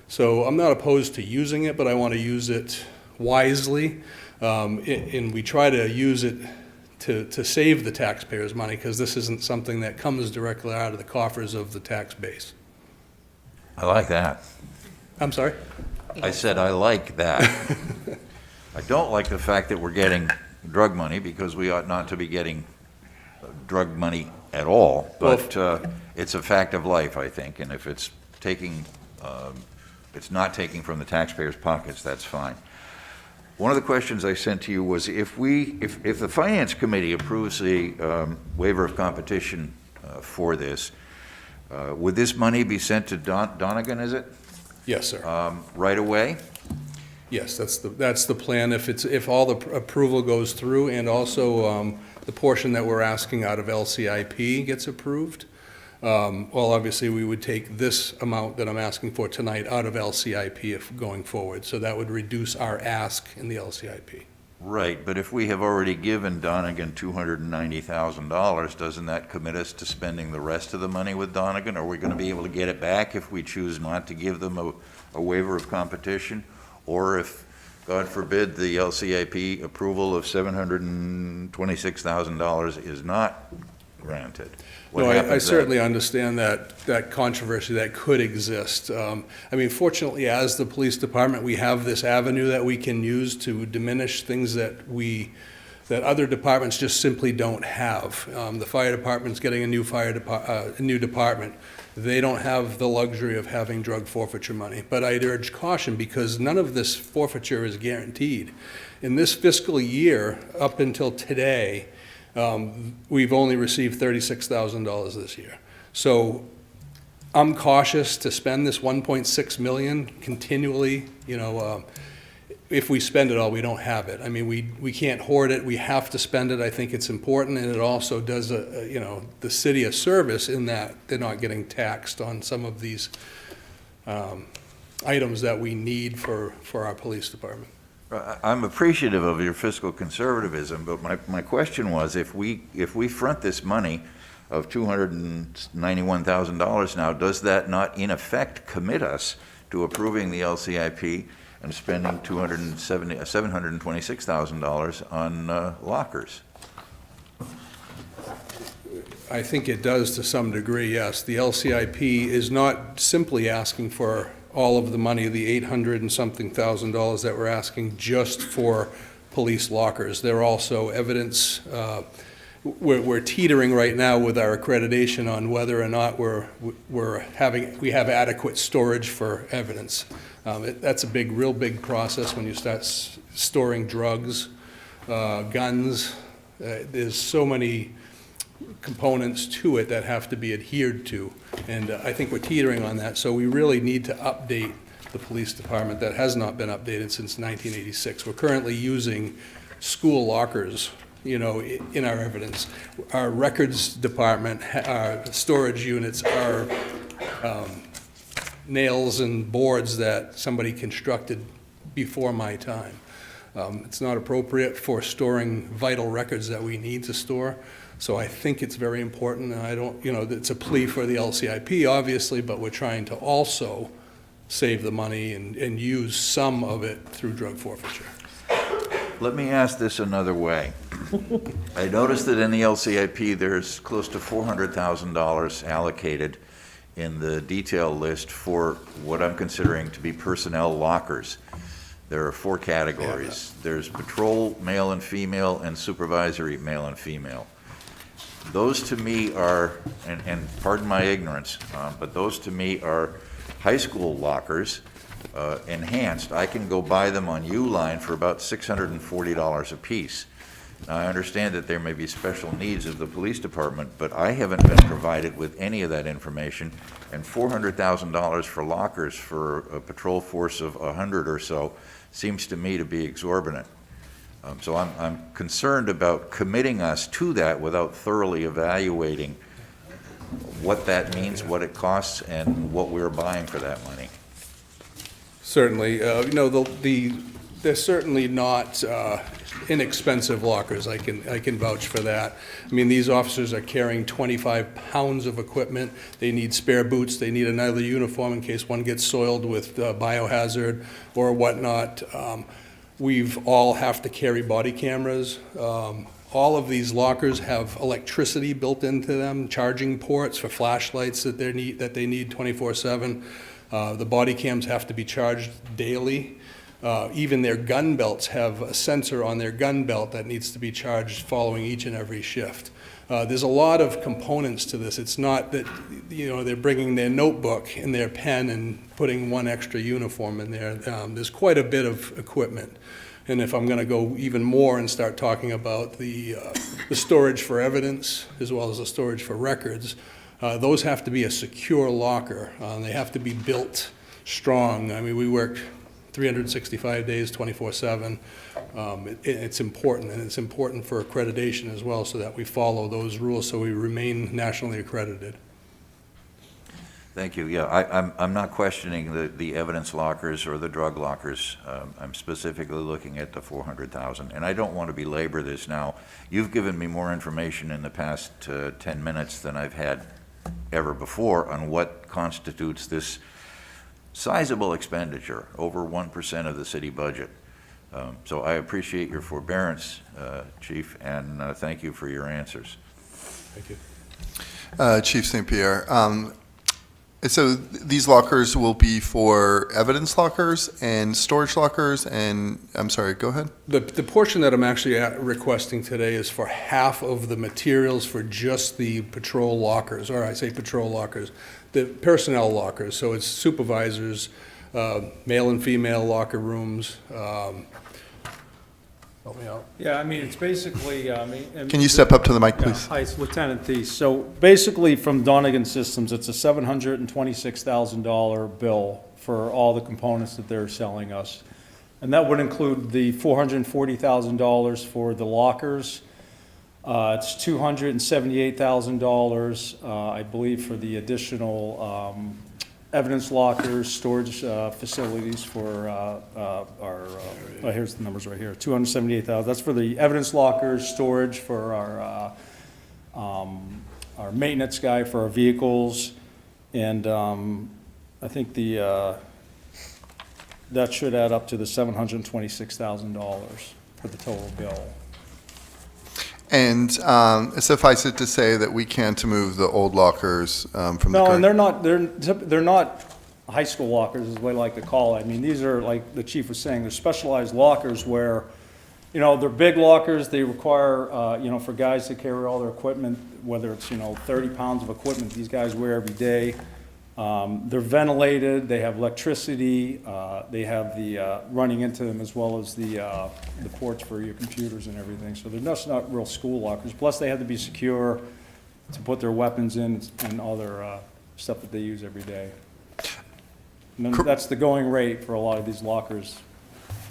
Speaker 18: So I'm not opposed to using it, but I want to use it wisely. And we try to use it to save the taxpayers' money, because this isn't something that comes directly out of the coffers of the tax base.
Speaker 19: I like that.
Speaker 18: I'm sorry?
Speaker 19: I said I like that. I don't like the fact that we're getting drug money, because we ought not to be getting drug money at all. But it's a fact of life, I think, and if it's taking, it's not taking from the taxpayers' pockets, that's fine. One of the questions I sent to you was, if the Finance Committee approves the waiver of competition for this, would this money be sent to Donegan, is it?
Speaker 18: Yes, sir.
Speaker 19: Right away?
Speaker 18: Yes, that's the plan, if all the approval goes through, and also the portion that we're asking out of LCIP gets approved. Well, obviously, we would take this amount that I'm asking for tonight out of LCIP if going forward, so that would reduce our ask in the LCIP.
Speaker 19: Right, but if we have already given Donegan $290,000, doesn't that commit us to spending the rest of the money with Donegan? Are we going to be able to get it back if we choose not to give them a waiver of competition? Or if, God forbid, the LCIP approval of $726,000 is not granted? What
Speaker 18: No, I
Speaker 19: happens
Speaker 18: certainly
Speaker 19: then?
Speaker 18: understand that controversy that could exist. I mean, fortunately, as the police department, we have this avenue that we can use to diminish things that other departments just simply don't have. The fire department's getting a new department. They don't have the luxury of having drug forfeiture money. But I'd urge caution, because none of this forfeiture is guaranteed. In this fiscal year, up until today, we've only received $36,000 this year. So I'm cautious to spend this $1.6 million continually. If we spend it all, we don't have it. I mean, we can't hoard it. We have to spend it. I think it's important, and it also does the city a service in that they're not getting taxed on some of these items that we need for our police department.
Speaker 19: I'm appreciative of your fiscal conservatism, but my question was, if we front this money of $291,000 now, does that not in effect commit us to approving the LCIP and spending $726,000 on lockers?
Speaker 18: I think it does to some degree, yes. The LCIP is not simply asking for all of the money, the 800 and something thousand dollars that we're asking just for police lockers. They're also evidence. We're teetering right now with our accreditation on whether or not we have adequate storage for evidence. That's a real big process when you start storing drugs, guns. There's so many components to it that have to be adhered to, and I think we're teetering on that. So we really need to update the police department. That has not been updated since 1986. We're currently using school lockers, in our evidence. Our records department, our storage units are nails and boards that somebody constructed before my time. It's not appropriate for storing vital records that we need to store. So I think it's very important, and I don't, it's a plea for the LCIP, obviously, but we're trying to also save the money and use some of it through drug forfeiture.
Speaker 19: Let me ask this another way. I noticed that in the LCIP, there's close to $400,000 allocated in the detail list for what I'm considering to be personnel lockers. There are 4 categories. There's patrol, male and female, and supervisory, male and female. Those to me are, and pardon my ignorance, but those to me are high school lockers, enhanced. I can go buy them on Uline for about $640 a piece. Now, I understand that there may be special needs of the police department, but I haven't been provided with any of that information, and $400,000 for lockers for a patrol force of 100 or so seems to me to be exorbitant. So I'm concerned about committing us to that without thoroughly evaluating what that means, what it costs, and what we're buying for that money.
Speaker 18: Certainly. They're certainly not inexpensive lockers. I can vouch for that. I mean, these officers are carrying 25 pounds of equipment. They need spare boots. They need another uniform in case one gets soiled with biohazard or whatnot. We've all have to carry body cameras. All of these lockers have electricity built into them, charging ports for flashlights that they need 24/7. The body cams have to be charged daily. Even their gun belts have a sensor on their gun belt that needs to be charged following each and every shift. There's a lot of components to this. It's not that they're bringing their notebook and their pen and putting one extra uniform in there. There's quite a bit of equipment. And if I'm going to go even more and start talking about the storage for evidence as well as the storage for records, those have to be a secure locker. They have to be built strong. I mean, we work 365 days, 24/7. It's important, and it's important for accreditation as well, so that we follow those rules, so we remain nationally accredited.
Speaker 19: Thank you. Yeah, I'm not questioning the evidence lockers or the drug lockers. I'm specifically looking at the 400,000, and I don't want to belabor this now. You've given me more information in the past 10 minutes than I've had ever before on what constitutes this sizable expenditure, over 1% of the city budget. So I appreciate your forbearance, Chief, and thank you for your answers.
Speaker 18: Thank you.
Speaker 1: Chief St. Pierre, so these lockers will be for evidence lockers and storage lockers, and I'm sorry, go ahead.
Speaker 18: The portion that I'm actually requesting today is for half of the materials for just the patrol lockers, or I say patrol lockers, the personnel lockers. So it's supervisors, male and female locker rooms. Help me out.
Speaker 15: Yeah, I mean, it's basically,
Speaker 1: Can you step up to the mic, please?
Speaker 15: Hi, it's Lieutenant Thies. So basically, from Donegan Systems, it's a $726,000 bill for all the components that they're selling us. And that would include the $440,000 for the lockers. It's $278,000, I believe, for the additional evidence lockers, storage facilities for here's the numbers right here, $278,000. That's for the evidence lockers, storage for our maintenance guy for our vehicles, and I think that should add up to the $726,000 for the total bill.
Speaker 1: And suffice it to say that we can't move the old lockers from the
Speaker 15: No,
Speaker 1: current.
Speaker 15: and they're not high school lockers, is what I like to call it. I mean, these are, like the chief was saying, they're specialized lockers where, they're big lockers. They require, for guys to carry all their equipment, whether it's, 30 pounds of equipment these guys wear every day. They're ventilated, they have electricity, they have the running into them as well as the ports for your computers and everything. So they're just not real school lockers. Plus, they have to be secure to put their weapons in and all their stuff that they use every day. And then that's the going rate for a lot of these lockers.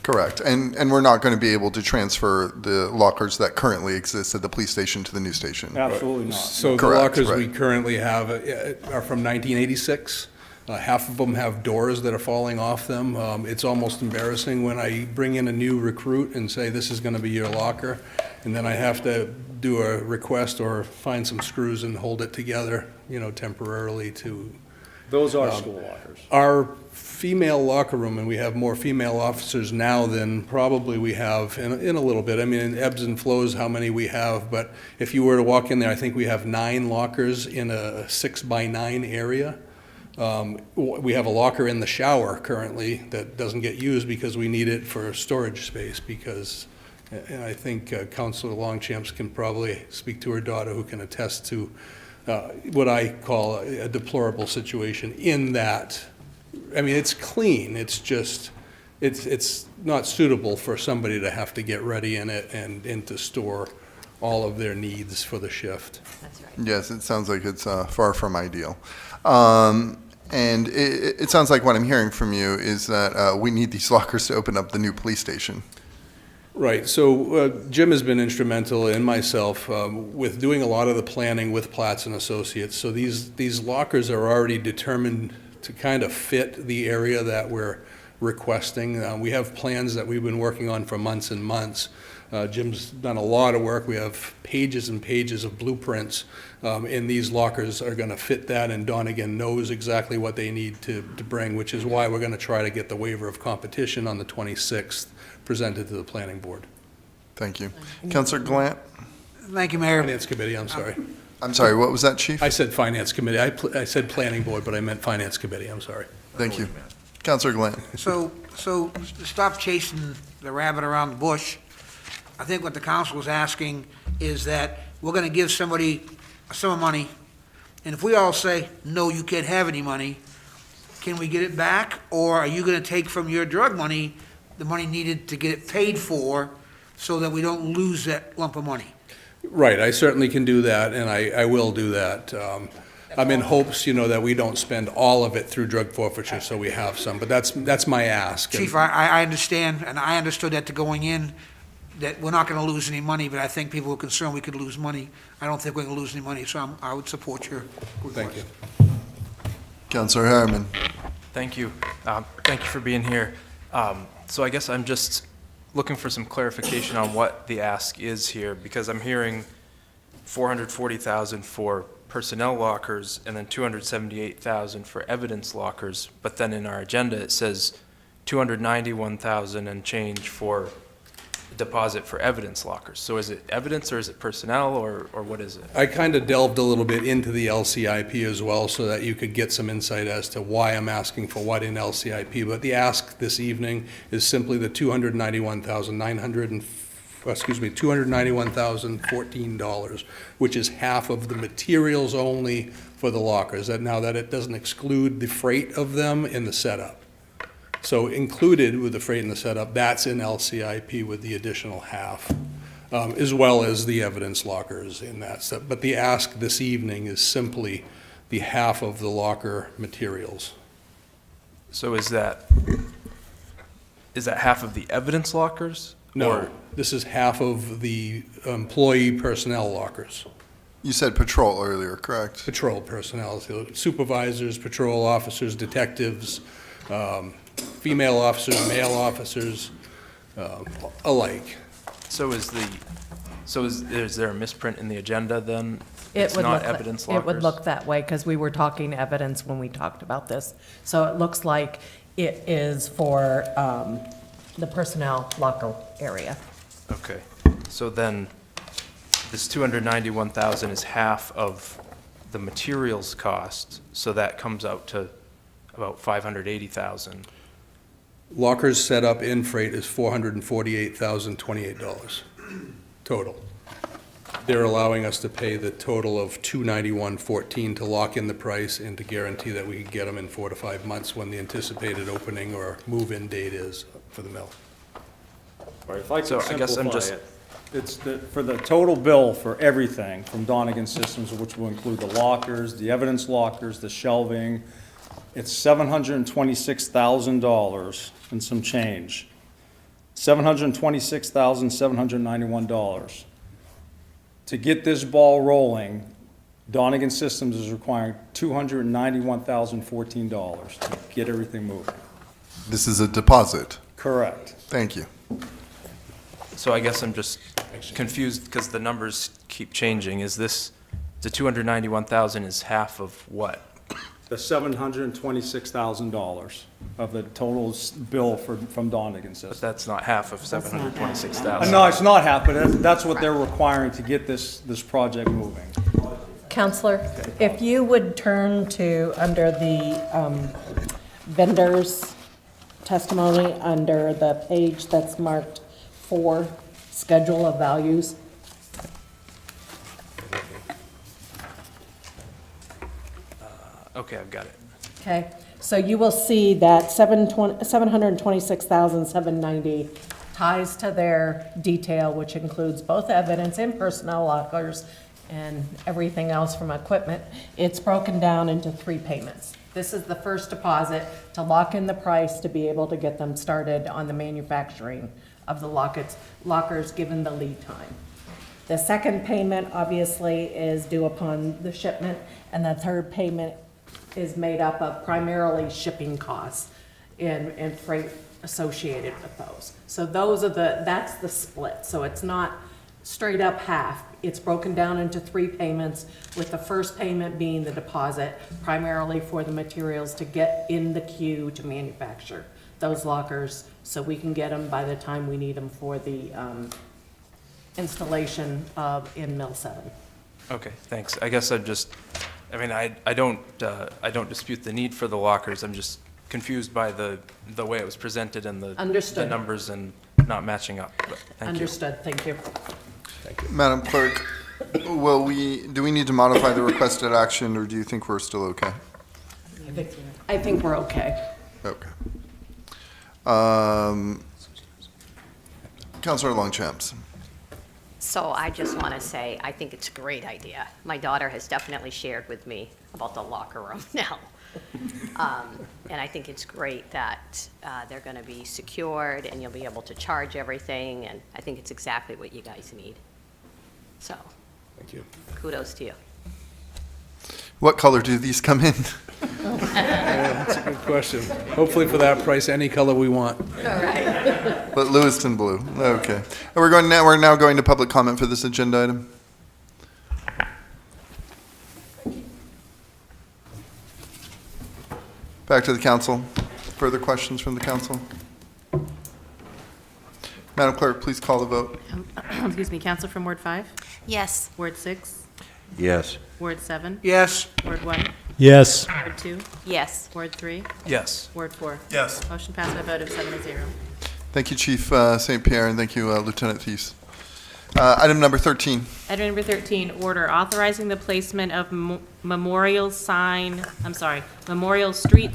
Speaker 1: Correct. And we're not going to be able to transfer the lockers that currently exist at the police station to the new station.
Speaker 15: Absolutely not.
Speaker 18: So the
Speaker 1: Correct,
Speaker 18: lockers
Speaker 1: right.
Speaker 18: we currently have are from 1986. Half of them have doors that are falling off them. It's almost embarrassing when I bring in a new recruit and say, this is going to be your locker, and then I have to do a request or find some screws and hold it together, temporarily to...
Speaker 15: Those are school lockers.
Speaker 18: Our female locker room, and we have more female officers now than probably we have in a little bit. I mean, it ebbs and flows how many we have, but if you were to walk in there, I think we have 9 lockers in a 6x9 area. We have a locker in the shower currently that doesn't get used because we need it for storage space because, and I think Councilor Longchamps can probably speak to her daughter who can attest to what I call a deplorable situation in that. I mean, it's clean, it's just, it's not suitable for somebody to have to get ready in it and to store all of their needs for the shift.
Speaker 23: That's right.
Speaker 1: Yes, it sounds like it's far from ideal. And it sounds like what I'm hearing from you is that we need these lockers to open up the new police station.
Speaker 18: Right, so Jim has been instrumental, and myself, with doing a lot of the planning with Platts and Associates. So these lockers are already determined to kind of fit the area that we're requesting. We have plans that we've been working on for months and months. Jim's done a lot of work. We have pages and pages of blueprints, and these lockers are going to fit that, and Donegan knows exactly what they need to bring, which is why we're going to try to get the waiver of competition on the 26th presented to the planning board.
Speaker 1: Thank you. Councilor Glant?
Speaker 2: Thank you, Mayor.
Speaker 18: Finance committee, I'm sorry.
Speaker 1: I'm sorry, what was that, Chief?
Speaker 18: I said finance committee. I said planning board, but I meant finance committee. I'm sorry.
Speaker 1: Thank you. Councilor Glant?
Speaker 2: So stop chasing the rabbit around the bush. I think what the council is asking is that we're going to give somebody a sum of money, and if we all say, no, you can't have any money, can we get it back? Or are you going to take from your drug money the money needed to get it paid for so that we don't lose that lump of money?
Speaker 18: Right, I certainly can do that, and I will do that. I'm in hopes, that we don't spend all of it through drug forfeiture, so we have some, but that's my ask.
Speaker 2: Chief, I understand, and I understood that going in, that we're not going to lose any money, but I think people are concerned we could lose money. I don't think we're going to lose any money, so I would support your request.
Speaker 18: Thank you.
Speaker 1: Councilor Harriman.
Speaker 17: Thank you. Thank you for being here. So I guess I'm just looking for some clarification on what the ask is here, because I'm hearing $440,000 for personnel lockers and then $278,000 for evidence lockers, but then in our agenda it says $291,000 and change for deposit for evidence lockers. So is it evidence or is it personnel or what is it?
Speaker 18: I kind of delved a little bit into the LCIP as well so that you could get some insight as to why I'm asking for what in LCIP. But the ask this evening is simply the $291,014, which is half of the materials only for the lockers. Now that it doesn't exclude the freight of them in the setup. So included with the freight and the setup, that's in LCIP with the additional half, as well as the evidence lockers in that stuff. But the ask this evening is simply the half of the locker materials.
Speaker 17: So is that half of the evidence lockers?
Speaker 18: No,
Speaker 17: Or-
Speaker 18: this is half of the employee personnel lockers.
Speaker 1: You said patrol earlier, correct?
Speaker 18: Patrol personnel, so supervisors, patrol officers, detectives, female officers, male officers, alike.
Speaker 17: So is there a misprint in the agenda then?
Speaker 22: It
Speaker 17: It's
Speaker 22: would
Speaker 17: not
Speaker 22: look
Speaker 17: evidence
Speaker 22: It would
Speaker 17: lockers?
Speaker 22: look that way, because we were talking evidence when we talked about this. So it looks like it is for the personnel locker area.
Speaker 17: Okay, so then this $291,000 is half of the materials cost, so that comes out to about $580,000.
Speaker 18: Lockers set up in freight is $448,028 total. They're allowing us to pay the total of $291,14 to lock in the price and to guarantee that we can get them in 4 to 5 months when the anticipated opening or move-in date is for the mill.
Speaker 15: All right, if I
Speaker 17: So
Speaker 15: could
Speaker 17: I guess I'm
Speaker 15: simplify it, it's for the total bill for everything from Donegan Systems, which will include the lockers, the evidence lockers, the shelving, it's $726,000 and some change. $726,791. To get this ball rolling, Donegan Systems is requiring $291,014 to get everything moving.
Speaker 1: This is a deposit.
Speaker 15: Correct.
Speaker 1: Thank you.
Speaker 17: So I guess I'm just confused because the numbers keep changing. Is this, the $291,000 is half of what?
Speaker 15: The $726,000 of the total bill from Donegan
Speaker 17: But
Speaker 15: Systems.
Speaker 17: that's not half of $726,000.
Speaker 15: No, it's not half, but that's what they're requiring to get this project moving.
Speaker 22: Counselor, if you would turn to, under the vendor's testimony, under the page that's marked 4, Schedule of Values.
Speaker 17: Okay, I've got it.
Speaker 22: Okay, so you will see that $726,790 ties to their detail, which includes both evidence and personnel lockers and everything else from equipment. It's broken down into 3 payments. This is the first deposit to lock in the price to be able to get them started on the manufacturing of the lockers given the lead time. The second payment obviously is due upon the shipment, and the third payment is made up of primarily shipping costs and freight associated with those. So that's the split. So it's not straight up half. It's broken down into 3 payments, with the first payment being the deposit, primarily for the materials to get in the queue to manufacture those lockers, so we can get them by the time we need them for the installation in Mill 7.
Speaker 17: Okay, thanks. I guess I don't dispute the need for the lockers. I'm just confused by the way it was presented and the
Speaker 22: Understood.
Speaker 17: numbers and not matching up. But thank you.
Speaker 22: Understood, thank you.
Speaker 1: Madam Clerk, do we need to modify the requested action, or do you think we're still okay?
Speaker 22: I think we're okay.
Speaker 1: Okay. Councilor Longchamps.
Speaker 23: So I just want to say, I think it's a great idea. My daughter has definitely shared with me about the locker room now. And I think it's great that they're going to be secured and you'll be able to charge everything, and I think it's exactly what you guys need. So,
Speaker 18: Thank you.
Speaker 23: kudos to you.
Speaker 1: What color do these come in?
Speaker 18: Yeah, that's a good question. Hopefully for that price, any color we want.
Speaker 23: All right.
Speaker 1: But Lewiston blue. Okay. And we're now going to public comment for this agenda item. Back to the council. Further questions from the council? Madam Clerk, please call the vote.
Speaker 4: Excuse me, Counselor from Ward 5?
Speaker 3: Yes.
Speaker 4: Ward 6?
Speaker 19: Yes.
Speaker 4: Ward 7?
Speaker 21: Yes.
Speaker 4: Ward 1?
Speaker 12: Yes.
Speaker 4: Ward 2?
Speaker 23: Yes.
Speaker 4: Ward 3?
Speaker 17: Yes.
Speaker 4: Ward 4?
Speaker 21: Yes.
Speaker 4: Motion passed by a vote of 7-0.
Speaker 1: Thank you, Chief St. Pierre, and thank you, Lieutenant Thies. Item number 13.
Speaker 4: Item number 13, order authorizing the placement of memorial street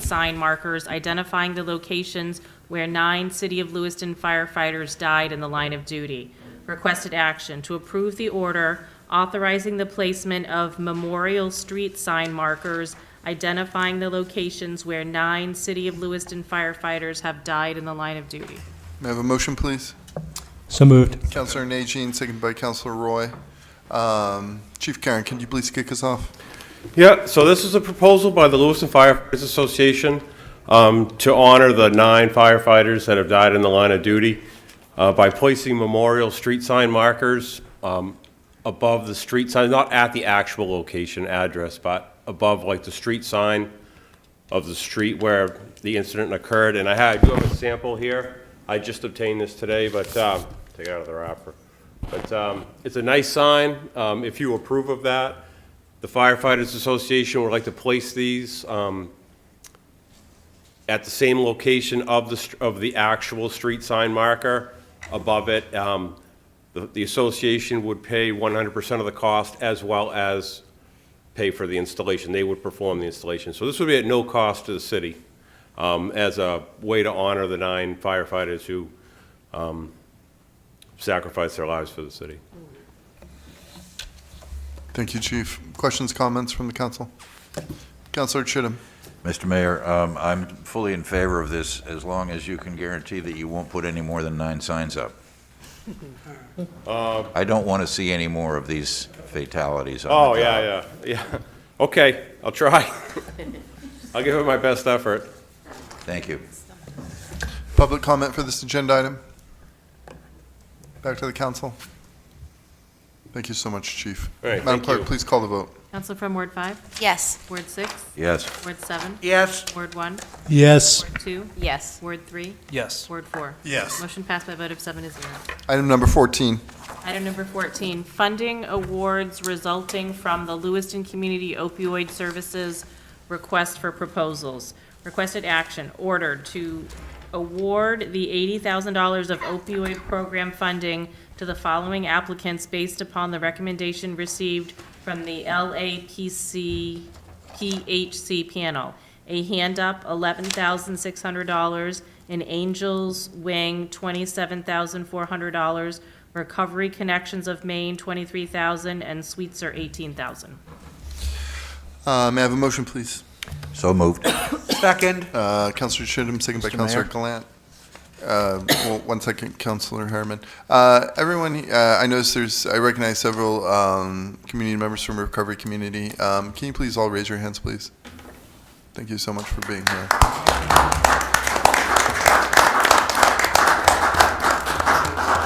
Speaker 4: sign markers identifying the locations where 9 City of Lewiston firefighters died in the line of duty. Requested action to approve the order authorizing the placement of memorial street sign markers identifying the locations where 9 City of Lewiston firefighters have died in the line of duty.
Speaker 1: May I have a motion, please?
Speaker 12: So moved.
Speaker 1: Councilor Najin, seconded by Councilor Roy. Chief Karen, can you please kick us off?
Speaker 7: Yeah, so this is a proposal by the Lewiston Firefighters Association to honor the 9 firefighters that have died in the line of duty by placing memorial street sign markers above the street sign, not at the actual location address, but above like the street sign of the street where the incident occurred. And I do have a sample here. I just obtained this today, but take it out of the wrapper. But it's a nice sign. If you approve of that, the Firefighters Association would like to place these at the same location of the actual street sign marker above it. The association would pay 100% of the cost as well as pay for the installation. They would perform the installation. So this would be at no cost to the city as a way to honor the 9 firefighters who sacrificed their lives for the city.
Speaker 1: Thank you, Chief. Questions, comments from the council? Councilor Chittum.
Speaker 19: Mr. Mayor, I'm fully in favor of this as long as you can guarantee that you won't put any more than 9 signs up. I don't want to see any more of these fatalities on the job.
Speaker 7: Yeah. Okay, I'll try. I'll give it my best effort.
Speaker 19: Thank you.
Speaker 1: Public comment for this agenda item? Back to the council. Thank you so much, Chief.
Speaker 7: All right,
Speaker 1: Madam
Speaker 7: thank
Speaker 1: Clerk,
Speaker 7: you.
Speaker 1: please call the vote.
Speaker 4: Counselor from Ward 5?
Speaker 3: Yes.
Speaker 4: Ward 6?
Speaker 19: Yes.
Speaker 4: Ward 7?
Speaker 21: Yes.
Speaker 4: Ward 1?
Speaker 12: Yes.
Speaker 4: Ward 2?
Speaker 23: Yes.
Speaker 4: Ward 3?
Speaker 17: Yes.
Speaker 4: Ward 4?
Speaker 21: Yes.
Speaker 4: Motion passed by a vote of 7-0.
Speaker 1: Item number 14.
Speaker 4: Item number 14, funding awards resulting from the Lewiston Community Opioid Services request for proposals. Requested action, ordered to award the $80,000 of opioid program funding to the following applicants based upon the recommendation received from the LAPC PHC panel. A Hand Up, $11,600, an Angels Wing, $27,400, Recovery Connections of Maine, $23,000, and Sweetser, $18,000.
Speaker 1: May I have a motion, please?
Speaker 19: So moved.
Speaker 21: Second.
Speaker 1: Councilor Chittum, second by
Speaker 21: Mr.
Speaker 1: Councilor
Speaker 21: Mayor.
Speaker 1: Gallant. Well, 1 second, Councilor Harriman. Everyone, I noticed I recognize several community members from recovery community. Can you please all raise your hands, please? Thank you so much for being here.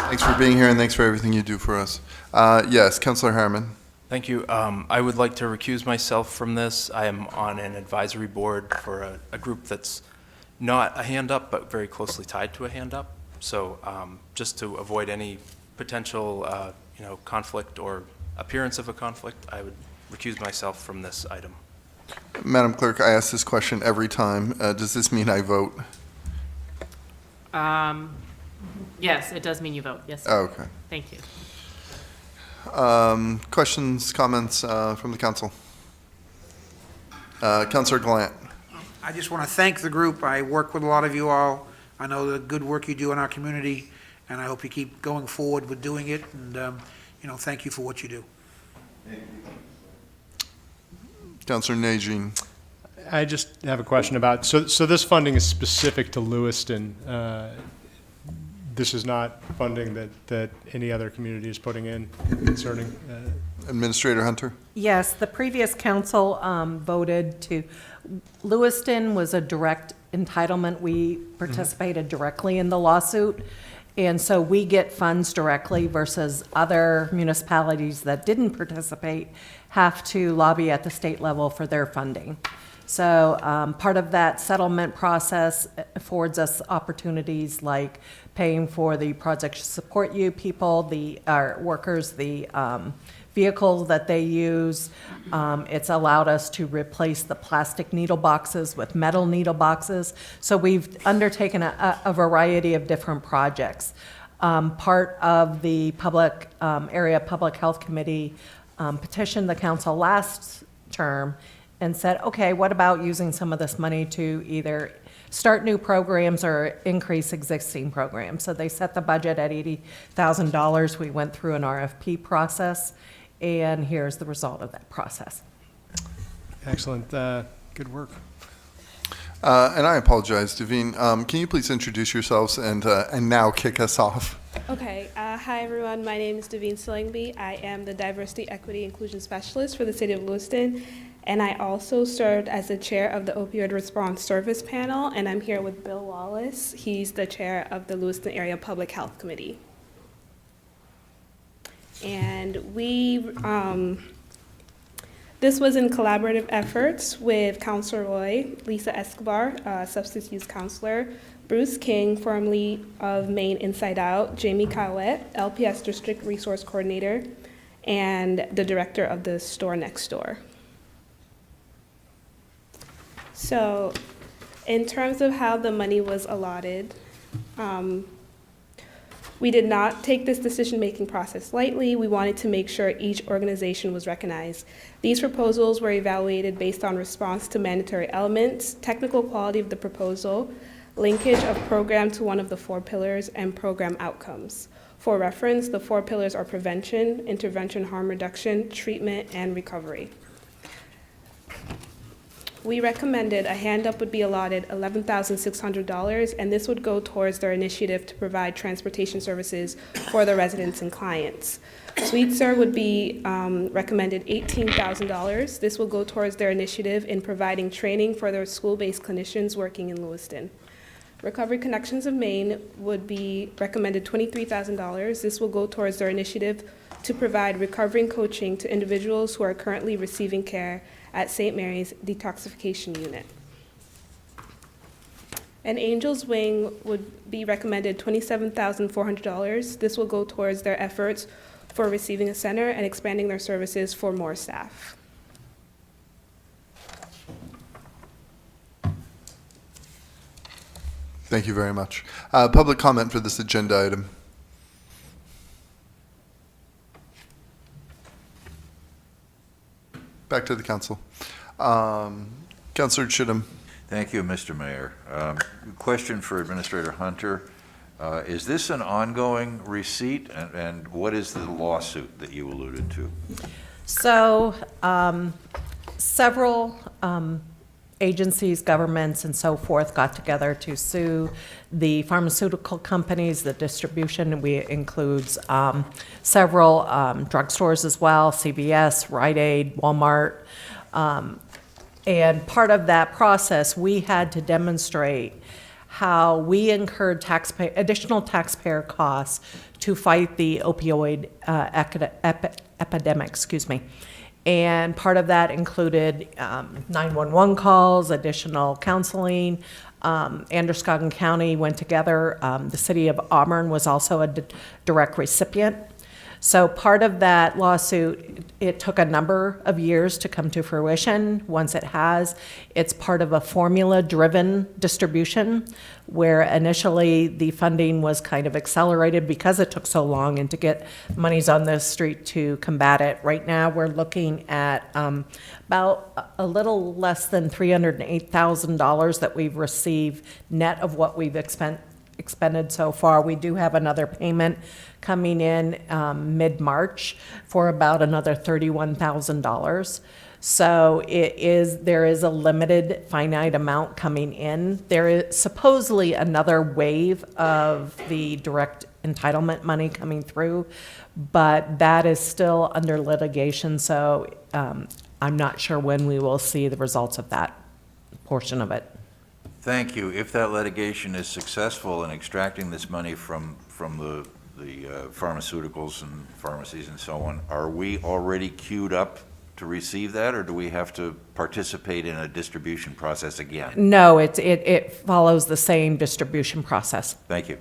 Speaker 1: Thanks for being here, and thanks for everything you do for us. Yes, Councilor Harriman.
Speaker 17: Thank you. I would like to recuse myself from this. I am on an advisory board for a group that's not a Hand Up, but very closely tied to a Hand Up. So just to avoid any potential conflict or appearance of a conflict, I would recuse myself from this item.
Speaker 1: Madam Clerk, I ask this question every time. Does this mean I vote?
Speaker 4: Yes, it does mean you vote, yes.
Speaker 1: Oh, okay.
Speaker 4: Thank you.
Speaker 1: Questions, comments from the council? Councilor Gallant.
Speaker 21: I just want to thank the group. I work with a lot of you all. I know the good work you do in our community, and I hope you keep going forward with doing it. And
Speaker 2: thank you for what you do.
Speaker 1: Councillor Najin.
Speaker 21: I just have a question about, so this funding is specific to Lewiston. This is not funding that any other community is putting in concerning.
Speaker 1: Administrator Hunter.
Speaker 22: Yes, the previous council voted to, Lewiston was a direct entitlement. We participated directly in the lawsuit. And so we get funds directly versus other municipalities that didn't participate have to lobby at the state level for their funding. So part of that settlement process affords us opportunities like paying for the Project Support You people, our workers, the vehicles that they use. It's allowed us to replace the plastic needle boxes with metal needle boxes. So we've undertaken a variety of different projects. Part of the area public health committee petitioned the council last term and said, okay, what about using some of this money to either start new programs or increase existing programs? So they set the budget at $80,000. We went through an RFP process, and here's the result of that process.
Speaker 21: Excellent. Good work.
Speaker 1: And I apologize, Daveen. Can you please introduce yourselves and now kick us off?
Speaker 5: Okay. Hi, everyone. My name is Daveen Slingby. I am the Diversity, Equity, Inclusion Specialist for the City of Lewiston, and I also served as the chair of the Opioid Response Service Panel, and I'm here with Bill Wallace. He's the chair of the Lewiston Area Public Health Committee. And this was in collaborative efforts with Councilor Roy, Lisa Escobar, substance use counselor, Bruce King, formerly of Maine Inside Out, Jamie Cowett, LPS District Resource Coordinator, and the director of the store next door. So in terms of how the money was allotted, we did not take this decision-making process lightly. We wanted to make sure each organization was recognized. These proposals were evaluated based on response to mandatory elements, technical quality of the proposal, linkage of program to one of the 4 pillars, and program outcomes. For reference, the 4 pillars are prevention, intervention, harm reduction, treatment, and recovery. We recommended a hand-up would be allotted $11,600, and this would go towards their initiative to provide transportation services for the residents and clients. Sweetser would be recommended $18,000. This will go towards their initiative in providing training for their school-based clinicians working in Lewiston. Recovery Connections of Maine would be recommended $23,000. This will go towards their initiative to provide recovering coaching to individuals who are currently receiving care at St. Mary's Detoxification Unit. And Angel's Wing would be recommended $27,400. This will go towards their efforts for receiving a center and expanding their services for more staff.
Speaker 1: Thank you very much. Public comment for this agenda item. Back to the council. Councilor Chittum.
Speaker 19: Thank you, Mr. Mayor. Question for Administrator Hunter. Is this an ongoing receipt, and what is the lawsuit that you alluded to?
Speaker 22: So several agencies, governments, and so forth got together to sue the pharmaceutical companies, the distribution. We includes several drugstores as well, CVS, Rite Aid, Walmart. And part of that process, we had to demonstrate how we incurred additional taxpayer costs to fight the opioid epidemic, And part of that included 911 calls, additional counseling. Androscoggin County went together. The city of Auburn was also a direct recipient. So part of that lawsuit, it took a number of years to come to fruition. Once it has, it's part of a formula-driven distribution where initially the funding was kind of accelerated because it took so long and to get monies on the street to combat it. Right now, we're looking at about a little less than $308,000 that we've received net of what we've expended expended so far. We do have another payment coming in mid-March for about another $31,000. So there is a limited finite amount coming in. There is supposedly another wave of the direct entitlement money coming through, but that is still under litigation, so I'm not sure when we will see the results of that portion of it.
Speaker 19: Thank you. If that litigation is successful in extracting this money from the pharmaceuticals and pharmacies and so on, are we already queued up to receive that, or do we have to participate in a distribution process again?
Speaker 22: No, it follows the same distribution process.
Speaker 19: Thank you.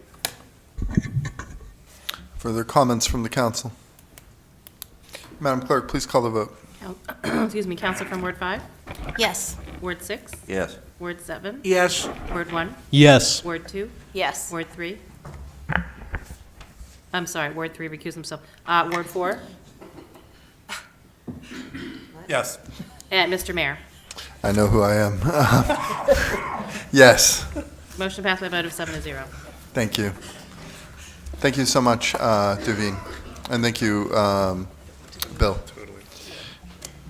Speaker 1: Further comments from the council? Madam Clerk, please call the vote.
Speaker 4: Excuse me, Counselor from Ward 5?
Speaker 3: Yes.
Speaker 4: Ward 6?
Speaker 19: Yes.
Speaker 4: Ward 7?
Speaker 11: Yes.
Speaker 4: Ward 1?
Speaker 21: Yes.
Speaker 4: Ward 2?
Speaker 3: Yes.
Speaker 4: Ward 3? I'm sorry, Ward 3 recused himself. Ward 4?
Speaker 21: Yes.
Speaker 4: And Mr. Mayor?
Speaker 1: I know who I am. Yes.
Speaker 4: Motion passed by a vote of 7-0.
Speaker 1: Thank you. Thank you so much, Devine. And thank you, Bill.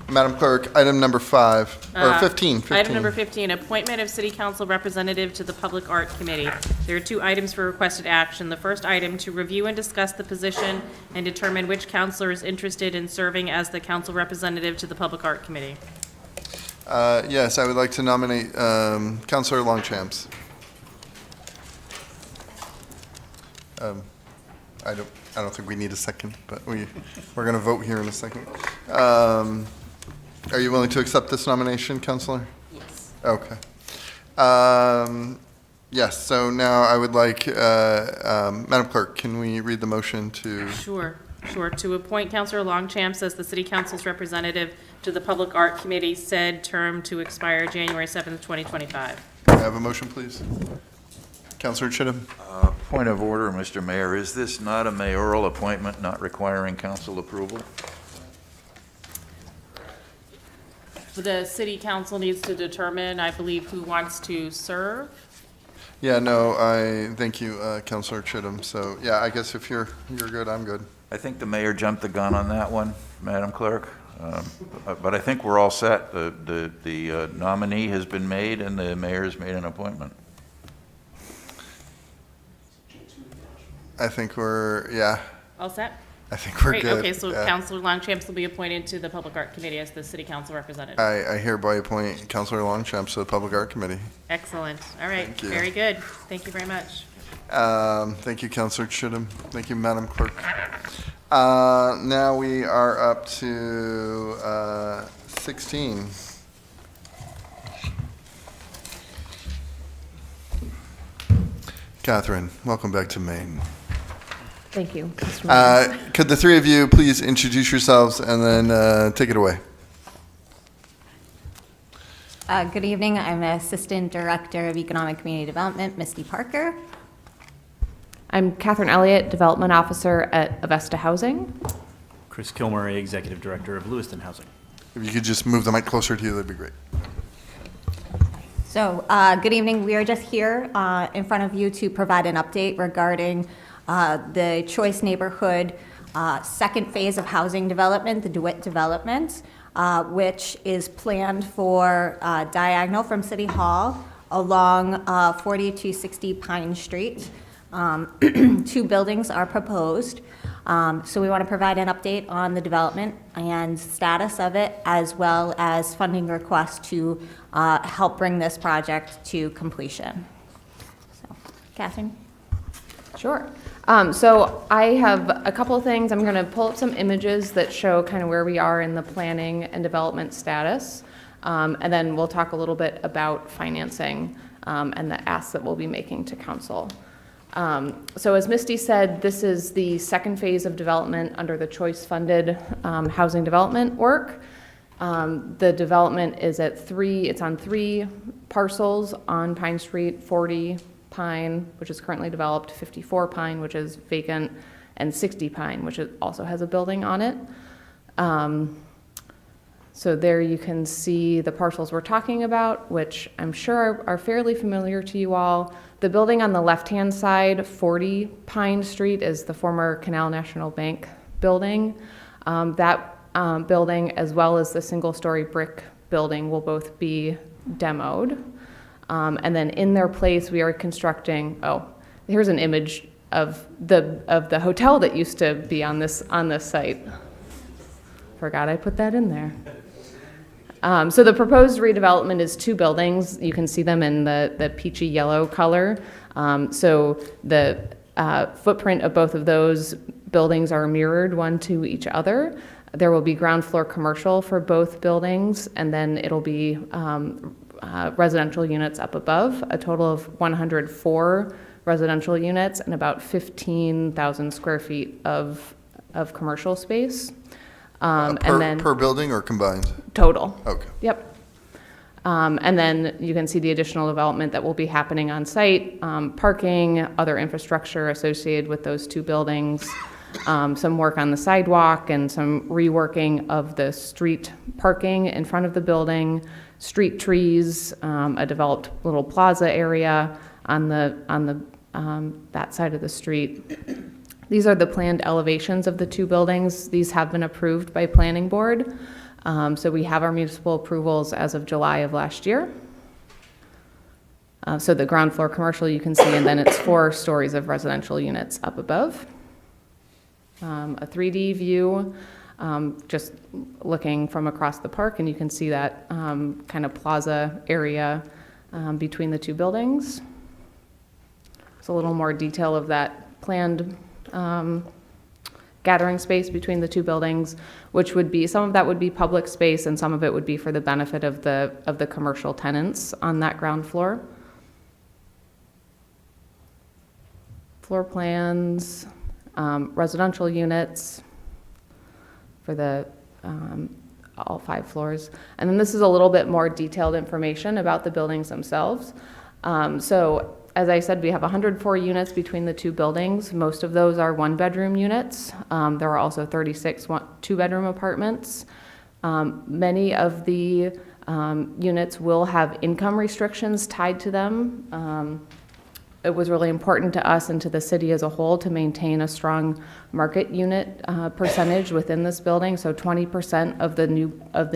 Speaker 1: Madam Clerk, item number 5, or 15.
Speaker 4: Item number 15, appointment of City Council representative to the Public Art Committee. There are 2 items for requested action. The first item, to review and discuss the position and determine which councilor is interested in serving as the council representative to the Public Art Committee.
Speaker 1: Yes, I would like to nominate Councilor Longchamps. I don't think we need a second, but we're going to vote here in a second. Are you willing to accept this nomination, Councilor?
Speaker 3: Yes.
Speaker 1: Okay. Yes, so now I would like, Madam Clerk, can we read the motion to?
Speaker 4: Sure. To appoint Councilor Longchamps as the City Council's representative to the Public Art Committee, said term to expire January 7th, 2025.
Speaker 1: May I have a motion, please? Councilor Chittum?
Speaker 19: Point of order, Mr. Mayor. Is this not a mayoral appointment not requiring council approval?
Speaker 4: The City Council needs to determine, I believe, who wants to serve.
Speaker 1: Yeah, no, I thank you, Councilor Chittum. So, yeah, I guess if you're good, I'm good.
Speaker 19: I think the mayor jumped the gun on that one, Madam Clerk. But I think we're all set. The nominee has been made and the mayor's made an appointment.
Speaker 1: I think we're, yeah.
Speaker 4: All set?
Speaker 1: I think we're
Speaker 4: Great.
Speaker 1: good.
Speaker 4: Okay, so
Speaker 1: yeah.
Speaker 4: Councilor Longchamps will be appointed to the Public Art Committee as the City Council representative.
Speaker 1: I hereby appoint Councilor Longchamps to the PublicArt Committee.
Speaker 4: Excellent. All right.
Speaker 1: Thank you.
Speaker 4: Very good. Thank you very much.
Speaker 1: Thank you, Councilor Chittum. Thank you, Madam Clerk. Now we are up to 16. Catherine, welcome back to Maine.
Speaker 9: Thank you, Mr. Mayor.
Speaker 1: Could the 3 of you please introduce yourselves and then take it away?
Speaker 9: Good evening. I'm Assistant Director of Economic Community Development, Misty Parker. I'm Catherine Elliott, Development Officer at Avesta Housing.
Speaker 14: Chris Kilmurray, Executive Director of Lewiston Housing.
Speaker 1: If you could just move the mic closer to you, that'd be great.
Speaker 9: So, good evening. We are just here in front of you to provide an update regarding the Choice Neighborhood second phase of housing development, the DeWitt development, which is planned for diagonal from City Hall along 4260 Pine Street. 2 buildings are proposed. So we want to provide an update on the development and status of it, as well as funding requests to help bring this project to completion. So, Catherine?
Speaker 22: Sure. So I have a couple of things. I'm going to pull up some images that show kind of where we are in the planning and development status. And then we'll talk a little bit about financing and the asks that we'll be making to council. So as Misty said, this is the second phase of development under the choice-funded housing development work. The development is it's on 3 parcels on Pine Street, 40 Pine, which is currently developed, 54 Pine, which is vacant, and 60 Pine, which also has a building on it.
Speaker 10: So there you can see the parcels we're talking about, which I'm sure are fairly familiar to you all. The building on the left-hand side, 40 Pine Street, is the former Canal National Bank building. That building, as well as the single-story brick building, will both be demoed. And then in their place, we are constructing, here's an image of the hotel that used to be on this site. Forgot I put that in there. So the proposed redevelopment is 2 buildings. You can see them in the peachy yellow color. So the footprint of both of those buildings are mirrored one to each other. There will be ground floor commercial for both buildings, and then it'll be residential units up above, a total of 104 residential units and about 15,000 square feet of commercial space.
Speaker 1: Per building or combined?
Speaker 10: Total.
Speaker 1: Okay.
Speaker 10: Yep. And then you can see the additional development that will be happening on site, parking, other infrastructure associated with those 2 buildings, some work on the sidewalk and some reworking of the street parking in front of the building, street trees, a developed little plaza area on that side of the street. These are the planned elevations of the 2 buildings. These have been approved by Planning Board. So we have our municipal approvals as of July of last year. So the ground floor commercial you can see, and then it's 4 stories of residential units up above. A 3D view, just looking from across the park, and you can see that kind of plaza area between the 2 buildings. It's a little more detail of that planned gathering space between the 2 buildings, which would be, some of that would be public space and some of it would be for the benefit of the commercial tenants on that ground floor. Floor plans, residential units for the all 5 floors. And then this is a little bit more detailed information about the buildings themselves. So as I said, we have 104 units between the 2 buildings. Most of those are 1-bedroom units. There are also 36 2-bedroom apartments. Many of the units will have income restrictions tied to them. It was really important to us and to the city as a whole to maintain a strong market unit percentage within this building. So 20% of the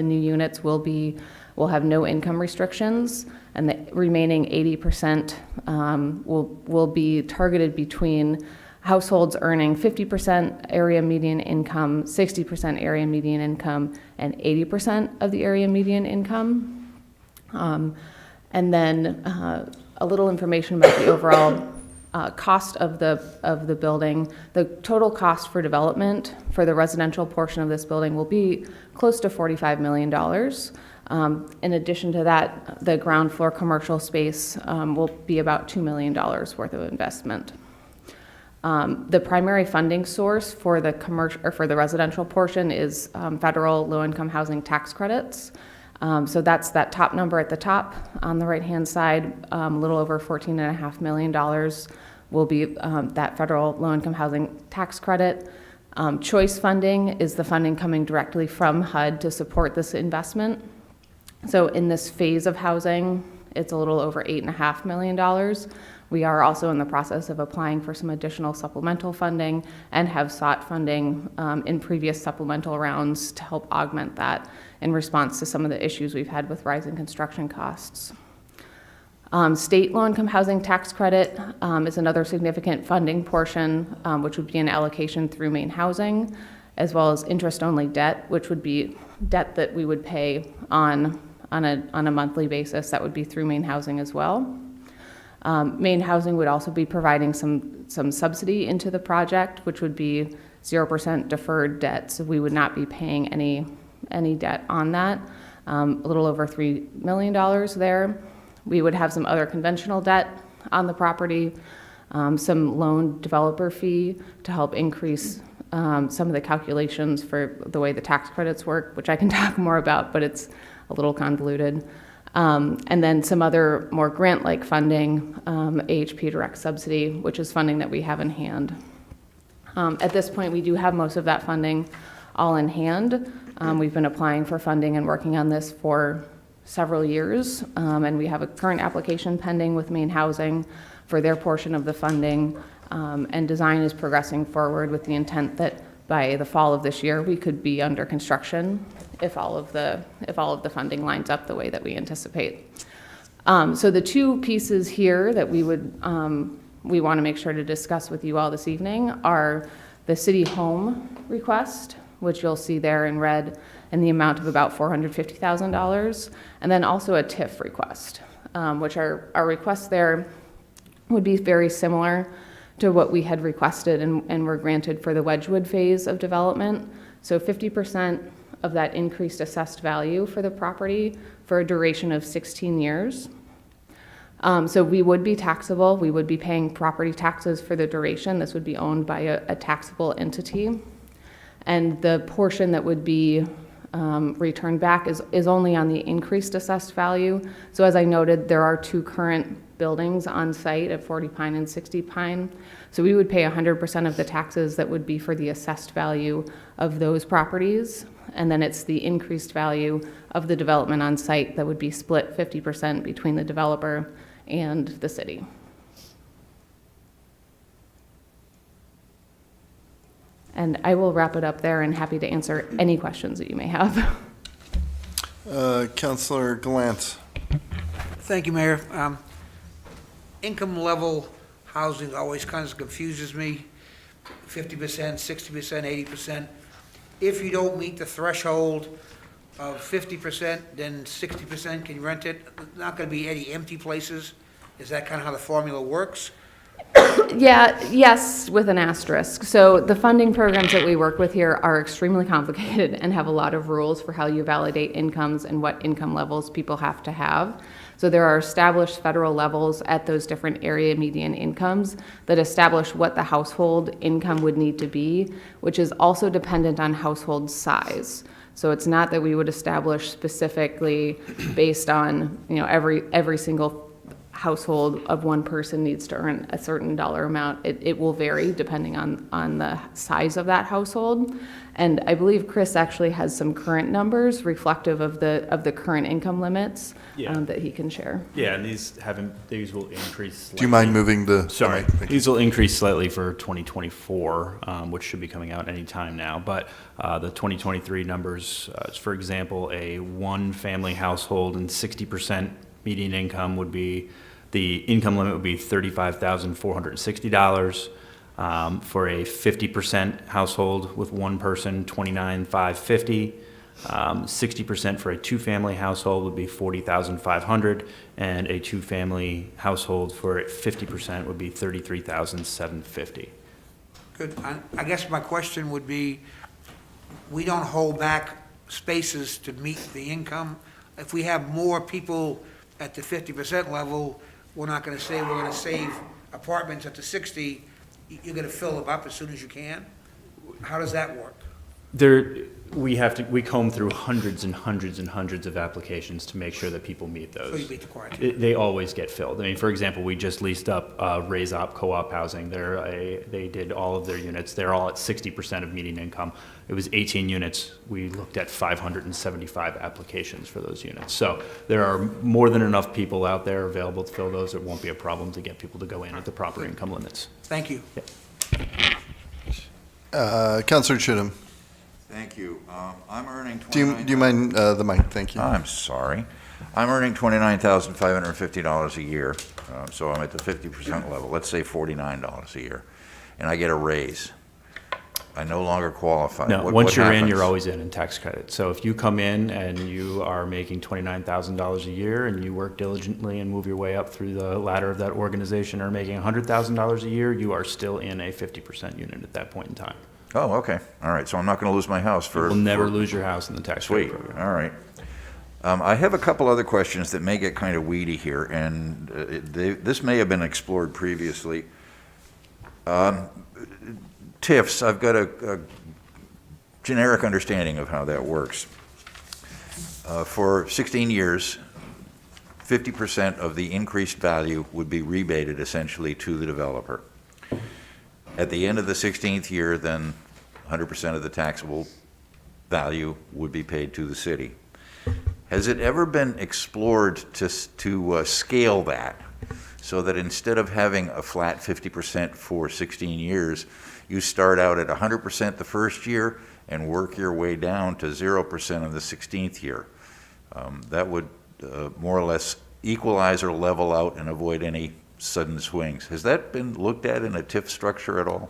Speaker 10: new units will have no income restrictions, and the remaining 80% will be targeted between households earning 50% area median income, 60% area median income, and 80% of the area median income. And then a little information about the overall cost of the building. The total cost for development for the residential portion of this building will be close to $45 million. In addition to that, the ground floor commercial space will be about $2 million worth of investment. The primary funding source for the commercial or for the residential portion is federal low-income housing tax credits. So that's that top number at the top on the right-hand side. A little over $14.5 million will be that federal low-income housing tax credit. Choice funding is the funding coming directly from HUD to support this investment. So in this phase of housing, it's a little over $8.5 million. We are also in the process of applying for some additional supplemental funding and have sought funding in previous supplemental rounds to help augment that in response to some of the issues we've had with rising construction costs. State low-income housing tax credit is another significant funding portion, which would be an allocation through Maine Housing, as well as interest-only debt, which would be debt that we would pay on a monthly basis. That would be through Maine Housing as well. Maine Housing would also be providing some subsidy into the project, which would be 0% deferred debt, so we would not be paying any debt on that. A little over $3 million there. We would have some other conventional debt on the property, some loan developer fee to help increase some of the calculations for the way the tax credits work, which I can talk more about, but it's a little convoluted. And then some other more grant-like funding, AHP direct subsidy, which is funding that we have in hand. At this point, we do have most of that funding all in hand. We've been applying for funding and working on this for several years, and we have a current application pending with Maine Housing for their portion of the funding, and design is progressing forward with the intent that by the fall of this year, we could be under construction if all of the funding lines up the way that we anticipate. So the two pieces here that we want to make sure to discuss with you all this evening are the city home request, which you'll see there in red, in the amount of about $450,000, and then also a TIF request, which our requests there would be very similar to what we had requested and were granted for the Wedgewood phase of development. So 50% of that increased assessed value for the property for a duration of 16 years. So we would be taxable. We would be paying property taxes for the duration. This would be owned by a taxable entity. And the portion that would be returned back is only on the increased assessed value. So as I noted, there are two current buildings on site at 40 Pine and 60 Pine. So we would pay 100% of the taxes that would be for the assessed value of those properties. And then it's the increased value of the development on site that would be split 50% between the developer and the city. And I will wrap it up there and happy to answer any questions that you may have.
Speaker 1: Councilor Gallant.
Speaker 13: Thank you, Mayor. Income level housing always kind of confuses me, 50%, 60%, 80%. If you don't meet the threshold of 50%, then 60% can rent it. Not going to be any empty places. Is that kind of how the formula works?
Speaker 10: Yeah, yes, with an asterisk. So the funding programs that we work with here are extremely complicated and have a lot of rules for how you validate incomes and what income levels people have to have. So there are established federal levels at those different area median incomes that establish what the household income would need to be, which is also dependent on household size. So it's not that we would establish specifically based on, every single household of one person needs to earn a certain dollar amount. It will vary depending on the size of that household. And I believe Chris actually has some current numbers reflective of the current income limits that he can share.
Speaker 14: Yeah, and these will increase slightly.
Speaker 1: Do you mind moving the...
Speaker 14: Sorry. These will increase slightly for 2024, which should be coming out any time now. But the 2023 numbers, for example, a one-family household and 60% median income would be, the income limit would be $35,460. For a 50% household with one person, $29,550. 60% for a two-family household would be $40,500, and a two-family household for 50% would be $33,750.
Speaker 13: Good. I guess my question would be, we don't hold back spaces to meet the income. If we have more people at the 50% level, we're not going to say we're going to save apartments at the 60. You're going to fill them up as soon as you can? How does that work?
Speaker 14: We comb through hundreds and hundreds and hundreds of applications to make sure that people meet those.
Speaker 13: So you meet the criteria.
Speaker 14: They always get filled. I mean, for example, we just leased up Raise Op Co-op Housing. They did all of their units. They're all at 60% of median income. It was 18 units. We looked at 575 applications for those units. So there are more than enough people out there available to fill those. It won't be a problem to get people to go in at the proper income limits.
Speaker 13: Thank you.
Speaker 1: Councilor Chittum.
Speaker 19: Thank you. I'm earning
Speaker 1: Do you mind the mic? Thank you.
Speaker 19: I'm sorry. I'm earning $29,550 a year, so I'm at the 50% level. Let's say $49 a year, and I get a raise. I no longer qualify.
Speaker 14: No,
Speaker 19: What
Speaker 14: once you're in,
Speaker 19: happens?
Speaker 14: you're always in tax credit. So if you come in and you are making $29,000 a year and you work diligently and move your way up through the ladder of that organization or making $100,000 a year, you are still in a 50% unit at that point in time.
Speaker 19: Oh, okay. All right. So I'm not going to lose my house for...
Speaker 14: You'll never lose your house in the tax credit
Speaker 19: Sweet.
Speaker 14: program.
Speaker 19: All right. I have a couple other questions that may get kind of weedy here, and this may have been explored previously. TIFs, I've got a generic understanding of how that works. For 16 years, 50% of the increased value would be rebated essentially to the developer. At the end of the 16th year, then 100% of the taxable value would be paid to the city. Has it ever been explored to scale that, so that instead of having a flat 50% for 16 years, you start out at 100% the first year and work your way down to 0% on the 16th year? That would more or less equalize or level out and avoid any sudden swings. Has that been looked at in a TIF structure at all?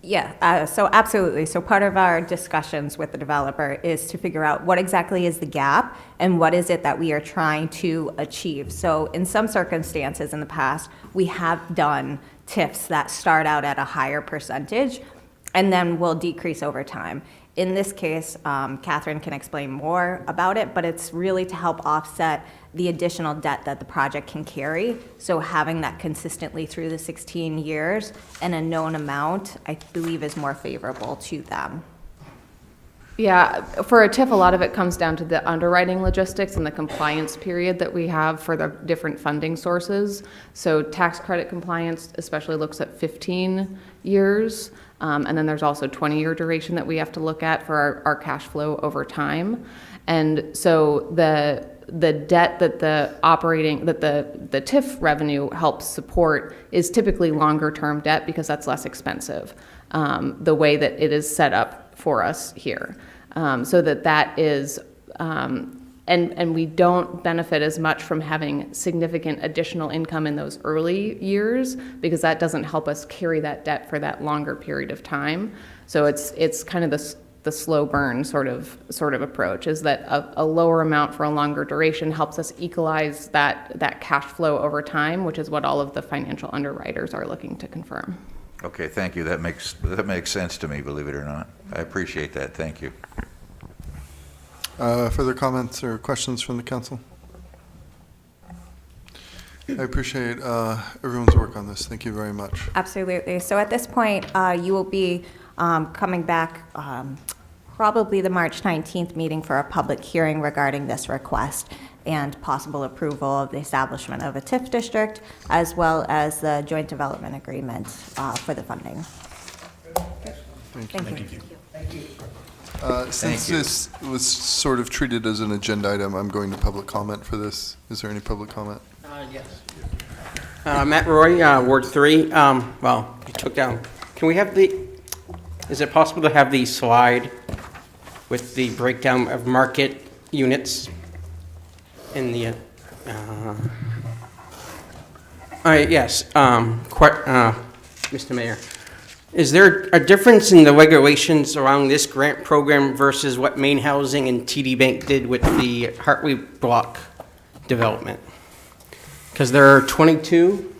Speaker 9: Yeah, so absolutely. So part of our discussions with the developer is to figure out what exactly is the gap and what is it that we are trying to achieve. So in some circumstances in the past, we have done TIFs that start out at a higher percentage and then will decrease over time. In this case, Catherine can explain more about it, but it's really to help offset the additional debt that the project can carry. So having that consistently through the 16 years and a known amount, I believe, is more favorable to them.
Speaker 10: Yeah, for a TIF, a lot of it comes down to the underwriting logistics and the compliance period that we have for the different funding sources. So tax credit compliance especially looks at 15 years. And then there's also 20-year duration that we have to look at for our cash flow over time. And so the debt that the TIF revenue helps support is typically longer term debt because that's less expensive, the way that it is set up for us here. So that is, and we don't benefit as much from having significant additional income in those early years because that doesn't help us carry that debt for that longer period of time. So it's kind of the slow burn sort of approach, is that a lower amount for a longer duration helps us equalize that cash flow over time, which is what all of the financial underwriters are looking to confirm.
Speaker 19: Okay, thank you. That makes sense to me, believe it or not. I appreciate that. Thank you.
Speaker 1: Further comments or questions from the council? I appreciate everyone's work on this. Thank you very much.
Speaker 9: Absolutely. So at this point, you will be coming back probably the March 19th meeting for a public hearing regarding this request and possible approval of the establishment of a TIF district, as well as the joint development agreement for the funding.
Speaker 1: Thank you. Since this was sort of treated as an agenda item, I'm going to public comment for this. Is there any public comment?
Speaker 11: Yes. Matt Roy, Ward 3. Well, you took down. Can we have is it possible to have the slide with the breakdown of market units in the, all right, yes, Mr. Mayor. Is there a difference in the regulations around this grant program versus what Maine Housing and TD Bank did with the Hartley block development? Because there are 22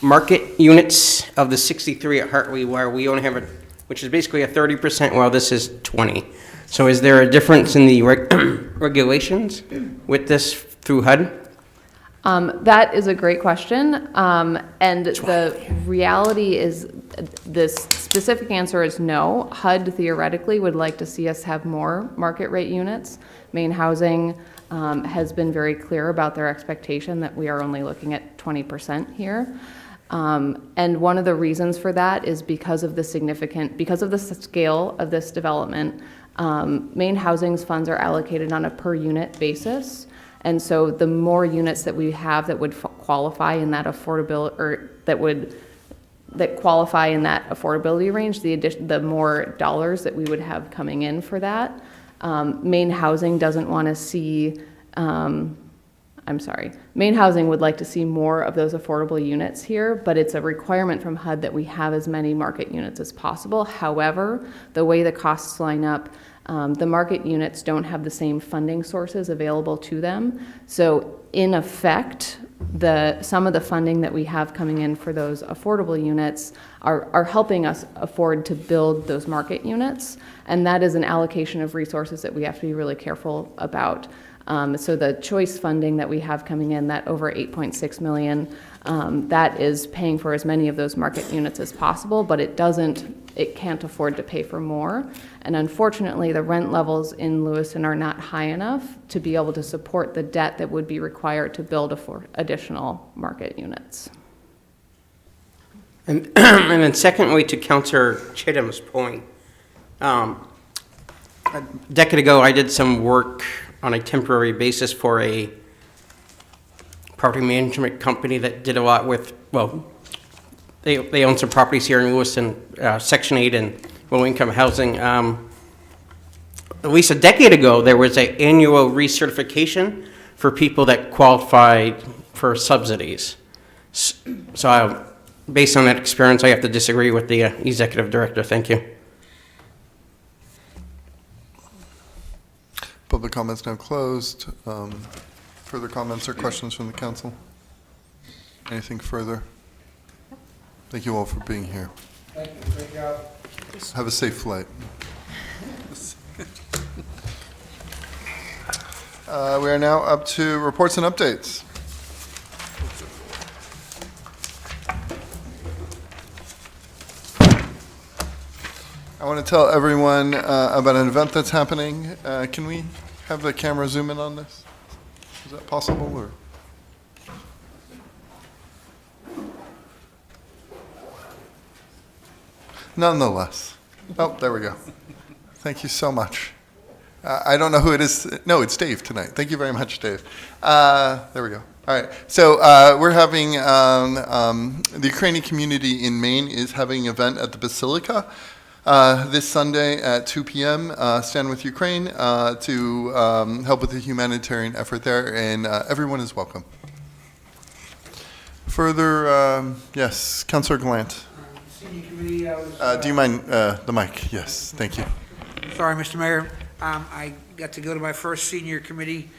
Speaker 11: market units of the 63 at Hartley, where we only have which is basically a 30%, while this is 20. So is there a difference in the regulations with this through HUD?
Speaker 10: That is a great question. And the reality is, this specific answer is no. HUD theoretically would like to see us have more market rate units. Maine Housing has been very clear about their expectation that we are only looking at 20% here. And one of the reasons for that is because of the scale of this development. Maine Housing's funds are allocated on a per unit basis. And so the more units that we have that would qualify in that affordability, or that qualify in that affordability range, the more dollars that we would have coming in for that. Maine Housing doesn't want to see, Maine Housing would like to see more of those affordable units here, but it's a requirement from HUD that we have as many market units as possible. However, the way the costs line up, the market units don't have the same funding sources available to them. So in effect, some of the funding that we have coming in for those affordable units are helping us afford to build those market units. And that is an allocation of resources that we have to be really careful about. So the choice funding that we have coming in, that over $8.6 million, that is paying for as many of those market units as possible, but it can't afford to pay for more. And unfortunately, the rent levels in Lewiston are not high enough to be able to support the debt that would be required to build additional market units.
Speaker 11: And then secondly, to Councilor Chittum's point, a decade ago, I did some work on a temporary basis for a property management company that did a lot with, well, they own some properties here in Lewiston, Section 8 and low-income housing. At least a decade ago, there was an annual recertification for people that qualified for subsidies. So based on that experience, I have to disagree with the executive director. Thank you.
Speaker 1: Public comments now closed. Further comments or questions from the council? Anything further? Thank you all for being here.
Speaker 13: Thank you, great job.
Speaker 1: Have a safe flight. We are now up to reports and updates. I want to tell everyone about an event that's happening. Can we have the camera zoom in on this? Is that possible, or? Nonetheless. Oh, there we go. Thank you so much. I don't know who it is. No, it's Dave tonight. Thank you very much, Dave. There we go. All right. So we're having the Ukrainian community in Maine is having an event at the Basilica this Sunday at 2 p.m. Stand with Ukraine to help with the humanitarian effort there, and everyone is welcome. Further, yes, Councillor Gallant.
Speaker 13: Senior committee, I was,
Speaker 1: Do you mind the mic? Yes, thank you.
Speaker 13: Sorry, Mr. Mayor. I got to go to my first senior committee,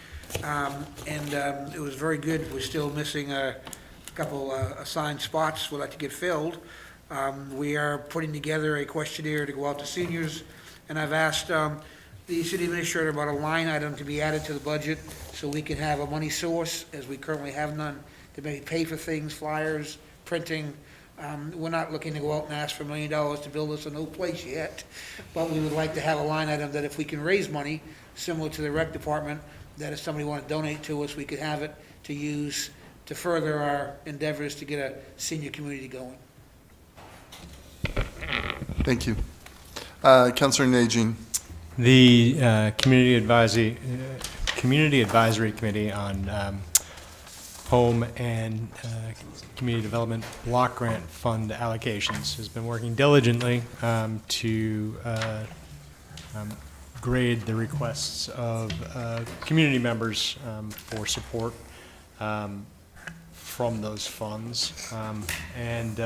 Speaker 13: and it was very good. We're still missing a couple assigned spots we'd like to get filled. We are putting together a questionnaire to go out to seniors, and I've asked the city administrator about a line item to be added to the budget so we can have a money source, as we currently have none, to maybe pay for things, flyers, printing. We're not looking to go out and ask for $1 million to build us a new place yet, but we would like to have a line item that if we can raise money, similar to the rec department, that if somebody wanted to donate to us, we could have it to use to further our endeavors to get a senior community going.
Speaker 1: Thank you. Councillor Najin.
Speaker 21: The Community Advisory Committee on Home and Community Development Block Grant Fund allocations has been working diligently to grade the requests of community members for support from those funds, and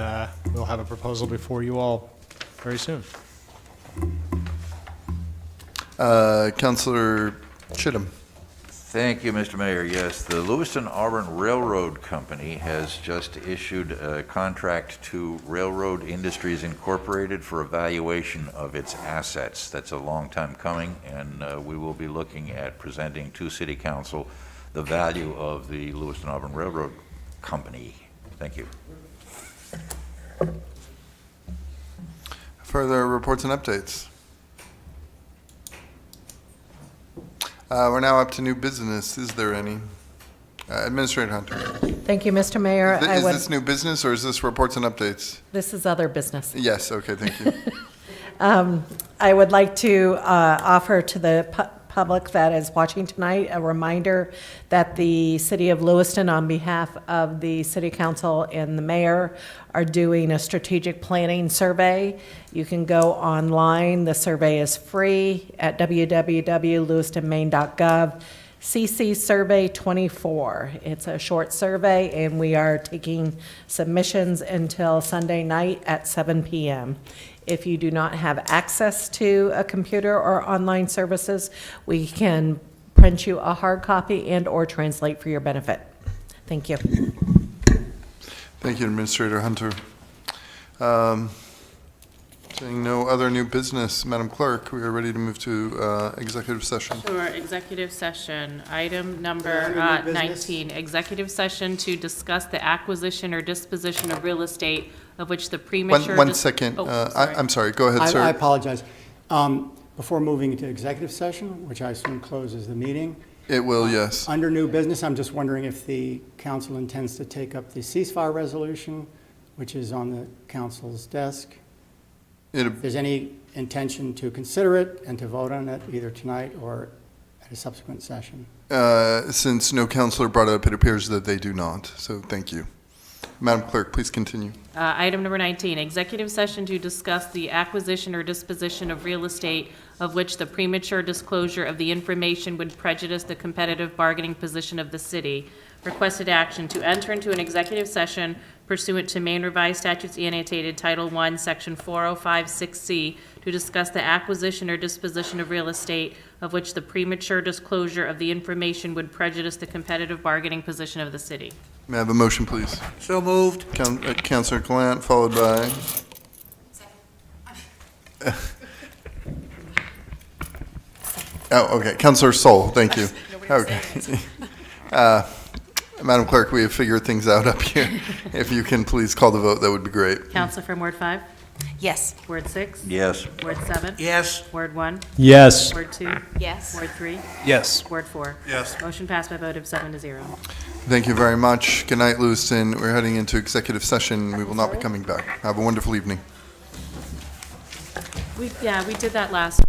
Speaker 21: we'll have a proposal before you all very soon.
Speaker 1: Councillor Chittum.
Speaker 19: Thank you, Mr. Mayor. Yes, the Lewiston Auburn Railroad Company has just issued a contract to Railroad Industries Incorporated for evaluation of its assets. That's a long time coming, and we will be looking at presenting to City Council the value of the Lewiston Auburn Railroad Company. Thank you.
Speaker 1: Further reports and updates. We're now up to new business. Is there any? Administrator Hunter.
Speaker 22: Thank you, Mr. Mayor.
Speaker 1: Is this new business or is this reports and updates?
Speaker 22: This is other business.
Speaker 1: Yes, okay, thank you.
Speaker 22: I would like to offer to the public that is watching tonight a reminder that the City of Lewiston, on behalf of the City Council and the Mayor, are doing a strategic planning survey. You can go online. The survey is free at www.lewistonmaine.gov. CC Survey 24. It's a short survey, and we are taking submissions until Sunday night at 7 p.m. If you do not have access to a computer or online services, we can print you a hard copy and or translate for your benefit. Thank you.
Speaker 1: Thank you, Administrator Hunter. Seeing no other new business, Madam Clerk, we are ready to move to executive session.
Speaker 4: Sure, executive session. Item number 19, executive session to discuss the acquisition or disposition of real estate of which the premature...
Speaker 1: One second. I'm sorry. Go ahead, sir.
Speaker 8: I apologize. Before moving into executive session, which I assume closes the meeting.
Speaker 1: It will, yes.
Speaker 8: Under new business, I'm just wondering if the council intends to take up the ceasefire resolution, which is on the council's desk. If there's any intention to consider it and to vote on it either tonight or at a subsequent session.
Speaker 1: Since no counselor brought it up, it appears that they do not, so thank you. Madam Clerk, please continue.
Speaker 4: Item number 19, executive session to discuss the acquisition or disposition of real estate of which the premature disclosure of the information would prejudice the competitive bargaining position of the city. Requested action to enter into an executive session pursuant to Maine Revised Statutes Annotated Title I, Section 4056C, to discuss the acquisition or disposition of real estate of which the premature disclosure of the information would prejudice the competitive bargaining position of the city.
Speaker 1: May I have a motion, please?
Speaker 13: So moved.
Speaker 1: Councilor Clant, followed by? Oh, okay, Councilor Sol, thank you. Okay. Madam Clerk, we have figured things out up here. If you can please call the vote, that would be great.
Speaker 4: Counselor from Ward 5?
Speaker 3: Yes.
Speaker 4: Ward 6?
Speaker 19: Yes.
Speaker 4: Ward 7?
Speaker 13: Yes.
Speaker 4: Ward 1?
Speaker 21: Yes.
Speaker 4: Ward 2?
Speaker 3: Yes.
Speaker 4: Ward 3?
Speaker 17: Yes.
Speaker 4: Ward 4?
Speaker 1: Yes.
Speaker 4: Motion passed by a vote of 7-0.
Speaker 1: Thank you very much. Good night, Lewiston. We're heading into executive session. We will not be coming back. Have a wonderful evening.
Speaker 4: We did that last.